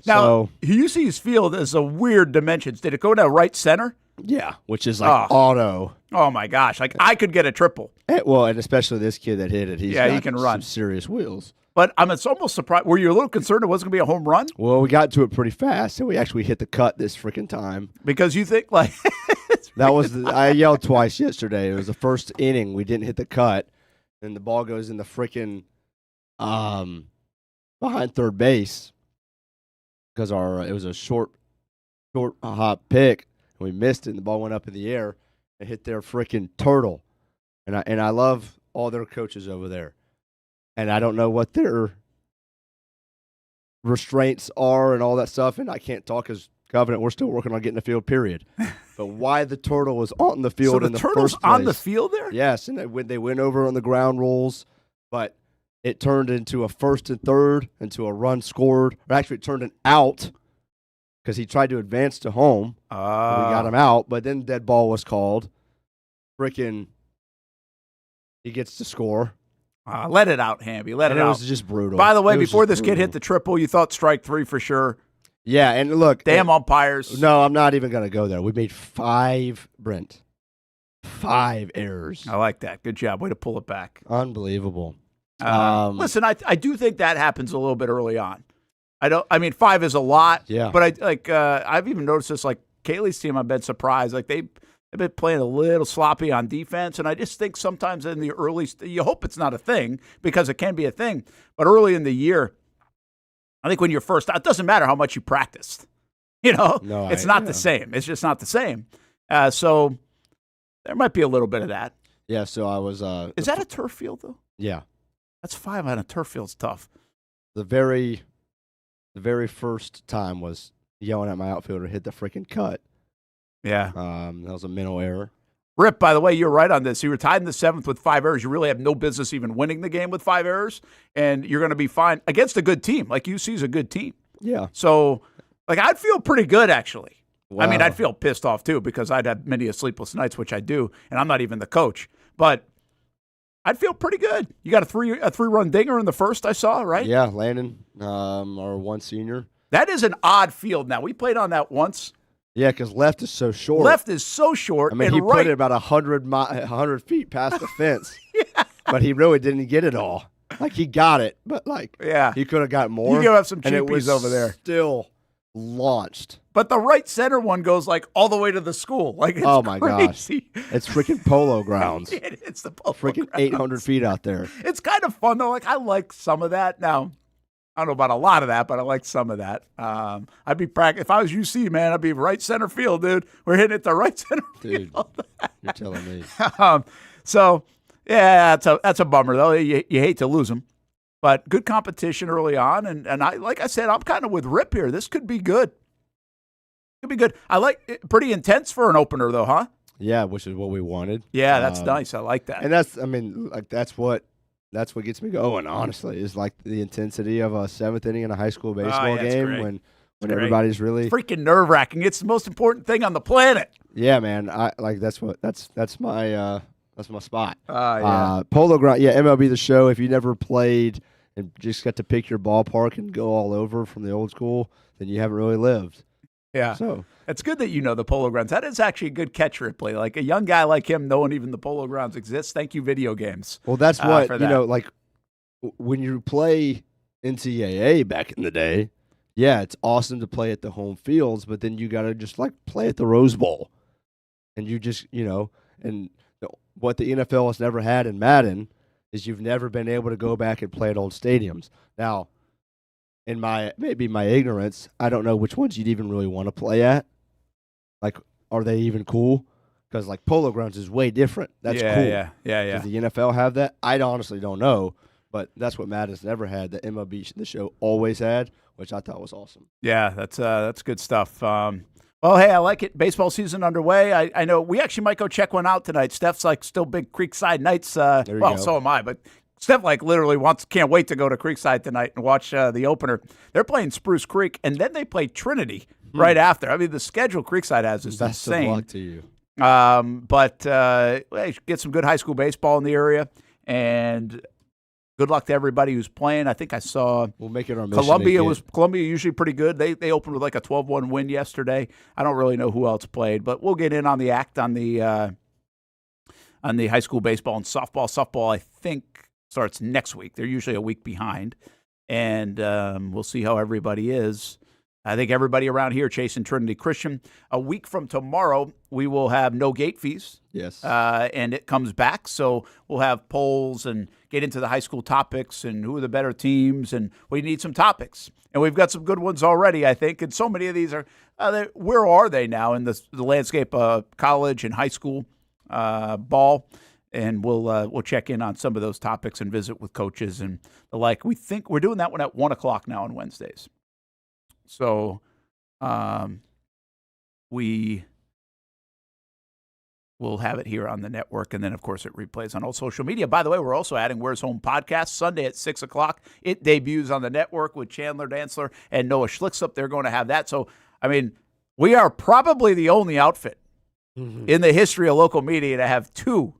Now, UC's field is a weird dimensions. Did it go to right center? Yeah, which is auto. Oh, my gosh. I could get a triple. And especially this kid that hit it. He can run. Some serious wheels. But it's almost surprised. Were you a little concerned it wasn't going to be a home run? Well, we got to it pretty fast, and we actually hit the cut this freaking time. Because you think, I yelled twice yesterday. It was the first inning. We didn't hit the cut, and the ball goes in the freaking behind third base because it was a short hop pick, and we missed it, and the ball went up in the air and hit their freaking turtle. And I love all their coaches over there, and I don't know what their restraints are and all that stuff, and I can't talk as Covenant. We're still working on getting the field, period. But why the turtle was on the field in the first place? So the turtle's on the field there? Yes, and they went over on the ground rules, but it turned into a 1st and 3rd, into a run scored. Or actually, it turned an out because he tried to advance to home. We got him out, but then dead ball was called. Freaking, he gets to score. Let it out, Hamby. Let it out. It was just brutal. By the way, before this kid hit the triple, you thought strike 3 for sure. Yeah, and look. Damn umpires. No, I'm not even going to go there. We made 5 errors. I like that. Good job. Way to pull it back. Unbelievable. Listen, I do think that happens a little bit early on. I mean, 5 is a lot. Yeah. But I've even noticed this. Like Kaylee's team, I've been surprised. Like they've been playing a little sloppy on defense, and I just think sometimes in the early, you hope it's not a thing because it can be a thing. But early in the year, I think when you're first out, it doesn't matter how much you practiced. No, it's not the same. It's just not the same. So there might be a little bit of that. Yeah. So I was. Is that a turf field though? Yeah. That's 5 on a turf field's tough. The very first time was yelling at my outfielder, hit the freaking cut. Yeah. That was a mental error. Rip, by the way, you're right on this. You were tied in the 7th with 5 errors. You really have no business even winning the game with 5 errors, and you're going to be fine against a good team. Like UC's a good team. Yeah. So, I'd feel pretty good, actually. Wow. I mean, I'd feel pissed off, too, because I'd have many a sleepless nights, which I do, and I'm not even the coach. But I'd feel pretty good. You got a three-run dinger in the first, I saw, right? Yeah, Landon, our one senior. That is an odd field now. We played on that once. Yeah, because left is so short. Left is so short. I mean, and he right, put it about 100 feet past the fence. Yeah. But he really didn't get it all. Like, he got it, but, he could have got more. You give up some and it was cheapies over there. Still launched. But the right center one goes, all the way to the school. It's oh, my crazy. gosh. It's freaking polo grounds. It's the polo freaking grounds. 800 feet out there. It's kind of fun, though. I like some of that. Now, I don't know about a lot of that, but I like some of that. I'd be if I was UC, man, I'd be right center field, dude. We're hitting it to right center field. You're telling me. So, yeah, that's a bummer, though. You hate to lose them. But good competition early on. And I, like I said, I'm kind of with Rip here. This could be good. Could be good. I like it. Pretty intense for an opener, though, huh? Yeah, which is what we wanted. Yeah, that's nice. I like that. And that's what gets me going, honestly, is the intensity of a 7th inning in a high school baseball game when everybody's really freaking nerve-wracking. It's the most important thing on the planet. Yeah, man. That's my spot. Yeah. Polo ground. Yeah, MLB The Show. If you never played and just got to pick your ballpark and go all over from the old school, then you haven't really lived. Yeah. So it's good that you know the Polo Grounds. That is actually a good catch, Ripley. Like a young guy like him knowing even the Polo Grounds exists. Thank you, video games. Well, that's what, when you play NCAA back in the day, yeah, it's awesome to play at the home fields, but then you got to just play at the Rose Bowl. And you just, and what the NFL has never had in Madden is you've never been able to go back and play at old stadiums. Now, in maybe my ignorance, I don't know which ones you'd even really want to play at. Are they even cool? Because Polo Grounds is way different. That's cool. Yeah. Does the NFL have that? I honestly don't know, but that's what Madden's never had. The MLB The Show always had, which I thought was awesome. Yeah, that's good stuff. Well, hey, I like it. Baseball season underway. I know we actually might go check one out tonight. Steph's still big Creekside Nights. So am I, but Steph literally can't wait to go to Creekside tonight and watch the opener. They're playing Spruce Creek, and then they play Trinity right after. I mean, the schedule Creekside has is Best insane. of luck to you. But get some good high school baseball in the area, and good luck to everybody who's playing. I think I saw we'll make it our mission. Columbia usually pretty good. They opened with a 12-1 win yesterday. I don't really know who else played, but we'll get in on the act on the high school baseball and softball. Softball, I think, starts next week. They're usually a week behind, and we'll see how everybody is. I think everybody around here chasing Trinity Christian. A week from tomorrow, we will have no gate fees. Yes. And it comes back. So we'll have polls and get into the high school topics and who are the better teams. And we need some topics. And we've got some good ones already, I think. And so many of these are, where are they now in the landscape of college and high school ball? And we'll check in on some of those topics and visit with coaches and the like. We think we're doing that one at 1 o'clock now on Wednesdays. So we will have it here on the network, and then, of course, it replays on all social media. By the way, we're also adding Where's Home podcast Sunday at 6 o'clock. It debuts on the network with Chandler Dantzler and Noah Schlicksup. They're going to have that. So, I mean, we are probably the only outfit in the history of local media to have two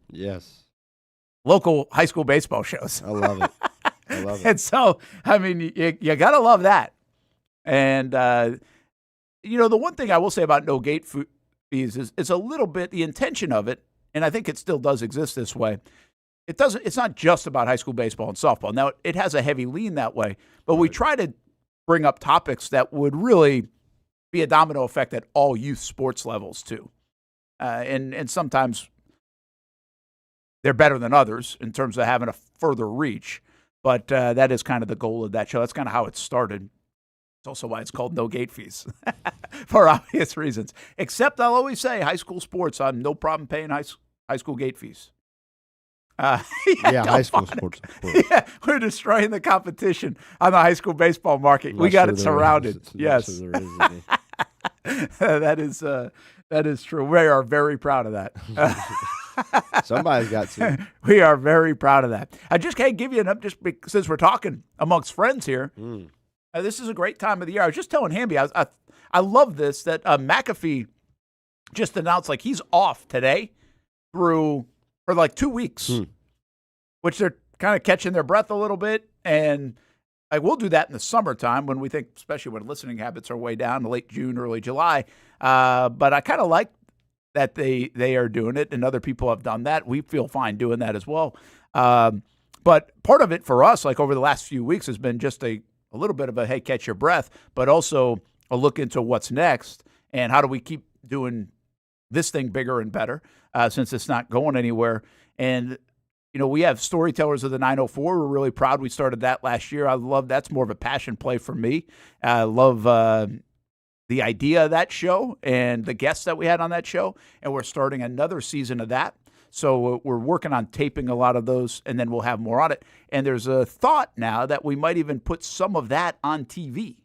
local high school baseball shows. I love it. I love it. And so, I mean, you got to love that. And, the one thing I will say about no gate fees is it's a little bit the intention of it, and I think it still does exist this way. It's not just about high school baseball and softball. Now, it has a heavy lean that way, but we try to bring up topics that would really be a domino effect at all youth sports levels, too. And sometimes they're better than others in terms of having a further reach, but that is kind of the goal of that show. That's kind of how it started. It's also why it's called No Gate Fees, for obvious reasons. Except I'll always say high school sports, I'm no problem paying high school gate fees. High school sports, of course. Yeah, we're destroying the competition on the high school baseball market. We got it surrounded. Yes. That is true. We are very proud of that. Somebody's got to. We are very proud of that. I just can't give you enough, since we're talking amongst friends here. This is a great time of the year. I was just telling Hamby, I love this, that McAfee just announced he's off today for 2 weeks, which they're kind of catching their breath a little bit. And we'll do that in the summertime when we think, especially when listening habits are way down, late June, early July. But I kind of like that they are doing it, and other people have done that. We feel fine doing that as well. But part of it for us, over the last few weeks, has been just a little bit of a, hey, catch your breath, but also a look into what's next and how do we keep doing this thing bigger and better since it's not going anywhere. And, we have Storytellers of the 904. We're really proud we started that last year. I love that's more of a passion play for me. I love the idea of that show and the guests that we had on that show, and we're starting another season of that. So we're working on taping a lot of those, and then we'll have more on it. And there's a thought now that we might even put some of that on TV,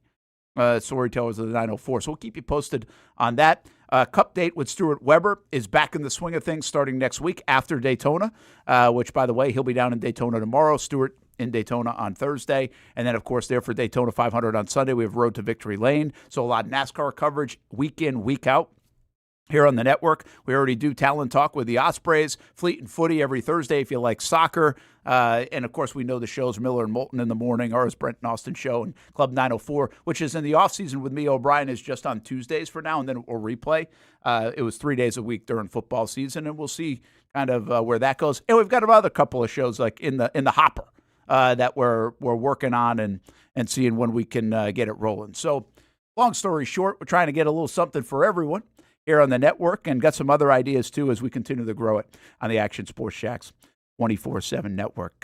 Storytellers of the 904. So we'll keep you posted on that. Cup date with Stuart Weber is back in the swing of things starting next week after Daytona, which, by the way, he'll be down in Daytona tomorrow. Stuart in Daytona on Thursday. And then, of course, there for Daytona 500 on Sunday. We have Road to Victory Lane. So a lot of NASCAR coverage week in, week out. Here on the network, we already do Talent Talk with the Ospreys, Fleet and Footy every Thursday if you like soccer. And, of course, we know the shows Miller and Moulton in the morning, ours Brent and Austen Show, and Club 904, which is in the offseason with me, O'Brien, is just on Tuesdays for now, and then we'll replay. It was 3 days a week during football season, and we'll see kind of where that goes. And we've got another couple of shows in the hopper that we're working on and seeing when we can get it rolling. So, long story short, we're trying to get a little something for everyone here on the network, and got some other ideas, too, as we continue to grow it on the Action Sports Jacks 24/7 network.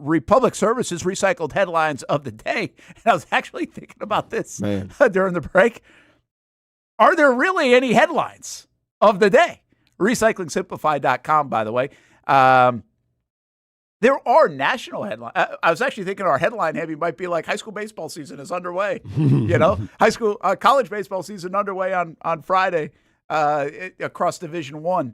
Republic Services recycled headlines of the day. And I was actually thinking about this during the break. Are there really any headlines of the day? RecyclingSimplified.com, by the way. There are national headlines. I was actually thinking our headline, Heavy, might be high school baseball season is underway. College baseball season underway on Friday. Across Division I.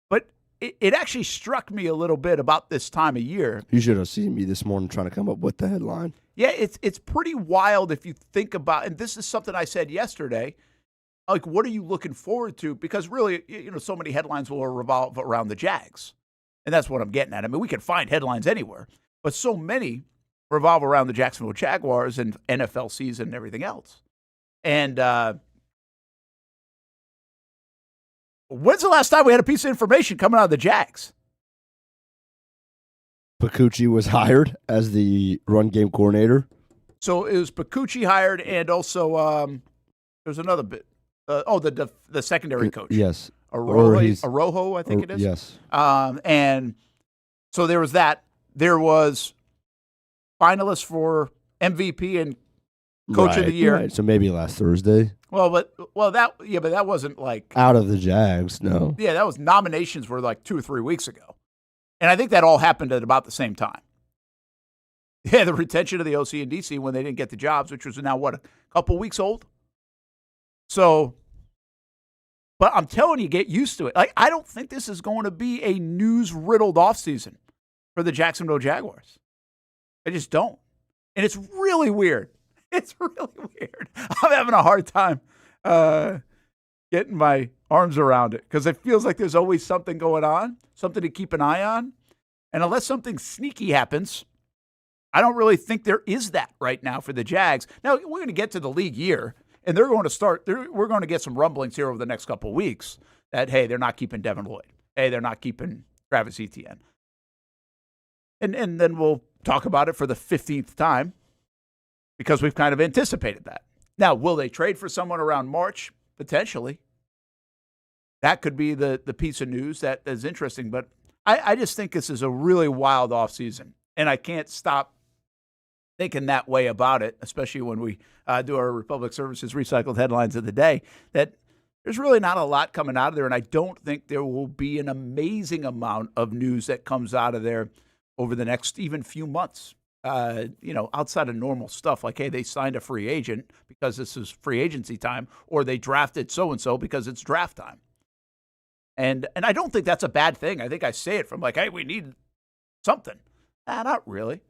But it actually struck me a little bit about this time of year. You should have seen me this morning trying to come up with the headline. Yeah, it's pretty wild if you think about, and this is something I said yesterday, what are you looking forward to? Because really, so many headlines will revolve around the Jags. And that's what I'm getting at. I mean, we can find headlines anywhere, but so many revolve around the Jacksonville Jaguars and NFL season and everything else. And when's the last time we had a piece of information coming out of the Jags? Pacucci was hired as the run game coordinator. So it was Pacucci hired, and also there's another bit. The secondary coach. Yes. Arojo, I think it is. Yes. And so there was that. There was finalists for MVP and Coach of the Year. Right. So maybe last Thursday. But that wasn't like Out of the Jags, no. Yeah, that was nominations were like 2 or 3 weeks ago. And I think that all happened at about the same time. Yeah, the retention of the OC and DC when they didn't get the jobs, which was now, a couple weeks old? So, but I'm telling you, get used to it. Like, I don't think this is going to be a news-riddled offseason for the Jacksonville Jaguars. I just don't. And it's really weird. It's really weird. I'm having a hard time getting my arms around it because it feels like there's always something going on, something to keep an eye on. And unless something sneaky happens, I don't really think there is that right now for the Jags. Now, we're going to get to the league year, and they're going to start. We're going to get some rumblings here over the next couple of weeks that, hey, they're not keeping Devin Lloyd. Hey, they're not keeping Travis Etienne. And then we'll talk about it for the 15th time because we've kind of anticipated that. Now, will they trade for someone around March? Potentially. That could be the piece of news that is interesting. But I just think this is a really wild offseason, and I can't stop thinking that way about it, especially when we do our Republic Services recycled headlines of the day, that there's really not a lot coming out of there, and I don't think there will be an amazing amount of news that comes out of there over the next even few months, outside of normal stuff like, hey, they signed a free agent because this is free agency time, or they drafted so-and-so because it's draft time. And I don't think that's a bad thing. I think I say it from like, hey, we need something. Not really.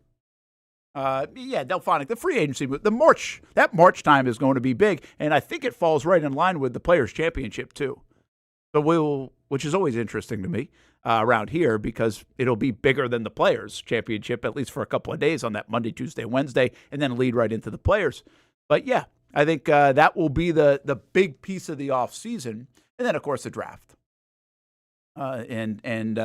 Delphonic, the free agency, that March time is going to be big, and I think it falls right in line with the Players' Championship too. So which is always interesting to me around here because it'll be bigger than the Players' Championship, at least for a couple of days on that Monday, Tuesday, Wednesday, and then lead right into the Players. But yeah, I think that will be the big piece of the offseason, and then of course the draft. And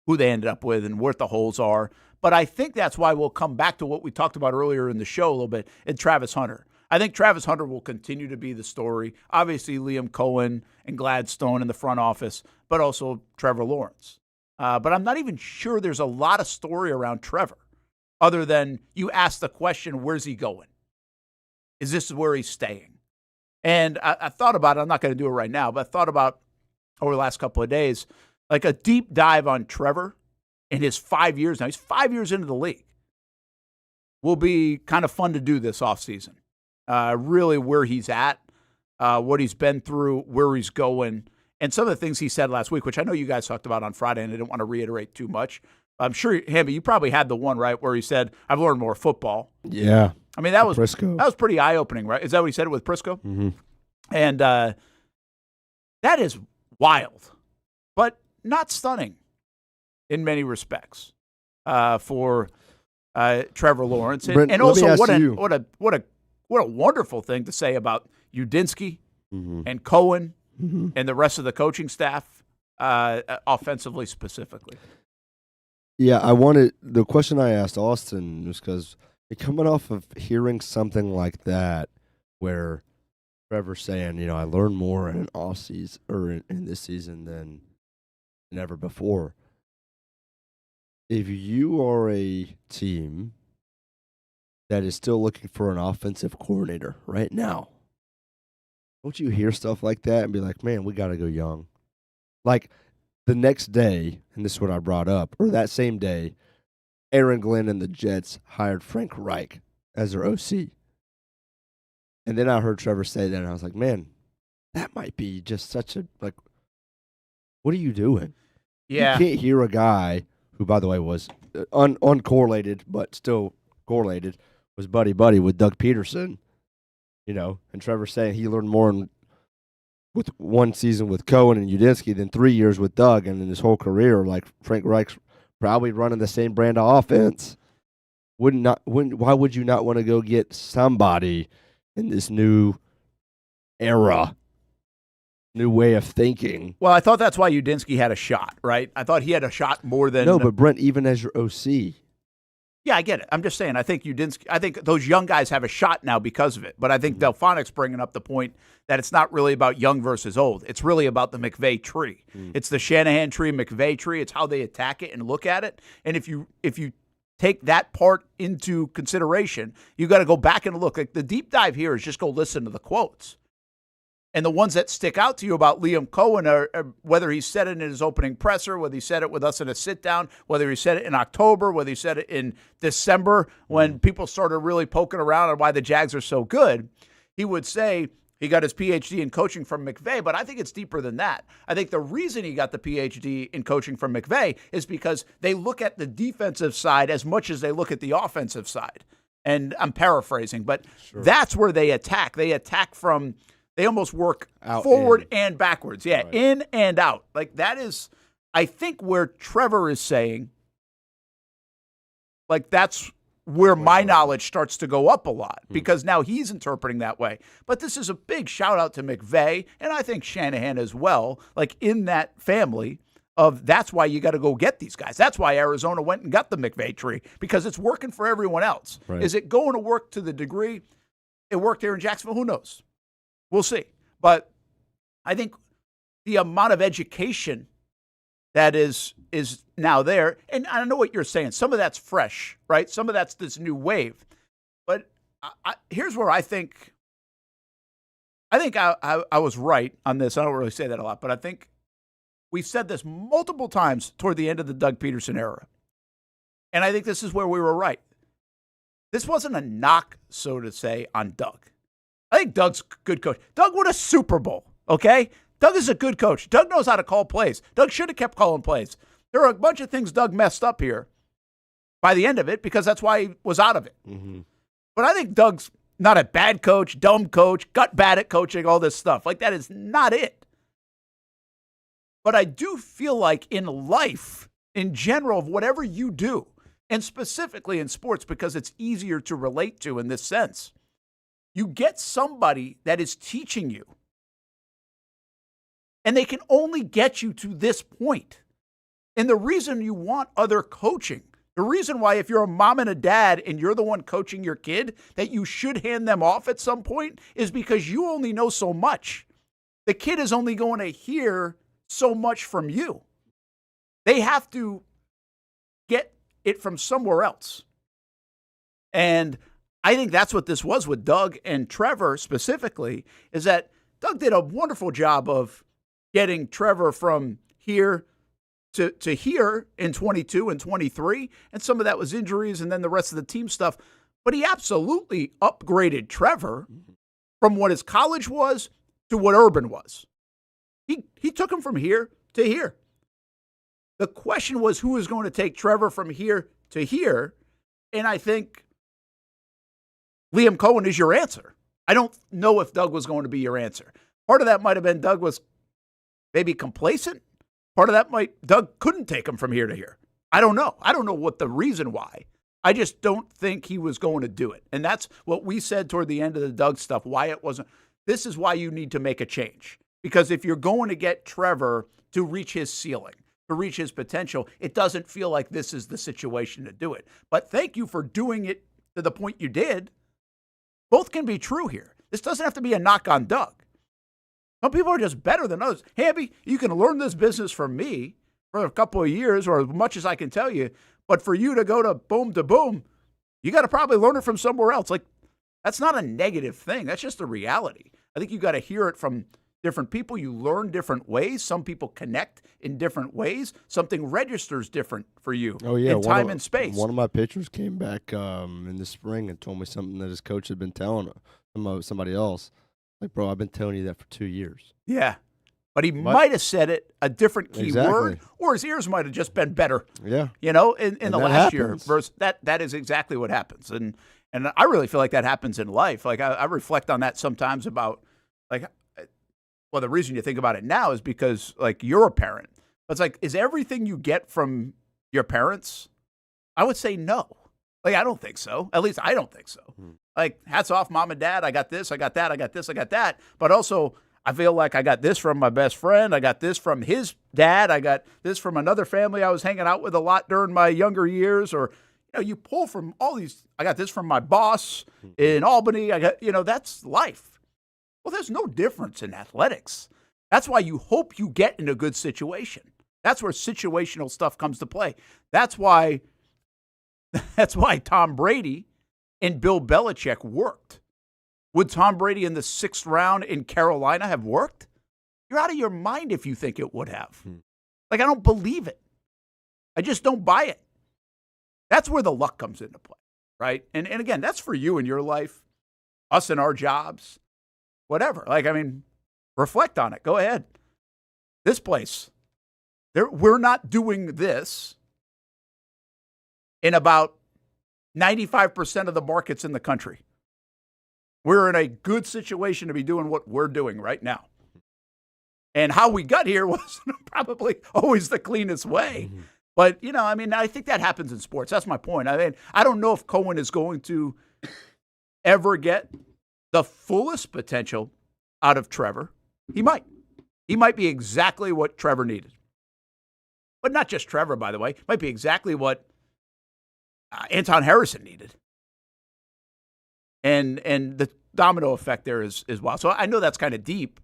who they ended up with and what the holes are. But I think that's why we'll come back to what we talked about earlier in the show a little bit, and Travis Hunter. I think Travis Hunter will continue to be the story. Obviously, Liam Cohen and Gladstone in the front office, but also Trevor Lawrence. But I'm not even sure there's a lot of story around Trevor, other than you ask the question, where's he going? Is this where he's staying? And I thought about it. I'm not going to do it right now, but I thought about over the last couple of days, like a deep dive on Trevor in his 5 years. Now, he's 5 years into the league. Will be kind of fun to do this offseason. Really where he's at, what he's been through, where he's going, and some of the things he said last week, which I know you guys talked about on Friday, and I didn't want to reiterate too much. I'm sure, Hamby, you probably had the one, right, where he said, I've learned more football. Yeah. I mean, that was Prisco. Pretty eye-opening, right? Is that what he said with Prisco? Mm-hmm. And that is wild, but not stunning in many respects for Trevor Lawrence. Brent, and also what a wonderful thing to say about Udinski and Cohen and the rest of the coaching staff, offensively specifically. Yeah, the question I asked Austen was because coming off of hearing something like that, where Trevor's saying, I learned more in an off season or in this season than ever before. If you are a team that is still looking for an offensive coordinator right now, don't you hear stuff like that and be like, man, we got to go young? Like the next day, and this is what I brought up, or that same day, Aaron Glenn and the Jets hired Frank Reich as their OC. And then I heard Trevor say that, and I was like, man, that might be just such a, like, what are you doing? Yeah. You can't hear a guy who, by the way, was uncorrelated, but still correlated, was buddy-buddy with Doug Peterson, and Trevor saying he learned more with one season with Cohen and Udinski than 3 years with Doug, and in his whole career, like Frank Reich's probably running the same brand of offense. Why would you not want to go get somebody in this new era, new way of thinking? Well, I thought that's why Udinski had a shot, right? I thought he had a shot more than... No, but Brent, even as your OC, Yeah, I get it. I'm just saying. I think those young guys have a shot now because of it. But I think Delphonic's bringing up the point that it's not really about young versus old. It's really about the McVay tree. It's the Shanahan tree, McVay tree. It's how they attack it and look at it. And if you take that part into consideration, you got to go back and look. Like the deep dive here is just go listen to the quotes. And the ones that stick out to you about Liam Cohen are whether he said it in his opening presser, whether he said it with us in a sit-down, whether he said it in October, whether he said it in December when people started really poking around on why the Jags are so good. He would say he got his PhD in coaching from McVay, but I think it's deeper than that. I think the reason he got the PhD in coaching from McVay is because they look at the defensive side as much as they look at the offensive side. And I'm paraphrasing, but that's where they attack. They attack from... They almost work forward and backwards. Yeah, in and out. Like that is, I think, where Trevor is saying, like that's where my knowledge starts to go up a lot because now he's interpreting that way. But this is a big shout out to McVay and I think Shanahan as well, like in that family of that's why you got to go get these guys. That's why Arizona went and got the McVay tree because it's working for everyone else. Right. Is it going to work to the degree it worked here in Jacksonville? Who knows? We'll see. But I think the amount of education that is now there, and I know what you're saying. Some of that's fresh, right? Some of that's this new wave. But here's where I think I was right on this. I don't really say that a lot, but I think we've said this multiple times toward the end of the Doug Peterson era. And I think this is where we were right. This wasn't a knock, so to say, on Doug. I think Doug's a good coach. Doug won a Super Bowl, okay? Doug is a good coach. Doug knows how to call plays. Doug should have kept calling plays. There are a bunch of things Doug messed up here by the end of it because that's why he was out of it. Mm-hmm. But I think Doug's not a bad coach, dumb coach, got bad at coaching, all this stuff. Like, that is not it. But I do feel like in life, in general, of whatever you do, and specifically in sports because it's easier to relate to in this sense, you get somebody that is teaching you, and they can only get you to this point. And the reason you want other coaching, the reason why if you're a mom and a dad and you're the one coaching your kid, that you should hand them off at some point is because you only know so much. The kid is only going to hear so much from you. They have to get it from somewhere else. And I think that's what this was with Doug and Trevor specifically, is that Doug did a wonderful job of getting Trevor from here to here in 22 and 23, and some of that was injuries and then the rest of the team stuff. But he absolutely upgraded Trevor from what his college was to what Urban was. He took him from here to here. The question was who is going to take Trevor from here to here, and I think Liam Cohen is your answer. I don't know if Doug was going to be your answer. Part of that might have been Doug was maybe complacent. Part of that Doug couldn't take him from here to here. I don't know. I don't know what the reason why. I just don't think he was going to do it. And that's what we said toward the end of the Doug stuff, why it wasn't. This is why you need to make a change. Because if you're going to get Trevor to reach his ceiling, to reach his potential, it doesn't feel like this is the situation to do it. But thank you for doing it to the point you did. Both can be true here. This doesn't have to be a knock on Doug. Some people are just better than others. Hamby, you can learn this business from me for a couple of years or as much as I can tell you, but for you to go to boom, you got to probably learn it from somewhere else. Like, that's not a negative thing. That's just a reality. I think you got to hear it from different people. You learn different ways. Some people connect in different ways. Something registers different for you in time and space. One of my pitchers came back in the spring and told me something that his coach had been telling somebody else. Like, bro, I've been telling you that for 2 years. Yeah. But he might have said it a different key word, or his ears might have just been better. Yeah. You know, in the last year. Versus that is exactly what happens. And I really feel like that happens in life. Like, I reflect on that sometimes about, like, well, the reason you think about it now is because, like, you're a parent. But it's like, is everything you get from your parents? I would say no. Like, I don't think so. At least I don't think so. Like, hats off, mom and dad. I got this, I got that, I got this, I got that. But also, I feel like I got this from my best friend. I got this from his dad. I got this from another family I was hanging out with a lot during my younger years. Or, you pull from all these. I got this from my boss in Albany. I got, that's life. Well, there's no difference in athletics. That's why you hope you get in a good situation. That's where situational stuff comes to play. That's why Tom Brady and Bill Belichick worked. Would Tom Brady in the 6th round in Carolina have worked? You're out of your mind if you think it would have. I don't believe it. I just don't buy it. That's where the luck comes into play, right? And again, that's for you in your life, us in our jobs, whatever. Reflect on it. Go ahead. This place, we're not doing this in about 95% of the markets in the country. We're in a good situation to be doing what we're doing right now. And how we got here wasn't probably always the cleanest way. But, I think that happens in sports. That's my point. I don't know if Cohen is going to ever get the fullest potential out of Trevor. He might. He might be exactly what Trevor needed. But not just Trevor, by the way. Might be exactly what Anton Harrison needed. And the domino effect there is wild. So I know that's kind of deep.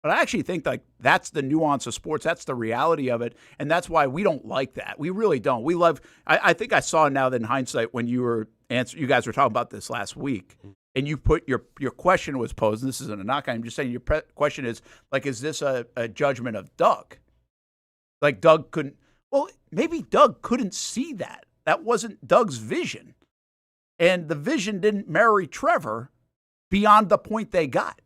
But I actually think that's the nuance of sports. That's the reality of it. And that's why we don't like that. We really don't. We love – I think I saw now that in hindsight when you guys were talking about this last week, and you put your question was posed, and this isn't a knock, I'm just saying your question is, is this a judgment of Doug? Doug couldn't – well, maybe Doug couldn't see that. That wasn't Doug's vision. And the vision didn't marry Trevor beyond the point they got.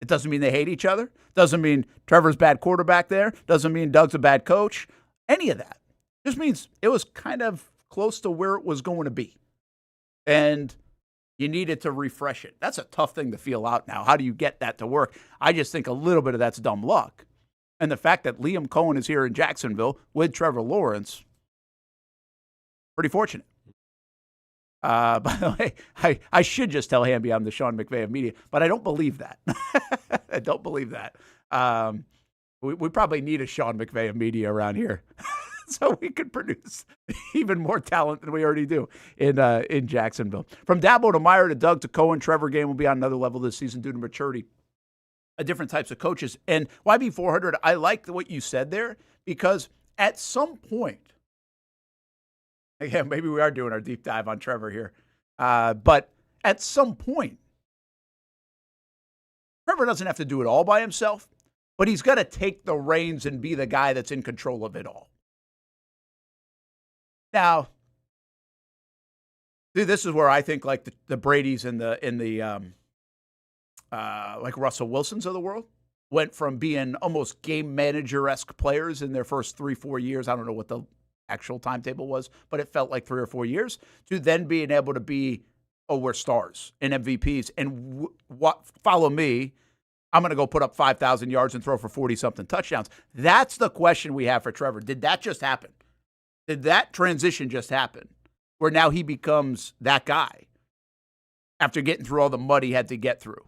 It doesn't mean they hate each other. Doesn't mean Trevor's bad quarterback there. Doesn't mean Doug's a bad coach. Any of that. Just means it was kind of close to where it was going to be. And you needed to refresh it. That's a tough thing to feel out now. How do you get that to work? I just think a little bit of that's dumb luck. And the fact that Liam Cohen is here in Jacksonville with Trevor Lawrence, pretty fortunate. By the way, I should just tell Hamby I'm the Sean McVay of media, but I don't believe that. I don't believe that. We probably need a Sean McVay of media around here so we could produce even more talent than we already do in Jacksonville. From Dabo to Meyer to Doug to Cohen, Trevor game will be on another level this season due to maturity of different types of coaches. And YB400, I like what you said there because at some point, again, maybe we are doing our deep dive on Trevor here. But at some point, Trevor doesn't have to do it all by himself, but he's got to take the reins and be the guy that's in control of it all. Now, this is where I think the Bradys and the Russell Wilsons of the world went from being almost game manager-esque players in their first 3-4 years. I don't know what the actual timetable was, but it felt like 3 or 4 years, to then being able to be, we're stars and MVPs. And follow me, I'm going to go put up 5,000 yards and throw for 40-something touchdowns. That's the question we have for Trevor. Did that just happen? Did that transition just happen where now he becomes that guy after getting through all the mud he had to get through?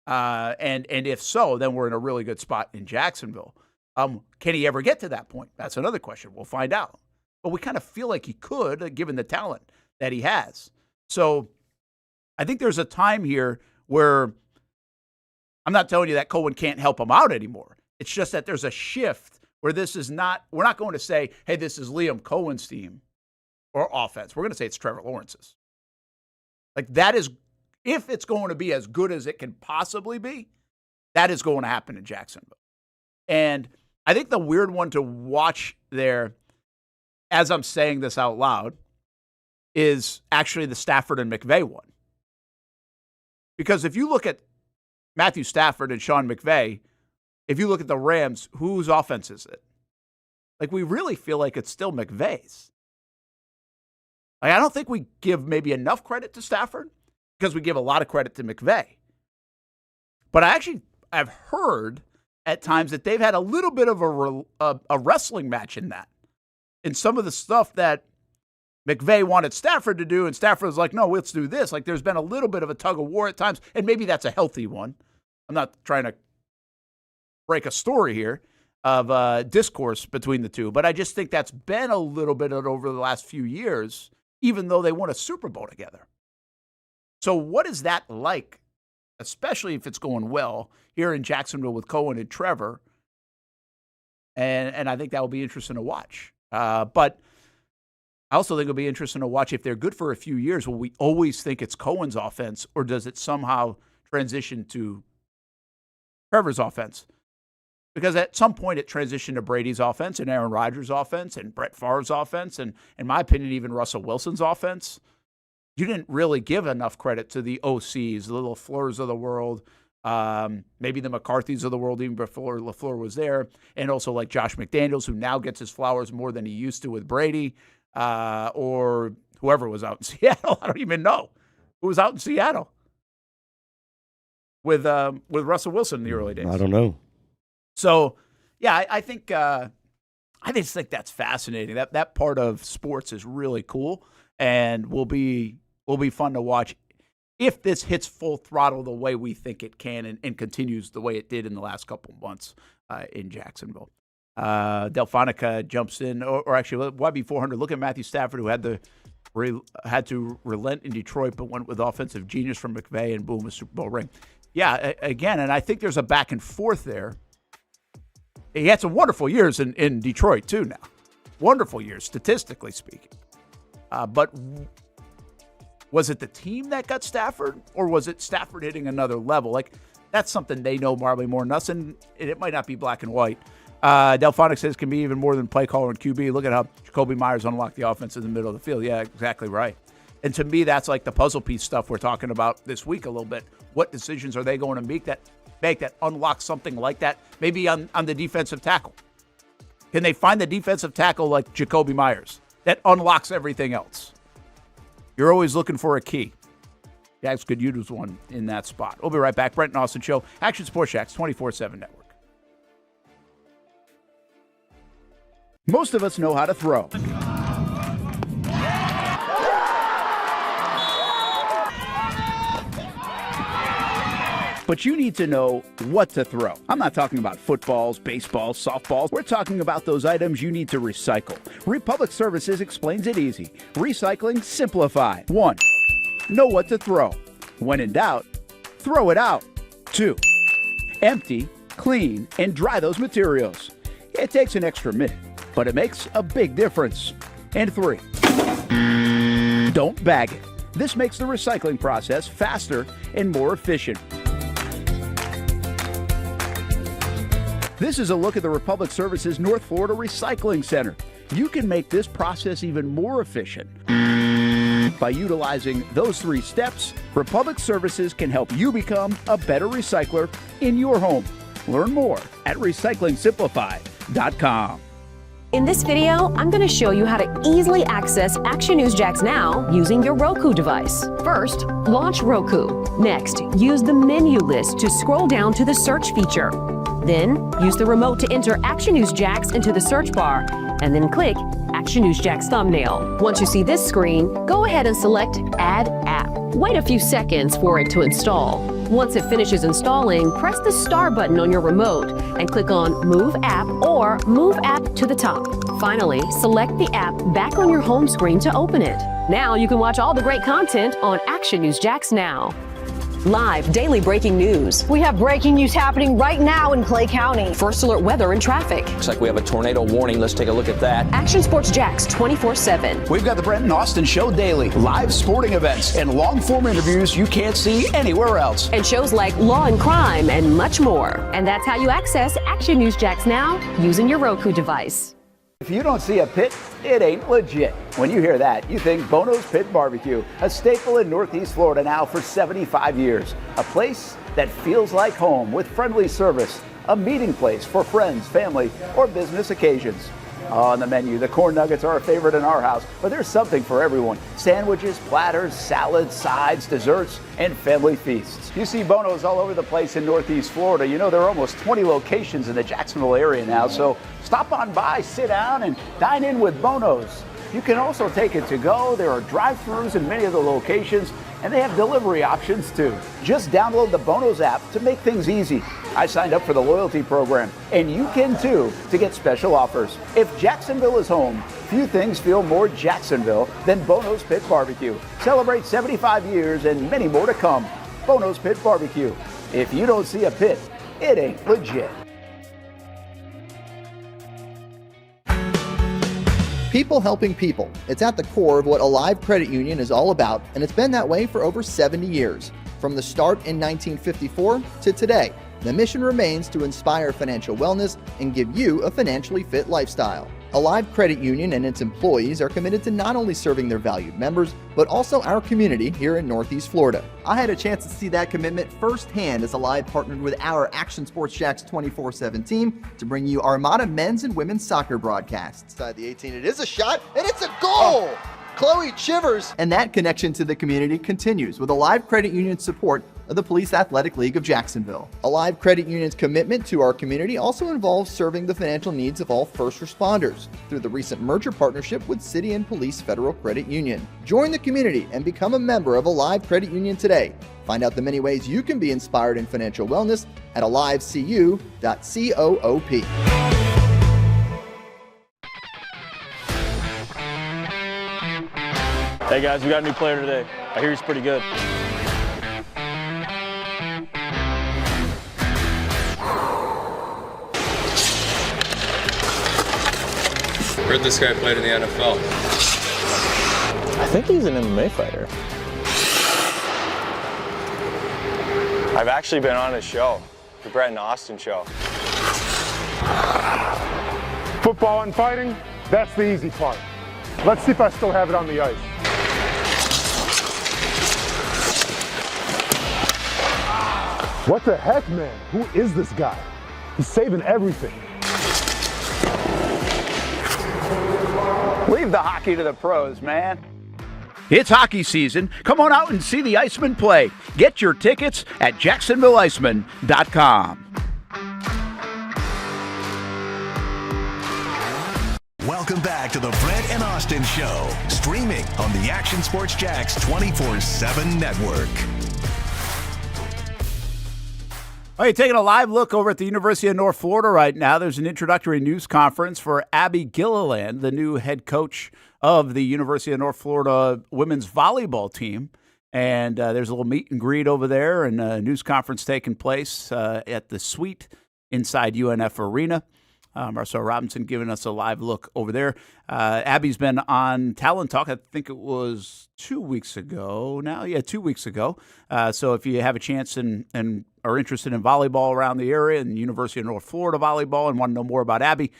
And if so, then we're in a really good spot in Jacksonville. Can he ever get to that point? That's another question. We'll find out. But we kind of feel like he could, given the talent that he has. So I think there's a time here where I'm not telling you that Cohen can't help him out anymore. It's just that there's a shift where we're not going to say, hey, this is Liam Cohen's team or offense. We're going to say it's Trevor Lawrence's. That is, if it's going to be as good as it can possibly be, that is going to happen in Jacksonville. And I think the weird one to watch there, as I'm saying this out loud, is actually the Stafford and McVay one. Because if you look at Matthew Stafford and Sean McVay, if you look at the Rams, whose offense is it? We really feel like it's still McVay's. I don't think we give maybe enough credit to Stafford because we give a lot of credit to McVay. But I've heard at times that they've had a little bit of a wrestling match in that. And some of the stuff that McVay wanted Stafford to do, and Stafford was like, no, let's do this. There's been a little bit of a tug of war at times, and maybe that's a healthy one. I'm not trying to break a story here. discourse between the two. But I just think that's been a little bit over the last few years, even though they won a Super Bowl together. So what is that like, especially if it's going well here in Jacksonville with Cohen and Trevor? And I think that will be interesting to watch. But I also think it'll be interesting to watch if they're good for a few years. Will we always think it's Cohen's offense, or does it somehow transition to Trevor's offense? Because at some point it transitioned to Brady's offense and Aaron Rodgers' offense and Brett Favre's offense and, in my opinion, even Russell Wilson's offense. You didn't really give enough credit to the OCs, the LaFleurs of the world, maybe the McCarthys of the world, even before LaFleur was there, and also like Josh McDaniels, who now gets his flowers more than he used to with Brady, or whoever was out in Seattle. I don't even know who was out in Seattle with Russell Wilson in the early days. I don't know. So, yeah, I think I just think that's fascinating. That part of sports is really cool, and will be fun to watch if this hits full throttle the way we think it can, and continues the way it did in the last couple of months in Jacksonville. Delphonica jumps in, or actually, YB400. Look at Matthew Stafford, who had to relent in Detroit, but went with offensive genius from McVay, and boom, a Super Bowl ring. Yeah, again, and I think there's a back and forth there. He had some wonderful years in Detroit, too, now. Wonderful years, statistically speaking. But was it the team that got Stafford, or was it Stafford hitting another level? Like, that's something they know probably more than us, and it might not be black and white. Delphonic says can be even more than play caller and QB. Look at how Jacoby Myers unlocked the offense in the middle of the field. Yeah, exactly right. And to me, that's like the puzzle piece stuff we're talking about this week a little bit. What decisions are they going to make that unlock something like that, maybe on the defensive tackle? Can they find the defensive tackle like Jacoby Myers that unlocks everything else? You're always looking for a key. Jags could use one in that spot. We'll be right back. Brent and Austen Show, Action Sports Jax 24/7 Network. Most of us know how to throw. But you need to know what to throw. I'm not talking about footballs, baseballs, softballs. We're talking about those items you need to recycle. Republic Services explains it easy. Recycling simplified. 1. Know what to throw. When in doubt, throw it out. 2. Empty, clean, and dry those materials. It takes an extra minute, but it makes a big difference. And 3. Don't bag it. This makes the recycling process faster and more efficient. This is a look at the Republic Services North Florida Recycling Center. You can make this process even more efficient. By utilizing those 3 steps, Republic Services can help you become a better recycler in your home. Learn more at recyclingsimplified.com. In this video, I'm going to show you how to easily access Action News Jax Now using your Roku device. First, launch Roku. Next, use the menu list to scroll down to the search feature. Then, use the remote to enter Action News Jax into the search bar, and then click Action News Jax thumbnail. Once you see this screen, go ahead and select Add App. Wait a few seconds for it to install. Once it finishes installing, press the star button on your remote and click on Move App or Move App to the top. Finally, select the app back on your home screen to open it. Now you can watch all the great content on Action News Jax Now. Live daily breaking news. We have breaking news happening right now in Clay County. First alert weather and traffic. Looks like we have a tornado warning. Let's take a look at that. Action Sports Jax 24/7. We've got the Brent and Austen Show daily. Live sporting events and long-form interviews you can't see anywhere else. And shows like Law and Crime and much more. And that's how you access Action News Jax Now using your Roku device. If you don't see a pit, it ain't legit. When you hear that, you think Bono's Pit Barbecue, a staple in Northeast Florida now for 75 years. A place that feels like home with friendly service. A meeting place for friends, family, or business occasions. On the menu, the corn nuggets are a favorite in our house, but there's something for everyone. Sandwiches, platters, salads, sides, desserts, and family feasts. You see Bono's all over the place in Northeast Florida. You know, there are almost 20 locations in the Jacksonville area now, so stop on by, sit down, and dine in with Bono's. You can also take it to go. There are drive-thrus in many of the locations, and they have delivery options too. Just download the Bono's app to make things easy. I signed up for the loyalty program, and you can too, to get special offers. If Jacksonville is home, few things feel more Jacksonville than Bono's Pit Barbecue. Celebrate 75 years and many more to come. Bono's Pit Barbecue. If you don't see a pit, it ain't legit. People helping people. It's at the core of what Alive Credit Union is all about, and it's been that way for over 70 years. From the start in 1954 to today, the mission remains to inspire financial wellness and give you a financially fit lifestyle. Alive Credit Union and its employees are committed to not only serving their valued members, but also our community here in Northeast Florida. I had a chance to see that commitment firsthand as Alive partnered with our Action Sports Jacks 24/7 team to bring you Armada men's and women's soccer broadcasts. Inside the 18, it is a shot, and it's a goal! Chloe Chivers! And that connection to the community continues with Alive Credit Union's support of the Police Athletic League of Jacksonville. Alive Credit Union's commitment to our community also involves serving the financial needs of all first responders through the recent merger partnership with City and Police Federal Credit Union. Join the community and become a member of Alive Credit Union today. Find out the many ways you can be inspired in financial wellness at alivecu.coop. Hey guys, we got a new player today. I hear he's pretty good. Heard this guy played in the NFL. I think he's an MMA fighter. I've actually been on his show, the Brent and Austen show. Football and fighting, that's the easy part. Let's see if I still have it on the ice. What the heck, man? Who is this guy? He's saving everything. Leave the hockey to the pros, man. It's hockey season. Come on out and see the Icemen play. Get your tickets at jacksonvilleicemen.com. Welcome back to the Brent and Austen Show, streaming on the Action Sports Jacks 24/7 network. All right, taking a live look over at the University of North Florida right now. There's an introductory news conference for Abby Gilliland, the new head coach of the University of North Florida women's volleyball team. And there's a little meet and greet over there and a news conference taking place at the suite inside UNF Arena. Marcel Robinson giving us a live look over there. Abby's been on Talent Talk, I think it was 2 weeks ago now. Yeah, 2 weeks ago. So if you have a chance and are interested in volleyball around the area and University of North Florida volleyball and want to know more about Abby,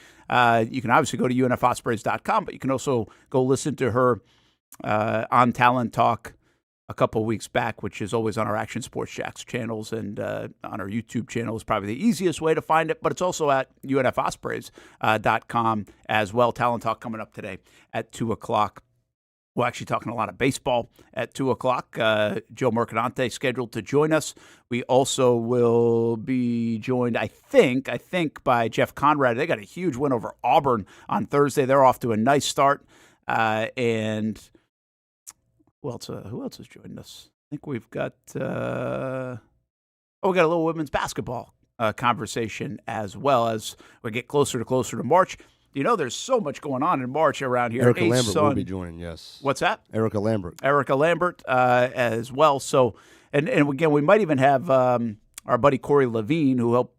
you can obviously go to unfospreys.com, but you can also go listen to her on Talent Talk a couple of weeks back, which is always on our Action Sports Jacks channels and on our YouTube channel is probably the easiest way to find it, but it's also at unfospreys.com as well. Talent Talk coming up today at 2 o'clock. We're actually talking a lot of baseball at 2 o'clock. Joe Mercadante scheduled to join us. We also will be joined, I think, by Jeff Conrad. They got a huge win over Auburn on Thursday. They're off to a nice start. And who else has joined us? I think we've got we got a little women's basketball conversation as well as we get closer to March. You know, there's so much going on in March around here. Erica Lambert will be joining, yes. What's that? Erica Lambert as well. So, and again, we might even have our buddy Corey Levine, who helped,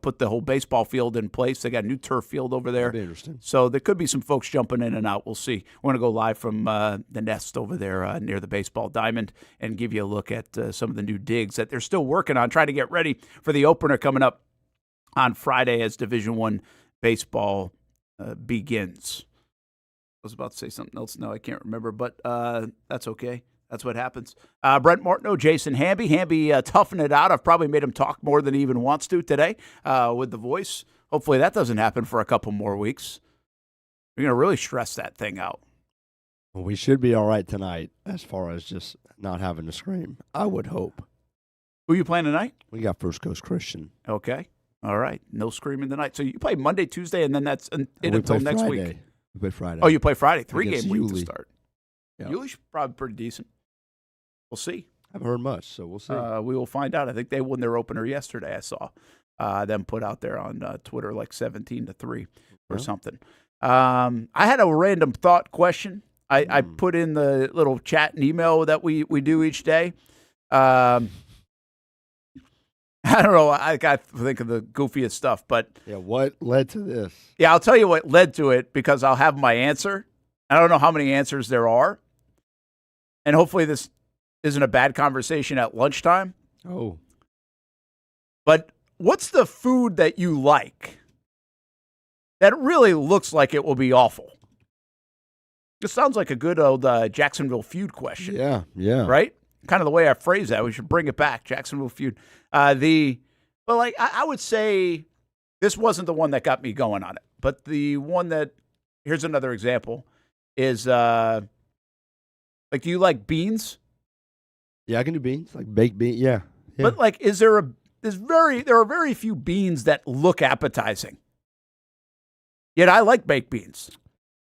put the whole baseball field in place. They got a new turf field over there. That'd be interesting. So there could be some folks jumping in and out. We'll see. We're going to go live from the Nest over there near the baseball diamond and give you a look at some of the new digs that they're still working on, trying to get ready for the opener coming up on Friday as Division I baseball begins. I was about to say something else. No, I can't remember, but that's okay. That's what happens. Brent Martineau, Jason Hamby. Hamby toughing it out. I've probably made him talk more than he even wants to today with the voice. Hopefully that doesn't happen for a couple more weeks. We're going to really stress that thing out. Well, we should be all right tonight as far as just not having to scream. I would hope. Who you playing tonight? We got First Coast Christian. Okay. All right. No screaming tonight. So you play Monday, Tuesday, and then that's it until next Friday. week. We play Friday. Oh, you play Friday. 3-game week Yulee. to start. Yep. Yulee's probably pretty decent. We'll see. I've heard much, so we'll see. We will find out. I think they won their opener yesterday. I saw them put out there on Twitter like 17-3 or something. I had a random thought question. I put in the little chat and email that we do each day. I don't know. I got to think of the goofiest stuff, but yeah, what led to this? Yeah, I'll tell you what led to it because I'll have my answer. I don't know how many answers there are, and hopefully this isn't a bad conversation at lunchtime. Oh, but what's the food that you like that really looks like it will be awful? This sounds like a good old Jacksonville feud question. Yeah. Right? Kind of the way I phrase that. We should bring it back, Jacksonville feud. I would say this wasn't the one that got me going on it, but the one that, here's another example, is do you like beans? Yeah, I can do beans, like baked beans. Yeah. But there are very few beans that look appetizing. Yet I like baked beans.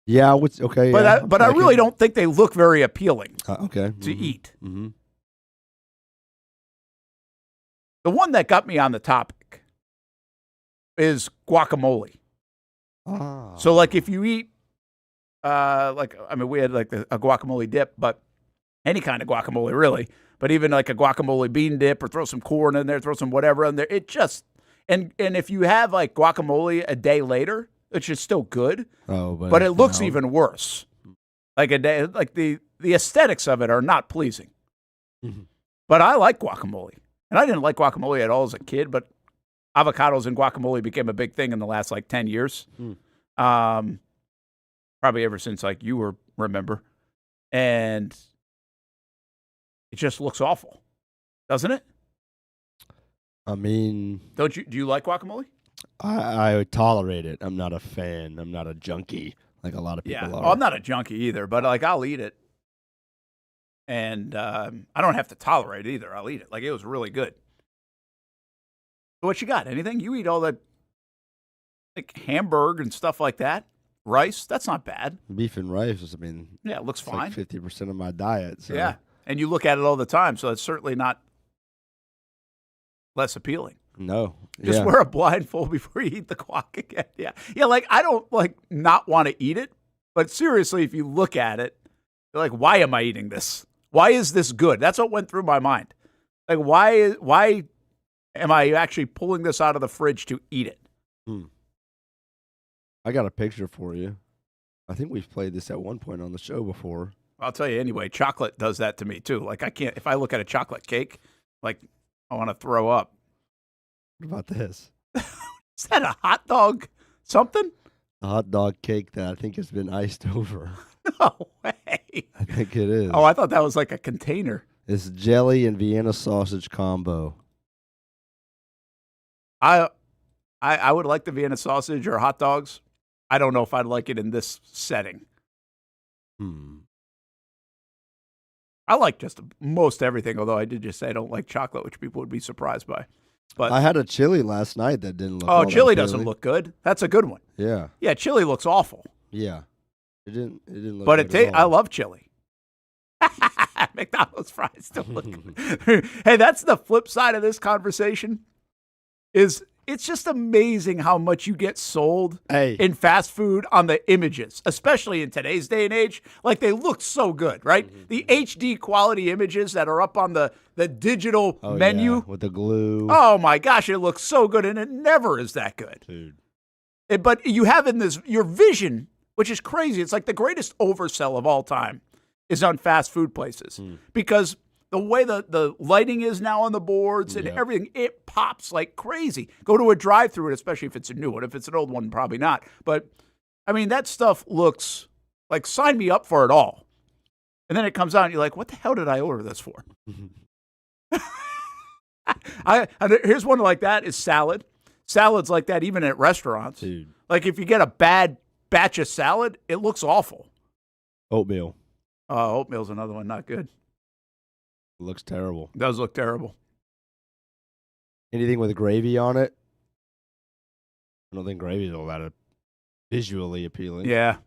Yeah, okay. But I really don't think they look very appealing. To eat. Mm-hmm. The one that got me on the topic is guacamole. So if you eat, we had a guacamole dip, but any kind of guacamole really. But even like a guacamole bean dip, or throw some corn in there, throw some whatever in there. It just and if you have like guacamole a day later, which is still good, but it looks even worse. Like a day, like the aesthetics of it are not pleasing. Mm-hmm. But I like guacamole, and I didn't like guacamole at all as a kid. But avocados and guacamole became a big thing in the last 10 years. Probably ever since you remember, and it just looks awful, doesn't it? I mean, do you like guacamole? I would tolerate it. I'm not a fan. I'm not a junkie like a lot of people are. I'm not a junkie either, but I'll eat it. And I don't have to tolerate it either. I'll eat it. It was really good. What you got? Anything? You eat all that hamburger and stuff like that? Rice? That's not bad. Beef and rice, yeah, it looks fine. 50% of my diet. So. Yeah, and you look at it all the time, so it's certainly not less appealing. No. Just wear a blindfold before you eat the guac again. Yeah. I don't not want to eat it, but seriously, if you look at it, you're like, why am I eating this? Why is this good? That's what went through my mind. Why am I actually pulling this out of the fridge to eat it? I got a picture for you. I think we've played this at one point on the show before. I'll tell you anyway, chocolate does that to me too. I can't, if I look at a chocolate cake, I want to throw up. What about this? Is that a hot dog something? A hot dog cake that I think has been iced over. No way. I think it is. Oh, I thought that was like a container. It's jelly and Vienna sausage combo. I would like the Vienna sausage or hot dogs. I don't know if I'd like it in this setting. I like just most everything, although I did just say I don't like chocolate, which people would be surprised by. But I had a chili last night that didn't look. Oh, chili doesn't look good. That's a good one. Yeah. Yeah, chili looks awful. Yeah. It didn't look but good. I love chili. McDonald's fries still look good. Hey, that's the flip side of this conversation. It's just amazing how much you get sold in fast food on the images, especially in today's day and age. They look so good, right? Mm-hmm. The HD quality images that are up on the digital menu. Yeah, with the glue. Oh, my gosh, it looks so good, and it never is that good. Dude. But you have your vision, which is crazy. It's like the greatest oversell of all time is on fast food places because the way the lighting is now on the boards and everything, it pops like crazy. Go to a drive-thru, especially if it's a new one. If it's an old one, probably not. But, that stuff looks like sign me up for it all. And then it comes out and you're like, what the hell did I order this for? Here's one like that is salad. Salads like that even at restaurants. Dude. If you get a bad batch of salad, it looks awful. Oatmeal. Oatmeal's another one, not good. It looks terrible. It does look terrible. Anything with gravy on it? I don't think gravy is all that visually appealing. Yeah.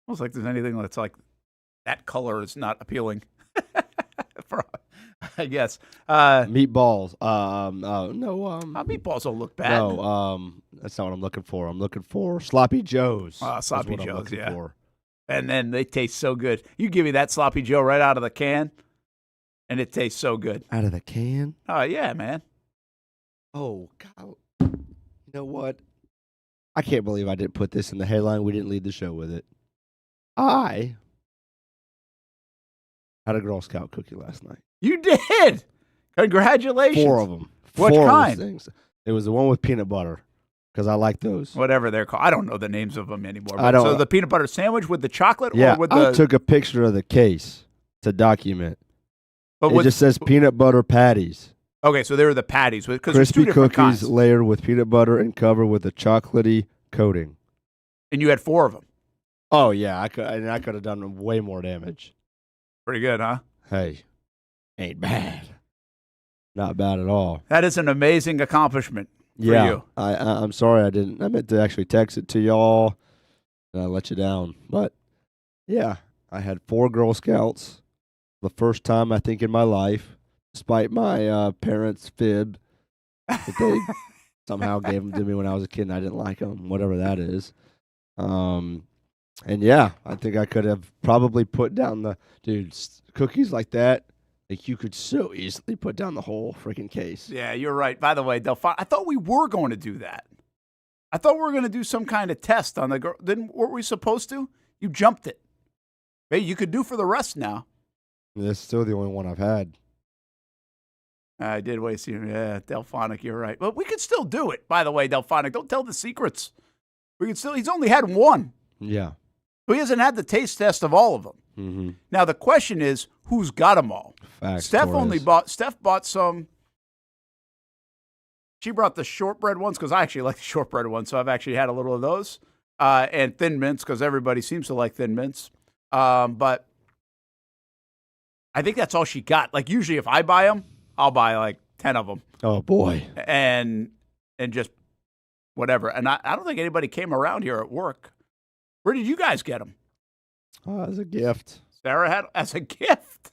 Almost like there's anything that's like that color is not appealing. I guess. Meatballs. Meatballs don't look bad. No, that's not what I'm looking for. I'm looking for Sloppy Joes. Sloppy Joes, yeah. And then they taste so good. You give me that Sloppy Joe right out of the can, and it tastes so good. Out of the can? Oh, yeah, man. Oh, God. You know what? I can't believe I didn't put this in the headline. We didn't lead the show with it. I had a Girl Scout cookie last night. You did? Congratulations. 4 of them. What 4 kind? Of those things. It was the one with peanut butter because I like those. Whatever they're called. I don't know the names of them anymore. I don't. So the peanut butter sandwich with the chocolate Yeah, or with the... I took a picture of the case to document. But it just says peanut butter patties. Okay, so they were the patties. Because Crispy there's 2 different cookies kinds. layered with peanut butter and covered with a chocolatey coating. And you had 4 of them. Oh, yeah. I could have done way more damage. Pretty good, huh? Hey, ain't bad. Not bad at all. That is an amazing accomplishment for you. I'm sorry I didn't. I meant to actually text it to y'all, and I let you down. But, yeah, I had 4 Girl Scouts. The first time, I think, in my life, despite my parents' fib that they somehow gave them to me when I was a kid and I didn't like them, whatever that is. And, yeah, I think I could have probably put down cookies like that. Like you could so easily put down the whole freaking case. Yeah, you're right. By the way, Delphine, I thought we were going to do that. I thought we were going to do some kind of test on the girl. Weren't we supposed to? You jumped it. Hey, you could do for the rest now. That's still the only one I've had. I did wait. See, yeah, Delphonic, you're right. But we could still do it. By the way, Delphonic, don't tell the secrets. We could still. He's only had 1. Yeah. He hasn't had the taste test of all of them. Mm-hmm. Now the question is, who's got them all? Facts, Steph Torres. Steph bought some. She brought the shortbread ones because I actually like the shortbread ones, so I've actually had a little of those. And Thin Mints because everybody seems to like Thin Mints. But I think that's all she got. Like usually, if I buy them, I'll buy like 10 of them. Oh boy! And just whatever. And I don't think anybody came around here at work. Where did you guys get them? As a gift. Sarah had as a gift.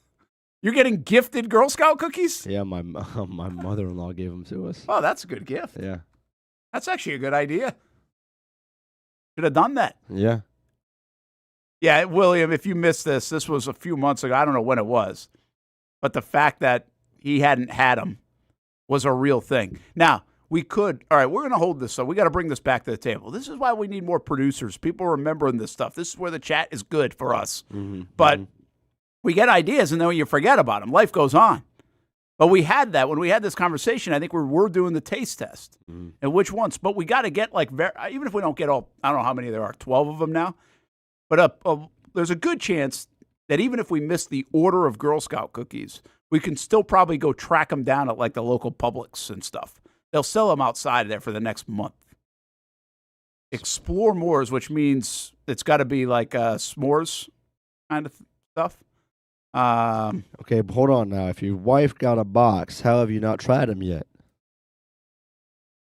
You're getting gifted Girl Scout cookies? Yeah, my mother-in-law gave them to us. Oh, that's a good gift. Yeah. That's actually a good idea. Should have done that. Yeah. Yeah, William, if you missed this was a few months ago. I don't know when it was. But the fact that he hadn't had them was a real thing. Now, we could, all right, we're going to hold this up. We got to bring this back to the table. This is why we need more producers, people remembering this stuff. This is where the chat is good for us. Mm-hmm. But we get ideas, and then you forget about them. Life goes on. But we had that. When we had this conversation, I think we're doing the taste test. Mm-hmm. And which ones? But we got to get, even if we don't get all, I don't know how many there are, 12 of them now. But there's a good chance that even if we miss the order of Girl Scout cookies, we can still probably go track them down at like the local Publix and stuff. They'll sell them outside of there for the next month. Explore Moors, which means it's got to be like s'mores kind of stuff. Okay, but hold on now. If your wife got a box, how have you not tried them yet?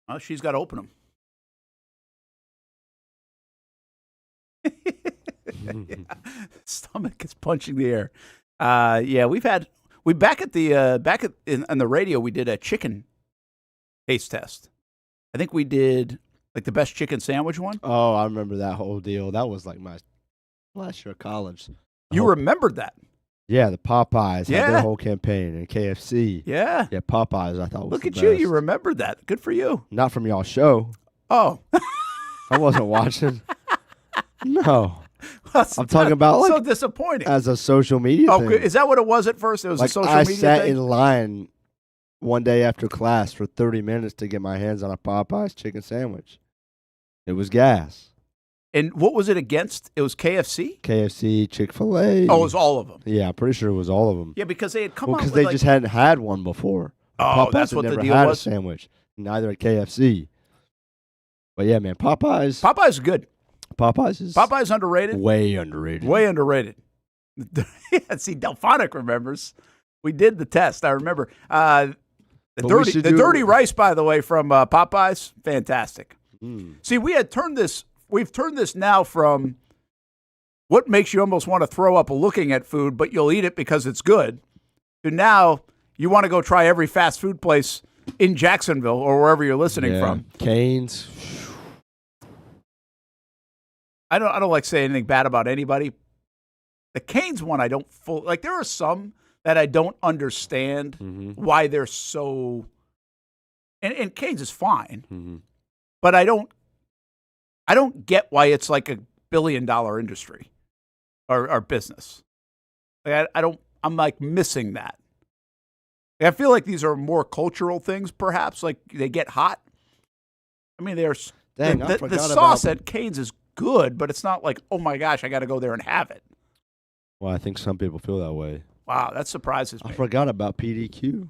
Well, she's got to open them. Yeah. Stomach is punching the air. Yeah, back at the radio, we did a chicken taste test. I think we did like the best chicken sandwich one. Oh, I remember that whole deal. That was like my last year of college. You remembered that? Yeah, the Popeyes Yeah. had their whole campaign and KFC. Yeah. Yeah, Popeyes I thought was Look the at you. best. You remembered that. Good for you. Not from y'all show. Oh. I wasn't watching. No. I'm talking about like so disappointing. As a social media thing. Is that what it was at first? It was like a social I media sat thing? in line one day after class for 30 minutes to get my hands on a Popeyes chicken sandwich. It was gas. And what was it against? It was KFC? KFC, Chick-fil-A. Oh, it was all of them. Yeah, I'm pretty sure it was all of them. Yeah, because they had come out because with they just hadn't had one before. Oh, Popeyes that's had what the never deal had was? a sandwich. Neither at KFC. But yeah, man, Popeyes. Popeyes is good. Popeyes underrated? Way underrated. Way underrated. See, Delphonic remembers. We did the test. I remember. The dirty rice, by the way, from Popeyes, fantastic. See, we've turned this now from what makes you almost want to throw up looking at food, but you'll eat it because it's good, to now you want to go try every fast food place in Jacksonville or wherever you're listening from. Canes. I don't like saying anything bad about anybody. The Canes one, I don't like. There are some that I don't understand why they're so. And Canes is fine, but I don't get why it's like $1 billion industry or business. Like I'm like missing that. I feel like these are more cultural things, perhaps. Like they get hot. I mean, the sauce at Canes is good, but it's not like, oh my gosh, I got to go there and have it. Well, I think some people feel that way. Wow, that surprises me. I forgot about PDQ.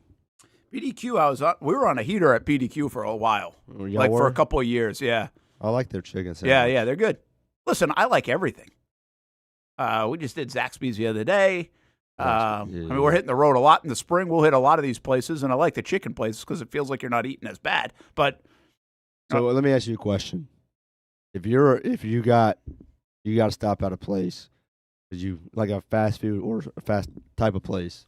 PDQ, we were on a heater at PDQ for a while, like for a couple of years. Yeah, I like their chicken sandwich. Yeah, they're good. Listen, I like everything. We just did Zaxby's the other day. I mean, we're hitting the road a lot in the spring. We'll hit a lot of these places, and I like the chicken places because it feels like you're not eating as bad. But so let me ask you a question: if you got to stop at a place, because you like a fast food or a fast type of place,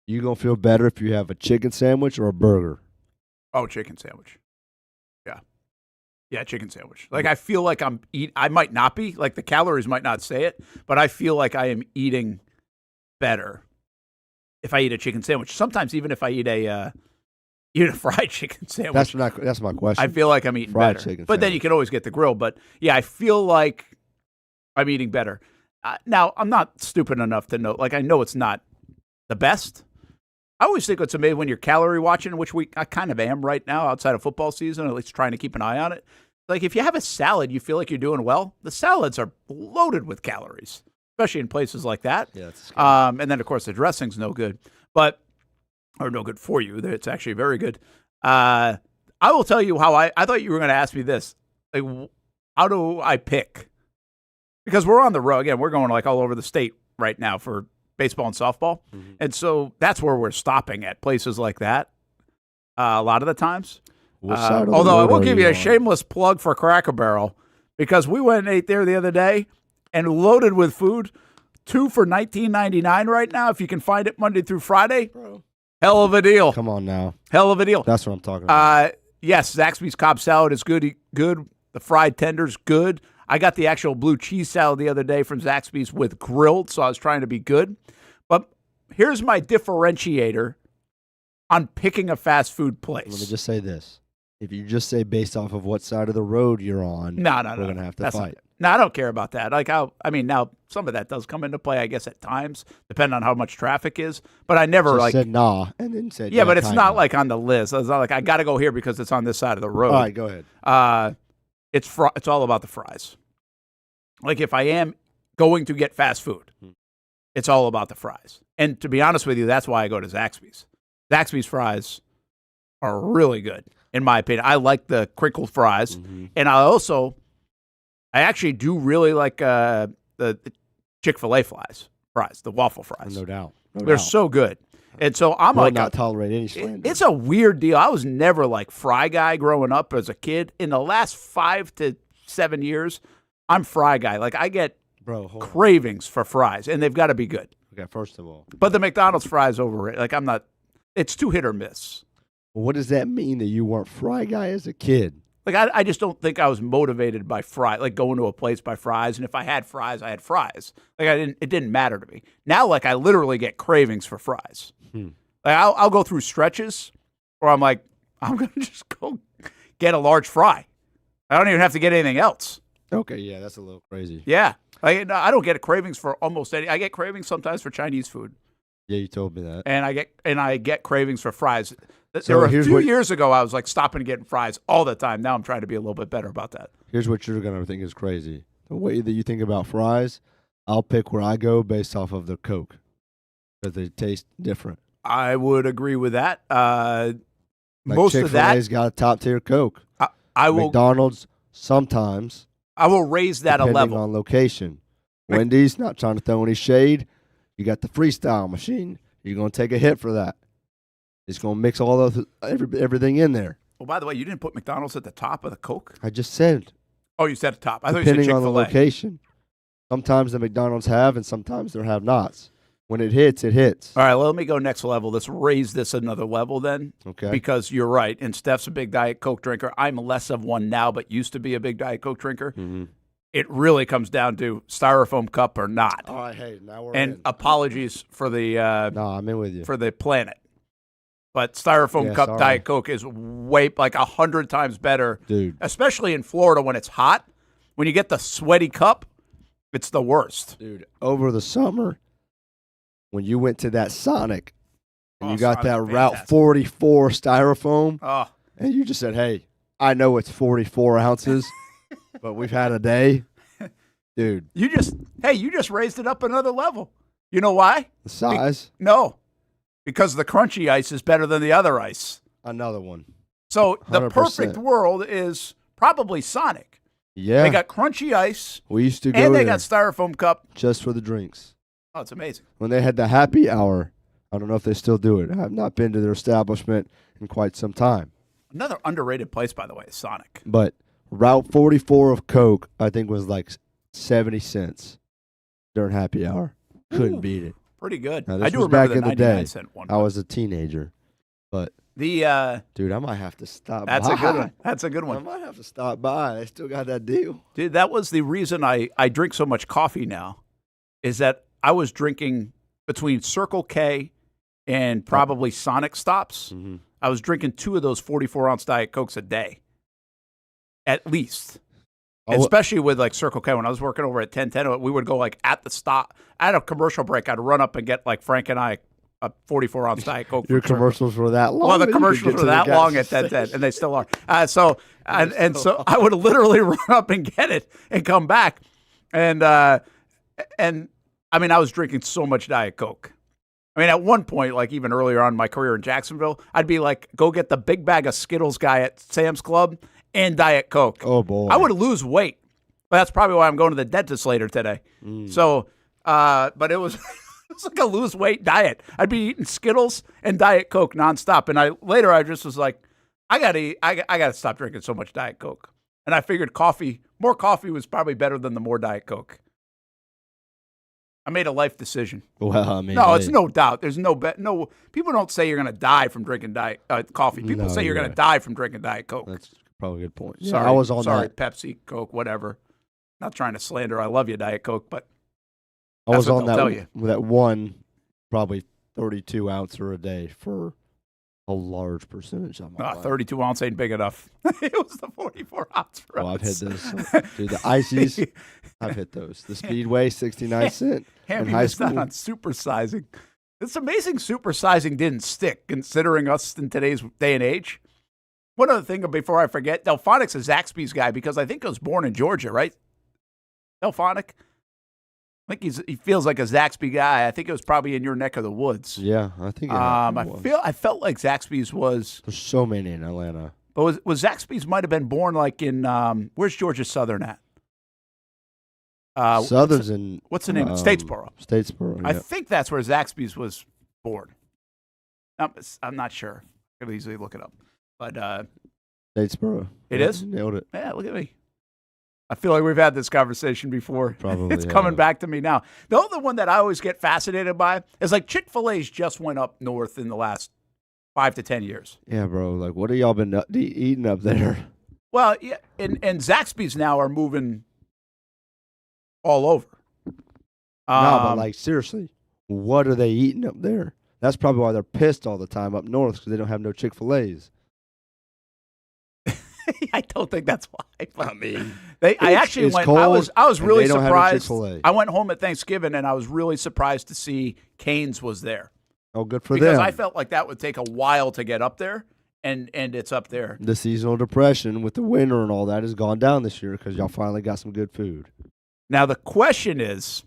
you gonna feel better if you have a chicken sandwich or a burger? Oh, chicken sandwich. Yeah, chicken sandwich. Like I feel like I might not be, like the calories might not say it, but I feel like I am eating better if I eat a chicken sandwich. Sometimes even if I eat a fried chicken sandwich. That's my question. I feel like I'm eating fried better. Chicken but then you can always get the grill. But yeah, I feel like I'm eating better. Now, I'm not stupid enough to know, like I know it's not the best. I always think it's amazing when you're calorie watching, which I kind of am right now outside of football season, at least trying to keep an eye on it. Like if you have a salad, you feel like you're doing well. The salads are loaded with calories, especially in places like that. Yeah, and then, of course, the dressing's no good, or no good for you. It's actually very good. I will tell you how I thought you were going to ask me this. Like, how do I pick? Because we're on the road. Again, we're going like all over the state right now for baseball and softball. And so that's where we're stopping at, places like that a lot of the times. Although I will give you a shameless plug for Cracker Barrel, because we went and ate there the other day and loaded with food. 2 for $19.99 right now, if you can find it Monday through Friday. Bro. Hell of a deal. Come on now. Hell of a deal. That's what I'm talking about. Yes, Zaxby's Cobb salad is good. The fried tender's good. I got the actual blue cheese salad the other day from Zaxby's with grilled, so I was trying to be good. But here's my differentiator on picking a fast food place. Let me just say this. If you just say based off of what side of the road you're on, we're going to have to fight. No, I don't care about that. Like now some of that does come into play, I guess, at times, depending on how much traffic is. But I never said nah and then said yeah. But it's not like on the list. It's not like I got to go here because it's on this side of the road. All right, go ahead. It's all about the fries. Like if I am going to get fast food, it's all about the fries. And to be honest with you, that's why I go to Zaxby's. Zaxby's fries are really good, in my opinion. I like the crinkled fries, and I actually do really like the Chick-fil-A fries, the waffle fries. No doubt. They're so good. And so I'm will not tolerate any slander. It's a weird deal. I was never like fry guy growing up as a kid. In the last 5 to 7 years, I'm fry guy. Like I get cravings for fries, and they've got to be good. Okay, first of all. But the McDonald's fries overrated. Like I'm not. It's too hit or miss. Well, what does that mean that you weren't fry guy as a kid? Like I just don't think I was motivated by like going to a place by fries. And if I had fries, I had fries. Like it didn't matter to me. Now, like I literally get cravings for fries. Like I'll go through stretches where I'm like, I'm gonna just go get a large fry. I don't even have to get anything else. Okay, yeah, that's a little crazy. Yeah, I don't get cravings for almost any. I get cravings sometimes for Chinese food. Yeah, you told me that. And I get cravings for fries. There were a few years ago, I was like stopping and getting fries all the time. Now I'm trying to be a little bit better about that. Here's what you're gonna think is crazy. The way that you think about fries, I'll pick where I go based off of the Coke because they taste different. I would agree with that. Like most of that Chick-fil-A's got a top tier Coke. I will. McDonald's sometimes. I will raise that a level. Depending on location. Wendy's, not trying to throw any shade. You got the freestyle machine. You're going to take a hit for that. It's going to mix all everything in there. Well, by the way, you didn't put McDonald's at the top of the Coke? I just said. Oh, you said top. I thought you said Chick-fil-A. Depending on the location. Sometimes the McDonald's have and sometimes there have nots. When it hits, it hits. All right, well, let me go next level. Let's raise this another level then. Okay. Because you're right, and Steph's a big Diet Coke drinker. I'm less of one now, but used to be a big Diet Coke drinker. Mm-hmm. It really comes down to styrofoam cup or not. All right, hey, now we're and in. apologies for the No, I'm in with you. for the planet. But styrofoam cup sorry. Diet Coke is way like 100 times better. Dude. Especially in Florida when it's hot. When you get the sweaty cup, it's the worst. Dude, over the summer, when you went to that Sonic and you got Sonic, that Route fantastic. 44 styrofoam, Oh, and you just said, hey, I know it's 44 ounces, but we've had a day. Dude, you just raised it up another level. You know why? the size, No. Because the crunchy ice is better than the other ice. another one. So the 100%. perfect world is probably Sonic. Yeah. They got crunchy ice, We used to go and they there got styrofoam cup. just for the drinks. Oh, it's amazing. When they had the happy hour, I don't know if they still do it. I've not been to their establishment in quite some time. Another underrated place, by the way, is Sonic. But Route 44 of Coke, I think, was like 70 cents during happy hour. Couldn't beat it. Pretty good. Now, I this do was remember back the in the 99 day. cent one. I was a teenager. But, The dude, I might have to stop That's by. a good one. That's a good I one. might have to stop by. They still got that deal. Dude, that was the reason I drink so much coffee now, is that I was drinking between Circle K and probably Sonic stops. Mm-hmm. I was drinking 2 of those 44-ounce Diet Cokes a day, at least. Especially with like Circle K. When I was working over at 1010, we would go like at the stop. At a commercial break, I'd run up and get like Frank and I a 44-ounce Diet Coke. Your from Circle. commercials were that long. Well, the that you could commercials get were to the that gas long at station. 1010, and they still are. So I would literally run up and get it and come back. And I mean, I was drinking so much Diet Coke. I mean, at one point, like even earlier on in my career in Jacksonville, I'd be like, go get the big bag of Skittles guy at Sam's Club and Diet Coke. Oh, boy. I would lose weight. But that's probably why I'm going to the dentist later today. So, but it was it's like a lose weight diet. I'd be eating Skittles and Diet Coke nonstop. And I just was like, I gotta stop drinking so much Diet Coke. And I figured more coffee was probably better than the more Diet Coke. I made a life decision. Well, I mean, no, hey. it's no doubt. There's no people don't say you're going to die from drinking diet coffee. People No, say you're you're going to right. die from drinking Diet Coke. That's probably a good point. Yeah, Sorry, I was on sorry, that. Pepsi, Coke, whatever. Not trying to slander. I love you, Diet Coke, but I was that's what on they'll tell you. that one, probably 32 ouncer a day for a large percentage of my life. 32 ounce ain't big enough. It was the 44 ounce for Oh, I've hit us. those. Dude, the ices, I've hit those. The Speedway, 69 cent in Hammy high missed out school. on supersizing. It's amazing supersizing didn't stick, considering us in today's day and age. One other thing before I forget, Delphonic's a Zaxby's guy because I think he was born in Georgia, right? Delphonic? I think he feels like a Zaxby guy. I think it was probably in your neck of the woods. Yeah, I think it I felt like Zaxby's was. There's so many in Atlanta. But was Zaxby's might have been born like in where's Georgia Southern at? Southern's in what's the name? Statesboro. Statesboro. I yeah. think that's where Zaxby's was born. I'm not sure. I could easily look it up. But Statesboro. it Yeah, is? you nailed it. Yeah, look at me. I feel like we've had this conversation before. Probably It's coming have. back to me now. The other one that I always get fascinated by is like Chick-fil-A's just went up north in the last 5 to 10 years. Yeah, bro. Like, what have y'all been eating up there? Well, yeah, and Zaxby's now are moving all over. No, but like seriously, what are they eating up there? That's probably why they're pissed all the time up north because they don't have no Chick-fil-A's. I don't think that's why. I mean, I actually went. I was really surprised. I went home at Thanksgiving and I was really surprised to see Cane's was there. Oh, good for because them. I felt like that would take a while to get up there, and it's up there. The seasonal depression with the winter and all that has gone down this year because y'all finally got some good food. Now the question is,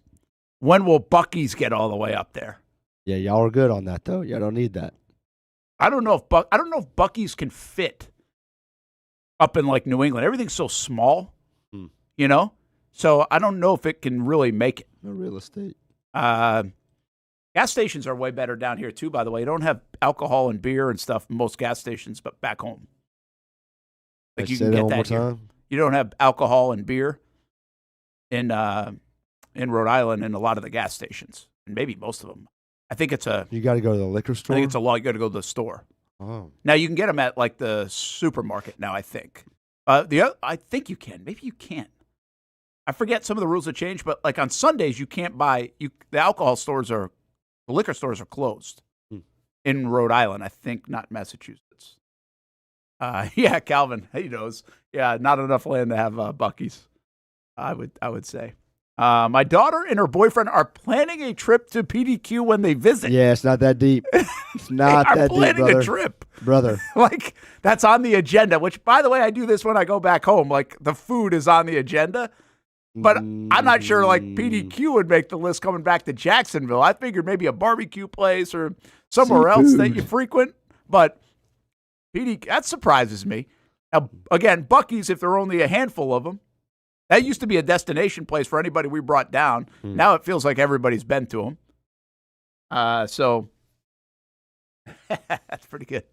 when will Buc-ee's get all the way up there? Yeah, y'all are good on that though. Y'all don't need that. I don't know if Buc-ee's can fit up in like New England. Everything's so small, you know. So I don't know if it can really make it. No real estate. Gas stations are way better down here too. By the way, you don't have alcohol and beer and stuff in most gas stations, but back home, like you Say can that get one that more here. time. You don't have alcohol and beer in Rhode Island in a lot of the gas stations. maybe most of them. I think it's a. You got to go to the liquor store. I think it's a law. You got to go to the store. Oh. Now you can get them at like the supermarket. Now I think. I think you can. Maybe you can't. I forget some of the rules have changed, but like on Sundays you can't buy. The alcohol stores the liquor stores are closed in Rhode Island. I think not Massachusetts. Yeah, Calvin, he knows. Yeah, not enough land to have Buc-ee's. I would say. My daughter and her boyfriend are planning a trip to PDQ when they visit. Yeah, it's not that deep. It's not that deep, brother. Planning a trip. Brother. Like, that's on the agenda, which, by the way, I do this when I go back home. Like, the food is on the agenda. But I'm not sure, like, PDQ would make the list coming back to Jacksonville. I figured maybe a barbecue place or somewhere else that you frequent. But PDQ, that surprises me. Now, again, Buc-ee's, if there are only a handful of them, that used to be a destination place for anybody we brought down. Now it feels like everybody's been to them. So that's pretty good.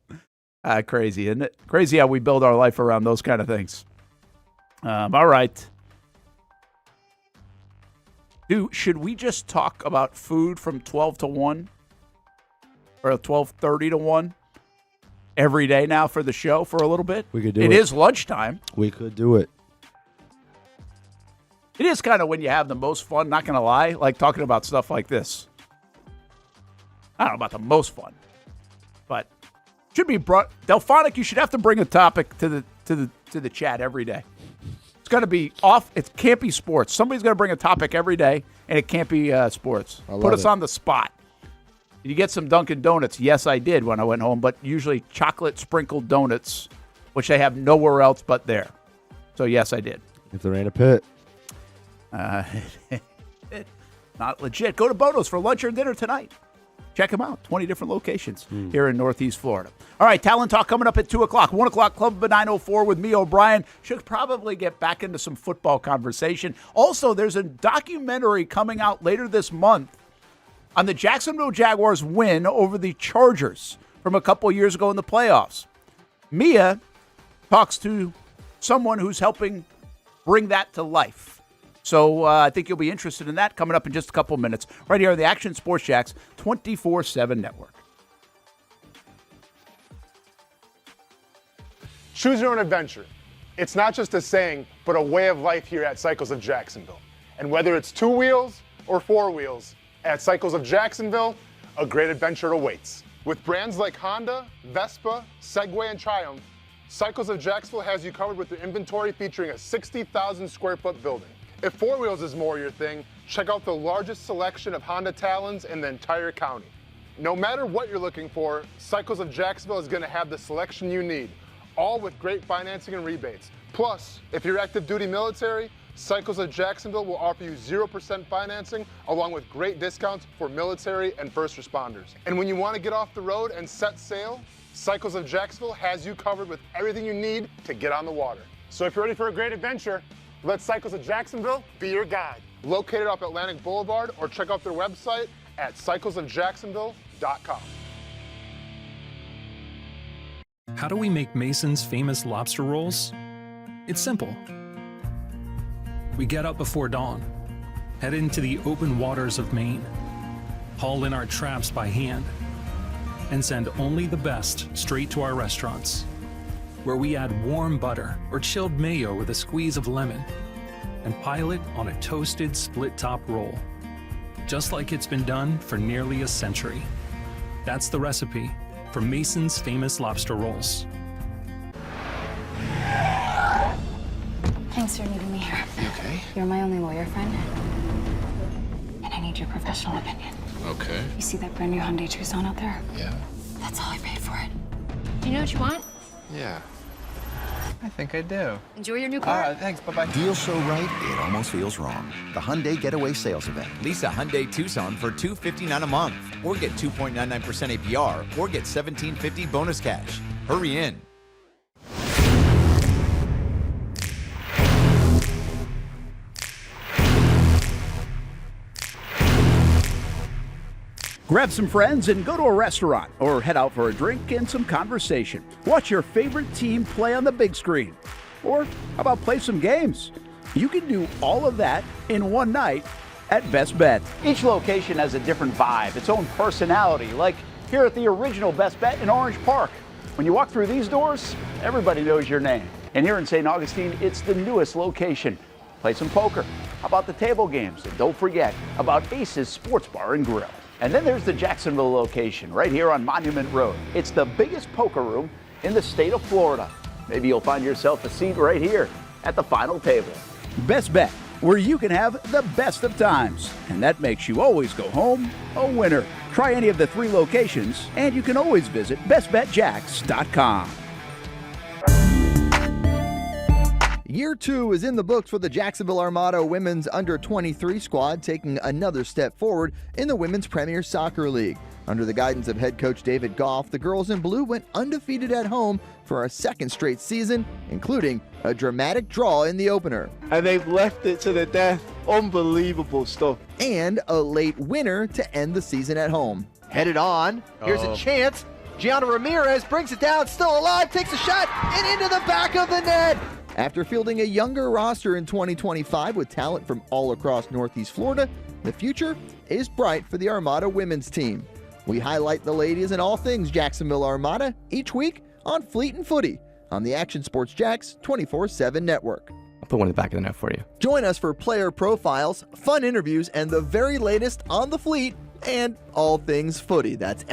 Crazy, isn't it? Crazy how we build our life around those kind of things. All right. Should we just talk about food from 12 to 1 or 12:30 to 1 every day now for the show for a little bit? We could do it. It is lunchtime. We could do it. It is kind of when you have the most fun, not going to lie, like talking about stuff like this. I don't know about the most fun, but should be brought. Delphonic, you should have to bring a topic to the chat every day. It's got to be off. It can't be sports. Somebody's got to bring a topic every day, and it can't be sports. Put us on the spot. Did you get some Dunkin' Donuts? Yes, I did when I went home, but usually chocolate sprinkled donuts, which they have nowhere else but there. So yes, I did. If there ain't a pit. Not legit. Go to Bono's for lunch or dinner tonight. Check them out. 20 different locations here in Northeast Florida. All right, Talent Talk coming up at 2 o'clock. 1 o'clock, Club of 904 with me, O'Brien. Should probably get back into some football conversation. Also, there's a documentary coming out later this month on the Jacksonville Jaguars win over the Chargers from a couple years ago in the playoffs. Mia talks to someone who's helping bring that to life. So I think you'll be interested in that coming up in just a couple minutes right here on the Action Sports Jacks 24/7 network. Choose your own adventure. It's not just a saying, but a way of life here at Cycles of Jacksonville. And whether it's 2 wheels or 4 wheels, at Cycles of Jacksonville, a great adventure awaits. With brands like Honda, Vespa, Segway, and Triumph, Cycles of Jacksonville has you covered with their inventory featuring a 60,000 square foot building. If 4 wheels is more your thing, check out the largest selection of Honda Talons in the entire county. No matter what you're looking for, Cycles of Jacksonville is going to have the selection you need, all with great financing and rebates. Plus, if you're active duty military, Cycles of Jacksonville will offer you 0% financing along with great discounts for military and first responders. And when you want to get off the road and set sail, Cycles of Jacksonville has you covered with everything you need to get on the water. So if you're ready for a great adventure, let Cycles of Jacksonville be your guide. Located off Atlantic Boulevard or check out their website at cyclesofjacksonville.com. How do we make Mason's famous lobster rolls? It's simple. We get up before dawn, head into the open waters of Maine, haul in our traps by hand, and send only the best straight to our restaurants, where we add warm butter or chilled mayo with a squeeze of lemon and pile it on a toasted split-top roll, just like it's been done for nearly a century. That's the recipe for Mason's famous lobster rolls. Thanks for meeting me here. You okay? You're my only lawyer friend, and I need your professional opinion. Okay. You see that brand new Hyundai Tucson out there? Yeah. That's all I paid for it. Do you know what you want? Yeah. I think I do. Enjoy your new car. Thanks. Bye-bye. Deal so right, it almost feels wrong. The Hyundai Getaway Sales Event. Lease a Hyundai Tucson for $259 a month, or get 2.99% APR, or get $1,750 bonus cash. Hurry in. Grab some friends and go to a restaurant or head out for a drink and some conversation. Watch your favorite team play on the big screen. Or how about play some games? You can do all of that in one night at Best Bet. Each location has a different vibe, its own personality, like here at the original Best Bet in Orange Park. When you walk through these doors, everybody knows your name. And here in St. Augustine, it's the newest location. Play some poker. How about the table games? And don't forget about Ace's Sports Bar and Grill. And then there's the Jacksonville location right here on Monument Road. It's the biggest poker room in the state of Florida. Maybe you'll find yourself a seat right here at the final table. Best Bet, where you can have the best of times. And that makes you always go home a winner. Try any of the 3 locations, and you can always visit bestbetjacks.com. Year 2 is in the books for the Jacksonville Armada women's under-23 squad, taking another step forward in the Women's Premier Soccer League. Under the guidance of head coach David Goff, the girls in blue went undefeated at home for a second straight season, including a dramatic draw in the opener. And they've left it to the death. Unbelievable stuff. And a late winner to end the season at home. Headed on. Here's a chance. Gianna Ramirez brings it down, still alive, takes a shot, and into the back of the net. After fielding a younger roster in 2025 with talent from all across Northeast Florida, the future is bright for the Armada women's team. We highlight the ladies and all things Jacksonville Armada each week on Fleet and Footy on the Action Sports Jacks 24/7 network. I'll put one in the back of the net for you. Join us for player profiles, fun interviews, and the very latest on the Fleet and all things footy. That's